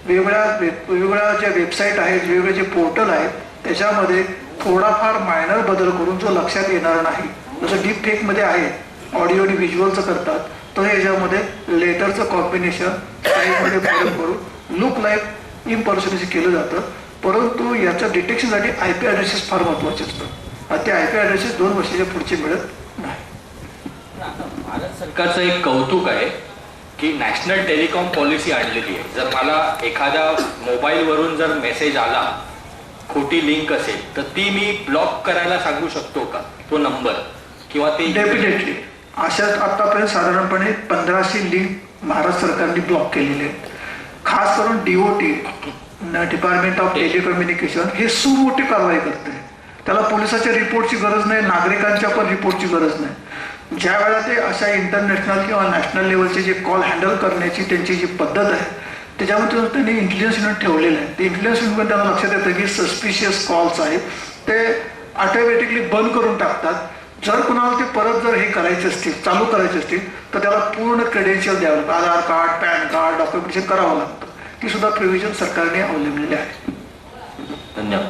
वेगवेगळ्या ज्या वेबसाईट आहेत, वेगवेगळे जे पोर्टल आहेत त्याच्यामध्ये थोडाफार मायनर बदल करून जो लक्षात येणार नाही, जसं डीप फेकमध्ये आहे, ऑडिओ आणि व्हिज्युअलचं करतात, तर याच्यामध्ये लेटरचं कॉम्बिनेशन साईजमध्ये फरक करून लुक लाईक इम्पर्सोनेशन केलं जातं. परंतु याच्या डिटेक्शनसाठी IP ॲड्रेसेस फार महत्त्वाचे असतात. ते IP ॲड्रेसेस 2 वर्षाच्या पुढचे मिळत नाही. भारत सरकारचं एक कौतुक आहे की नॅशनल टेलिकॉम पॉलिसी आणलेली आहे. जर मला एखाद्या मोबाईलवरून जर मेसेज आला, खोटी लिंक असेल, तर ती मी ब्लॉक करायला सांगू शकतो का तो नंबर किंवा ते? डेफिनेटली. अशाच आतापर्यंत साधारणपणे 1500 लिंक महाराष्ट्र सरकारने ब्लॉक केलेले आहेत. खास करून DOT, डिपार्टमेंट ऑफ टेलिकम्युनिकेशन, हे सुमोठी कारवाई करते. त्याला पोलिसाच्या रिपोर्टची गरज नाही, नागरिकांच्या पण रिपोर्टची गरज नाही. ज्या वेळा ते अशा इंटरनॅशनल किंवा नॅशनल लेवलचे जे कॉल हँडल करण्याची त्यांची जी पद्धत आहे त्याच्यामध्ये त्यांनी इंटेलिजन्स युनिट ठेवलेलं आहे. ते इंटेलिजन्स युनिट त्यांना लक्षात येतं की सस्पिशियस कॉल्स आहेत ते ऑटोमॅटिकली बंद करून टाकतात. जर कुणाला ते परत जर हे करायचे असतील, चालू करायचे असतील, तर त्याला पूर्ण क्रेडेन्शियल द्यावं लागतं. आधार कार्ड, पॅन कार्ड, डॉक्युमेंटेशन करावं लागतं. ती सुद्धा प्रोव्हिजन सरकारने अवलंबलेली आहे. धन्यवाद.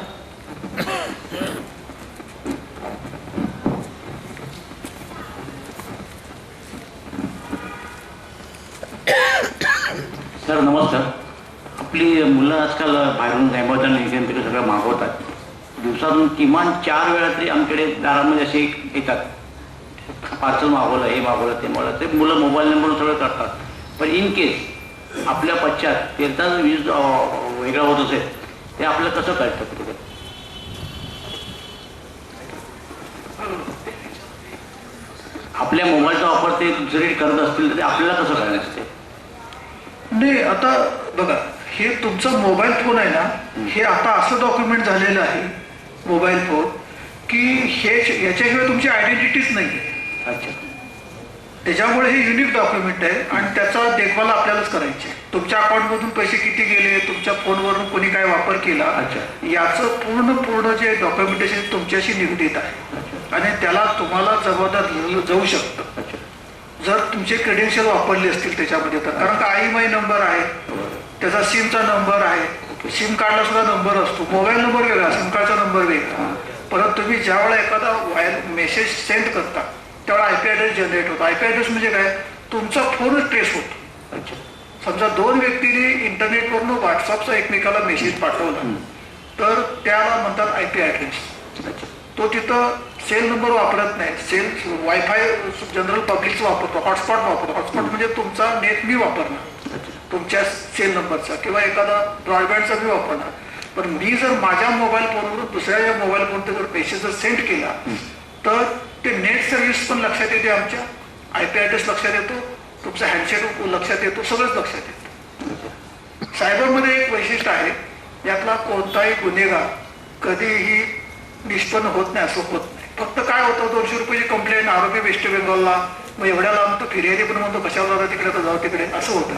सर नमस्कार. आपली मुलं आजकाल बाहेरून ॲमेझॉन इकडे तिकडे सगळं मागवतात. दिवसातून किमान 4 वेळा तरी आमच्याकडे दारामध्ये असे येतात, पार्सल मागवलं, हे मागवलं, ते मागवलं. ते मुलं मोबाईल नंबर सगळं करतात. पण इन केस आपल्या पश्चात त्याचा वीज वेगळा होत असेल ते आपल्याला कसं कळतं? तिथे आपल्या मोबाईलचा वापर ते दुसरे करत असतील तर ते आपल्याला कसं कळणार असते? नाही, आता बघा, हे तुमचा मोबाईल फोन आहे ना, हे आता असं डॉक्युमेंट झालेलं आहे मोबाईल फोन की हे याच्याशिवाय तुमची आयडेंटिटीच नाही आहे. अच्छा. त्याच्यामुळे हे युनिक डॉक्युमेंट आहे आणि त्याचा देखभाल आपल्यालाच करायची आहे. तुमच्या अकाउंटमधून पैसे किती गेले, तुमच्या फोनवरून कोणी काय वापर केला, याचं पूर्ण जे डॉक्युमेंटेशन तुमच्याशी निगडीत आहे आणि त्याला तुम्हाला जबाबदार लिहिलं जाऊ शकतं जर तुमचे क्रेडेन्शियल वापरले असतील त्याच्यामध्ये. तर कारण का IMEI नंबर आहे, त्याचा सिमचा नंबर आहे, सिम कार्डला सुद्धा नंबर असतो, मोबाईल नंबर वेगळा, सिम कार्डचा नंबर वेगळा. परत तुम्ही ज्यावेळेला एखादा मेसेज सेंड करता त्यावेळेला IP ॲड्रेस जनरेट होतो. IP ॲड्रेस म्हणजे काय, तुमचा फोनच ट्रेस होतो. समजा 2 व्यक्तींनी इंटरनेटवरून व्हॉट्सअपचा एकमेकाला मेसेज पाठवला तर त्याला म्हणतात IP ॲड्रेस. तो तिथं सेल नंबर वापरत नाही, सेल वायफाय जनरल पब्लिकचा वापरतो, हॉटस्पॉट वापरतो. हॉटस्पॉट म्हणजे तुमचा नेट मी वापरणार तुमच्या सेल नंबरचा किंवा एखादा ब्रॉडबँडचा मी वापरणार. पण मी जर माझ्या मोबाईल फोनवरून दुसऱ्या मोबाईल फोन जर मेसेज जर सेंड केला तर ते नेट सर्व्हिस पण लक्षात येते, आमच्या IP ॲड्रेस लक्षात येतो, तुमचा हँडसेट लक्षात येतो, सगळंच लक्षात येतं. सायबरमध्ये एक वैशिष्ट्य आहे, यातला कोणताही गुन्हेगार कधीही निष्पन्न होत नाही असं होत नाही. फक्त काय होतं, 200 रुपयाची कंप्लेंट, आरोपी वेस्ट बेंगॉलला, मग एवढ्या लांब तो फिर्यादी पण म्हणतो कशाला जाता तिकडे, तर जाऊ तिकडे, असं होतं.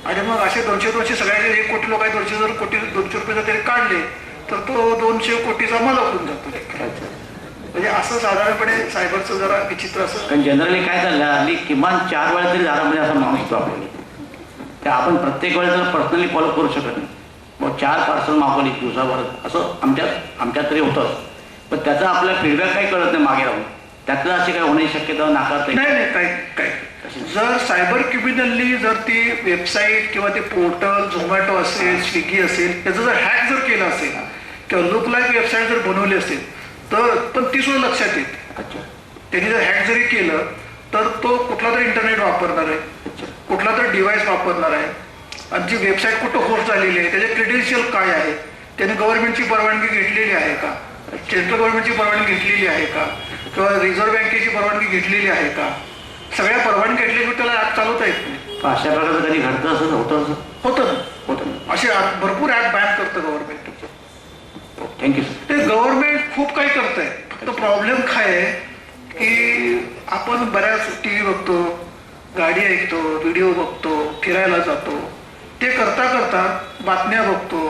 आणि मग असे 200 सगळ्यांचे 1 कोटी लोक आहे, 200 रुपये जर तरी काढले तर तो 200 कोटीचा मालक होऊन जातो. म्हणजे असं साधारणपणे सायबरचं जरा विचित्र असं. कारण जनरली काय झालं, हल्ली किमान 4 वेळा तरी दारामध्ये असा माणूस येतो आपल्याला. ते आपण प्रत्येक वेळेस पर्सनली फॉलो करू शकत नाही. मग 4 पार्सल मागवली दिवसाभरात असं आमच्यात तरी होतं. पण त्याचा आपल्याला फीडबॅक काही कळत नाही मागे राहून. त्यातलं अशी काय होण्याची शक्यता नाकारता नाही काय जर सायबर क्रिमिनलनी जर ती वेबसाईट किंवा ते पोर्टल, झोमॅटो असेल, स्विगी असेल, त्याचं जर हॅक जर केलं असेल किंवा लुक लाईक वेबसाईट जर बनवली असेल तर पण ती सुद्धा लक्षात येते. त्यांनी जर हॅक जरी केलं तर तो कुठला तरी इंटरनेट वापरणार आहे, कुठला तरी डिव्हाइस वापरणार आहे आणि जी वेबसाईट कुठं होस्ट झालेली आहे, त्याचे क्रेडेन्शियल काय आहे, त्याने गव्हर्नमेंटची परवानगी घेतलेली आहे का, सेंट्रल गव्हर्नमेंटची परवानगी घेतलेली आहे का, किंवा रिझर्व्ह बँकेची परवानगी घेतलेली आहे का, सगळ्या परवानगी घेतल्याशिवाय त्याला ॲप चालवता येत नाही. अशा प्रकारचं कधी घडतं असं होतं ना असे भरपूर ॲप बॅन करतं गव्हर्नमेंट. थँक्यू. ते गव्हर्नमेंट खूप काही करत आहे. फक्त प्रॉब्लेम काय आहे की आपण बऱ्याच TV बघतो, गाडी ऐकतो, व्हिडिओ बघतो, फिरायला जातो, ते करता बातम्या बघतो.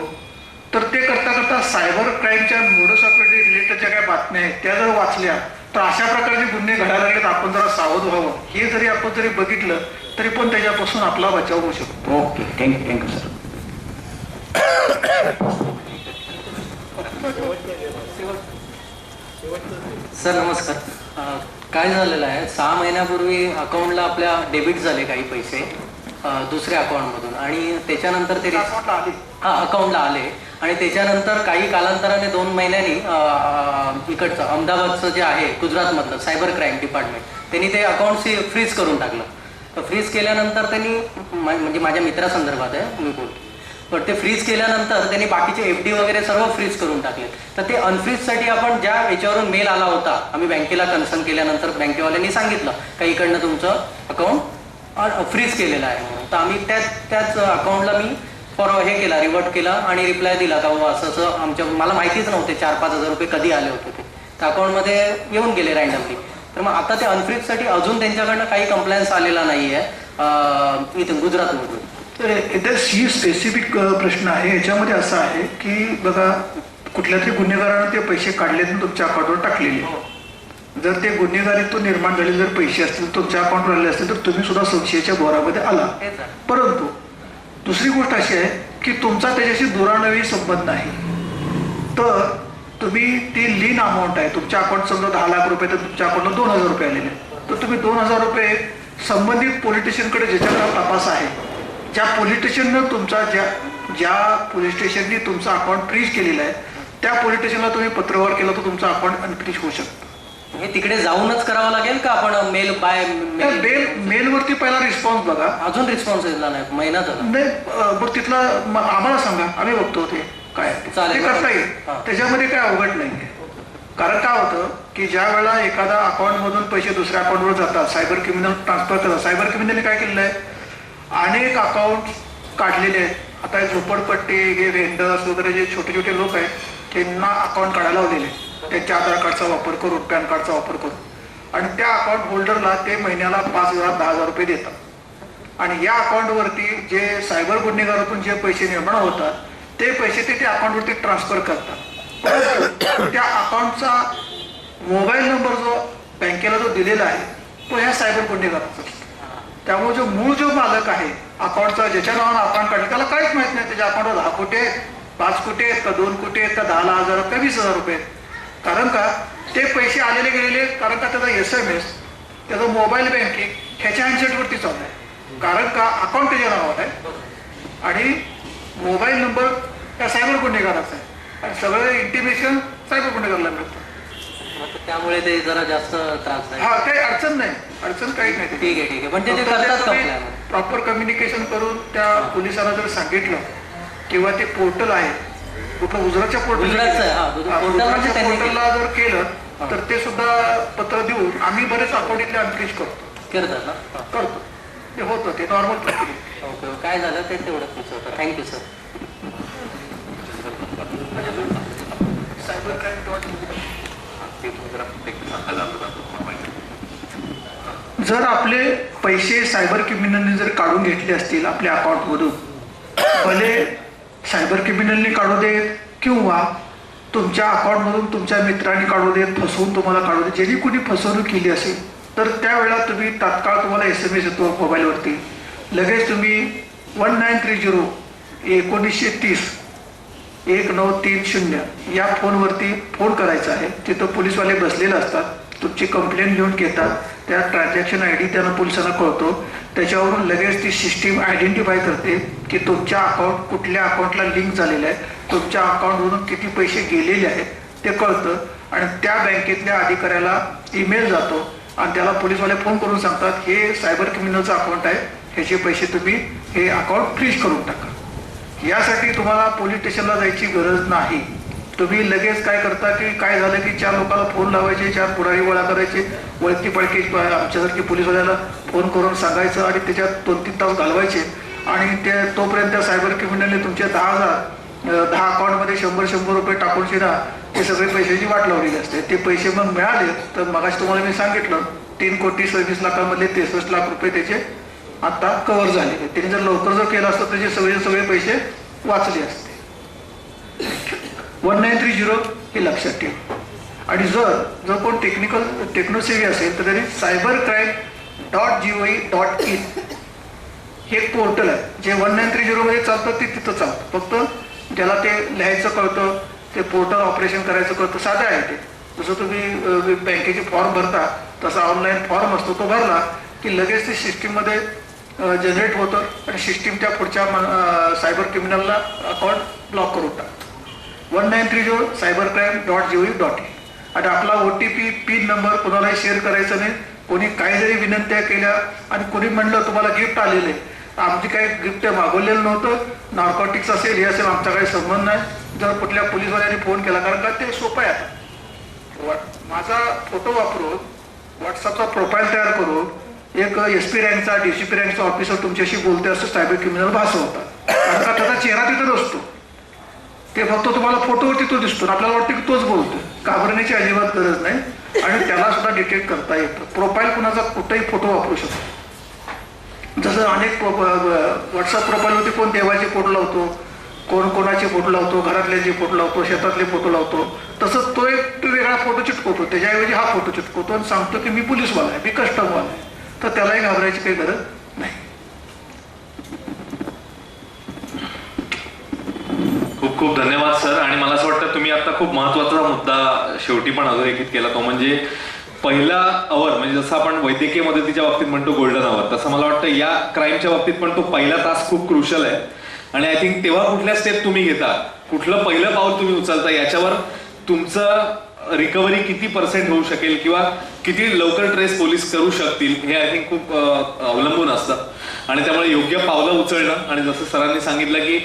तर ते करता सायबर क्राईमच्या मोडस ऑपरेटि रिलेटेडच्या काय बातम्या आहेत त्या जर वाचल्या तर अशा प्रकारचे गुन्हे घडायला लागले तर आपण जरा सावध व्हावं. हे जरी आपण जरी बघितलं तरी पण त्याच्यापासून आपला बचाव होऊ शकतो. Okay, thank you sir. सर नमस्कार. काय झालेलं आहे, 6 महिन्यापूर्वी अकाउंटला आपल्या डेबिट झाले काही पैसे दुसऱ्या अकाउंटमधून आणि त्याच्यानंतर ते अकाउंटला आले आणि त्याच्यानंतर काही कालांतराने 2 महिन्यांनी इकडचं अहमदाबादचं जे आहे गुजरातमधलं सायबर क्राईम डिपार्टमेंट त्यांनी ते अकाउंट फ्रीज करून टाकलं. तर फ्रीज केल्यानंतर त्यांनी म्हणजे माझ्या मित्रासंदर्भात आहे मी बोलतो, पण ते फ्रीज केल्यानंतर त्यांनी बाकीचे FD वगैरे सर्व फ्रीज करून टाकले. तर ते अनफ्रीजसाठी आपण ज्या याच्यावरून मेल आला होता, आम्ही बँकेला कन्सर्न केल्यानंतर बँकेवाल्यांनी सांगितलं का इकडनं तुमचं अकाउंट फ्रीज केलेलं आहे म्हणून. तर आम्ही त्याच अकाउंटला मी हे केला, रिव्हर्ट केला आणि रिप्लाय दिला का बाबा असं आमच्या मला माहितीच नव्हते 4-5 हजार रुपये कधी आले होते ते त्या अकाउंटमध्ये येऊन गेले रँडमली. तर मग आता ते अनफ्रीजसाठी अजून त्यांच्याकडनं काही कंप्लायन्स आलेला नाही आहे इथून गुजरातमधून. तर एकदा स्पेसिफिक प्रश्न आहे. याच्यामध्ये असा आहे की बघा, कुठल्या तरी गुन्हेगाराने ते पैसे काढले तुमच्या अकाउंटवर टाकलेले. जर ते गुन्हेगारीतून निर्माण झालेले जर पैसे असतील तुमच्या अकाउंटवर आले असतील तर तुम्ही सुद्धा संशयाच्या भोरामध्ये आला. परंतु दुसरी गोष्ट अशी आहे की तुमचा त्याच्याशी दुरानवी संबंध नाही. तर तुम्ही ती लीन अमाऊंट आहे, तुमच्या अकाउंट समजा 10 लाख रुपये तर तुमच्या अकाउंटला 2,000 रुपये आलेले, तर तुम्ही 2,000 रुपये संबंधित पॉलिटिशियनकडे ज्याच्याकडे तपास आहे ज्या पोलीस स्टेशननं तुमचा ज्या पोलीस स्टेशननी तुमचा अकाउंट फ्रीज केलेला आहे त्या पोलीस स्टेशनला तुम्ही पत्रव्यवहार केला तर तुमचा अकाउंट अनफ्रीज होऊ शकतं. हे तिकडे जाऊनच करावं लागेल का आपण मेल बाय त्या मेलवरती पहिला रिस्पॉन्स बघा. अजून रिस्पॉन्स दिला नाही, महिना झाला. नाही बरं तिथला आम्हाला सांगा, आम्ही बघतो ते काय चालेल. ते करता येईल. हां. त्याच्यामध्ये काय अवघड नाही. कारण काय होतं की ज्या वेळेला एखादा अकाउंटमधून पैसे दुसऱ्या अकाउंटवर जातात, सायबर क्रिमिनल ट्रान्सफर करतात. सायबर क्रिमिनलने काय केलेलं आहे, अनेक अकाउंट काढलेले आहेत. आता हे झोपडपट्टी, हे व्हेंडर्स वगैरे जे छोटे छोटे लोक आहेत त्यांना अकाउंट काढायला लावलेले, त्यांच्या आधार कार्डचा वापर करून, पॅन कार्डचा वापर करून, आणि त्या अकाउंट होल्डरला ते महिन्याला 5,000 10,000 रुपये देतात. आणि या अकाउंटवरती जे सायबर गुन्हेगारातून जे पैसे निर्माण होतात ते पैसे ते त्या अकाउंटवरती ट्रान्सफर करतात. त्या अकाउंटचा मोबाईल नंबर जो बँकेला जो दिलेला आहे तो ह्या सायबर गुन्हेगाराचा असतो. त्यामुळे जो मालक आहे अकाउंटचा, ज्याच्या नावानं अकाउंट काढलं त्याला काहीच माहित नाही त्याच्या अकाउंटवर 10 कोटी आहेत, 5 कोटी आहेत का 2 कोटी आहेत का 10,000 का 20,000 रुपये. कारण का ते पैसे आलेले गेलेले, कारण का त्याचा SMS, त्याचं मोबाईल बँकिंग ह्याच्या हँडसेटवरती चालू आहे. कारण का अकाउंट त्याच्या नावावर आहे आणि मोबाईल नंबर त्या सायबर गुन्हेगाराचा आहे आणि सगळं इंटिमेशन सायबर गुन्हेगाराला मिळतं. त्यामुळे ते जरा जास्त त्रास नाही. हा काही अडचण नाही, अडचण काही नाही. ठीक आहे. पण ते करतात का plan? प्रॉपर कम्युनिकेशन करून त्या पोलिसांना जर सांगितलं किंवा ते पोर्टल आहे कुठलं गुजरातच्या गुजरातचं आहे, हा, गुजरातच्या त्यांनी पोर्टलला जर केलं तर ते सुद्धा पत्र देऊन आम्ही बरेच अकाउंट इथले अनफ्रीज करतात ना. करतो. ते होतं, ते नॉर्मल प्रक्रिया. ओके, काय झालं ते तेवढंच विचारतो. Thank you sir. सायबर क्राईम जर आपले पैसे सायबर क्रिमिनलने जर काढून घेतले असतील आपल्या अकाउंटमधून, भले सायबर क्रिमिनलने काढू देत किंवा तुमच्या अकाउंटमधून तुमच्या मित्रांनी काढू देत, फसवून तुम्हाला काढू देत, ज्यांनी कुणी फसवणूक केली असेल तर त्यावेळेला तुम्ही तात्काळ तुम्हाला SMS येतो मोबाईलवरती, लगेच तुम्ही 1930 1930 1930 या फोनवरती फोन करायचा आहे. तिथं पोलीसवाले बसलेले असतात, तुमची कंप्लेंट घेऊन घेतात, त्या ट्रान्झॅक्शन ID त्यांना पोलिसांना कळतो. त्याच्यावरून लगेच ती सिस्टीम आयडेंटिफाय करते की तुमच्या अकाउंट कुठल्या अकाउंटला लिंक झालेलं आहे, तुमच्या अकाउंटवरून किती पैसे गेलेले आहेत ते कळतं आणि त्या बँकेतल्या अधिकाऱ्याला ईमेल जातो आणि त्याला पोलीसवाले फोन करून सांगतात हे सायबर क्रिमिनलचं अकाउंट आहे, ह्याचे पैसे तुम्ही हे अकाउंट फ्रीज करून टाका. यासाठी तुम्हाला पोलीस स्टेशनला जायची गरज नाही. तुम्ही लगेच काय करता की काय झालं की 4 लोकांना फोन लावायचे, 4 पुढारी गोळा करायचे, वळती पळकी आमच्यासारखी पोलीसवाल्याला फोन करून सांगायचं आणि त्याच्यात 2-3 तास घालवायचे आणि ते तोपर्यंत सायबर क्रिमिनलने तुमचे 10 अकाउंटमध्ये 100 रुपये टाकून शिरा ते सगळे पैशाची वाट लावलेली असते. ते पैसे मग मिळाले तर मगाशी तुम्हाला मी सांगितलं 3,26 लाखांमधले 63 लाख रुपये त्याचे आता कव्हर झाले. त्यांनी जर लवकर जर केलं असतं त्याचे सगळे पैसे वाचले असते. 1930 हे लक्षात ठेवा. आणि जर कोण टेक्नोसेवी असेल तर त्यांनी cybercrime.gov.in हे एक पोर्टल आहे जे 1930 मध्ये चालतं, ते तिथं चालतं. फक्त ज्याला ते लिहायचं कळतं, ते पोर्टल ऑपरेशन करायचं कळतं, साधं आहे ते. जसं तुम्ही बँकेचे फॉर्म भरता तसा ऑनलाईन फॉर्म असतो, तो भरला की लगेच ते सिस्टीममध्ये जनरेट होतं आणि सिस्टीम त्या पुढच्या सायबर क्रिमिनलला अकाउंट ब्लॉक करून टाकतं. 1930 cybercrime.gov.in. आणि आपला OTP पिन नंबर कोणालाही शेअर करायचा नाही. कोणी काही जरी विनंत्या केल्या आणि कोणी म्हणलं तुम्हाला गिफ्ट आलेले, आमची काही गिफ्ट मागवलेलं नव्हतं, नार्कोटिक्स असेल हे असेल आमचा काही संबंध नाही. जर कुठल्या पोलिसवाल्यांनी फोन केला, कारण का ते सोपं आहे. आता माझा फोटो वापरून व्हॉट्सअपचा प्रोफाईल तयार करून एक SP रँकचा DCP रँकचा ऑफिसर तुमच्याशी बोलते असं सायबर क्रिमिनल भासवतात. कारण का त्याचा चेहरा तिथं नसतो, ते फक्त तुम्हाला फोटोवरती तो दिसतो, आपल्याला वाटतं की तोच बोलतो. घाबरण्याची अजिबात गरज नाही आणि त्याला सुद्धा डिटेक्ट करता येतं. प्रोफाईल कुणाचा कुठेही फोटो वापरू शकतो. जसं अनेक व्हॉट्सअप प्रोफाईलवरती कोण देवाचे फोटो लावतो, कोण कोणाचे फोटो लावतो, घरातल्याचे फोटो लावतो, शेतातले फोटो लावतो, तसंच तो एक वेगळा फोटो चिटकवतो. त्याच्याऐवजी हा फोटो चिटकवतो आणि सांगतो की मी पोलीसवाला आहे, मी कस्टमवाला आहे. तर त्यालाही घाबरायची काही गरज नाही. खूप खूप धन्यवाद सर. आणि मला असं वाटतं तुम्ही आता खूप महत्त्वाचा मुद्दा शेवटी पण अधोरेखित केला, तो म्हणजे पहिला अवर म्हणजे जसं आपण वैद्यकीय मदतीच्या बाबतीत म्हणतो गोल्डन अवर, तसं मला वाटतं या क्राईमच्या बाबतीत पण तो पहिला तास खूप क्रुशल आहे. आणि आय थिंक तेव्हा कुठल्या स्टेप तुम्ही घेता, कुठलं पहिलं पाऊल तुम्ही उचलता, याच्यावर तुमचं रिकव्हरी किती % होऊ शकेल किंवा किती लवकर ट्रेस पोलीस करू शकतील हे आय थिंक खूप अवलंबून असतं. आणि त्यामुळे योग्य पावलं उचलणं आणि जसं सरांनी सांगितलं की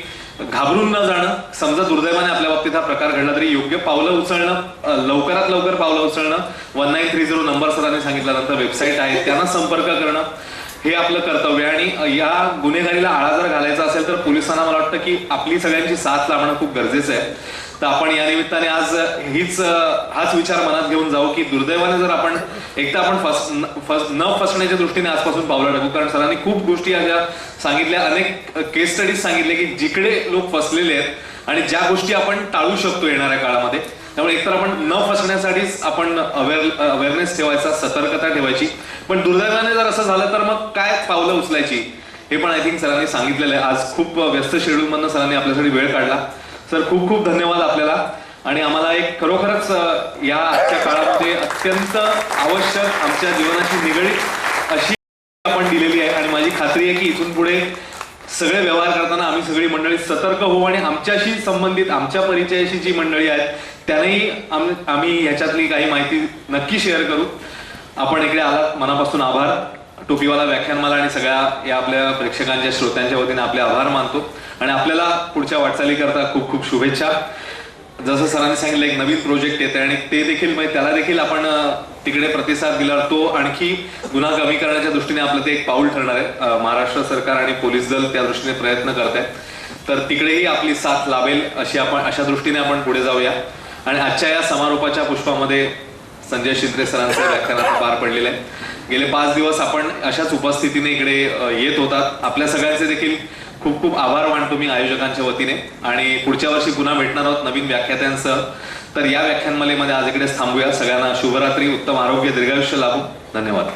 घाबरून न जाणं, समजा दुर्दैवाने आपल्या बाबतीत हा प्रकार घडला तरी योग्य पावलं उचलणं, लवकरात लवकर पावलं उचलणं, 1930 नंबर सरांनी सांगितल्यानंतर वेबसाईट आहे त्यांना संपर्क करणं हे आपलं कर्तव्य. आणि या गुन्हेगारीला आळा जर घालायचा असेल तर पोलिसांना मला वाटतं की आपली सगळ्यांची साथ लावणं खूप गरजेचं आहे. तर आपण या निमित्ताने आज हाच विचार मनात घेऊन जाऊ की दुर्दैवाने जर आपण एकदा आपण न फसण्याच्या दृष्टीने आजपासून पावलं टाकू. कारण सरांनी खूप गोष्टी अशा सांगितल्या, अनेक केस स्टडीज सांगितले की जिकडे लोक फसलेले आहेत आणि ज्या गोष्टी आपण टाळू शकतो येणाऱ्या काळामध्ये. त्यामुळे एकतर आपण न फसण्यासाठीच आपण अवेअरनेस ठेवायचा, सतर्कता ठेवायची. पण दुर्दैवाने जर असं झालं तर मग काय पावलं उचलायची हे पण आय थिंक सरांनी सांगितलेलं आहे. आज खूप व्यस्त शेड्यूल मधनं सरांनी आपल्यासाठी वेळ काढला. सर खूप खूप धन्यवाद आपल्याला. आणि आम्हाला एक खरोखरच या आजच्या काळामध्ये अत्यंत आवश्यक आमच्या जीवनाशी निगडीत अशी आपण दिलेली आहे. आणि माझी खात्री आहे की इथून पुढे सगळे व्यवहार करताना आम्ही सगळी मंडळी सतर्क होऊ आणि आमच्याशी संबंधित आमच्या परिचयाशी जी मंडळी आहेत त्यांनाही आम्ही ह्याच्यातली काही माहिती नक्की शेअर करू. आपण इकडे आलात, मनापासून आभार. टोपीवाला व्याख्यानमाला आणि सगळ्या या आपल्या प्रेक्षकांच्या श्रोत्यांच्या वतीने आपले आभार मानतो आणि आपल्याला पुढच्या वाटचालीकरता खूप खूप शुभेच्छा. जसं सरांनी सांगितलं एक नवीन प्रोजेक्ट येते आणि ते देखील म्हणजे त्याला देखील आपण तिकडे प्रतिसाद दिला तो आणखी गुन्हा कमी करण्याच्या दृष्टीने आपलं ते एक पाऊल ठरणार आहे. महाराष्ट्र सरकार आणि पोलीस दल त्या दृष्टीने प्रयत्न करत आहे, तर तिकडेही आपली साथ लाभेल अशा दृष्टीने आपण पुढे जाऊया. आणि आजच्या या समारोपाच्या पुष्पामध्ये संजय शिंत्रे सरांचं व्याख्यान पार पडलेलं आहे. गेले 5 दिवस आपण अशाच उपस्थितीने इकडे येत होतात. आपल्या सगळ्यांचे देखील खूप खूप आभार मानतो मी आयोजकांच्या वतीने. आणि पुढच्या वर्षी पुन्हा भेटणार आहोत नवीन व्याख्यात्यांसह. तर या व्याख्यानमालेमध्ये आज इकडेच थांबूया. सगळ्यांना शुभरात्री, उत्तम आरोग्य, दीर्घायुष्य लाभो. धन्यवाद.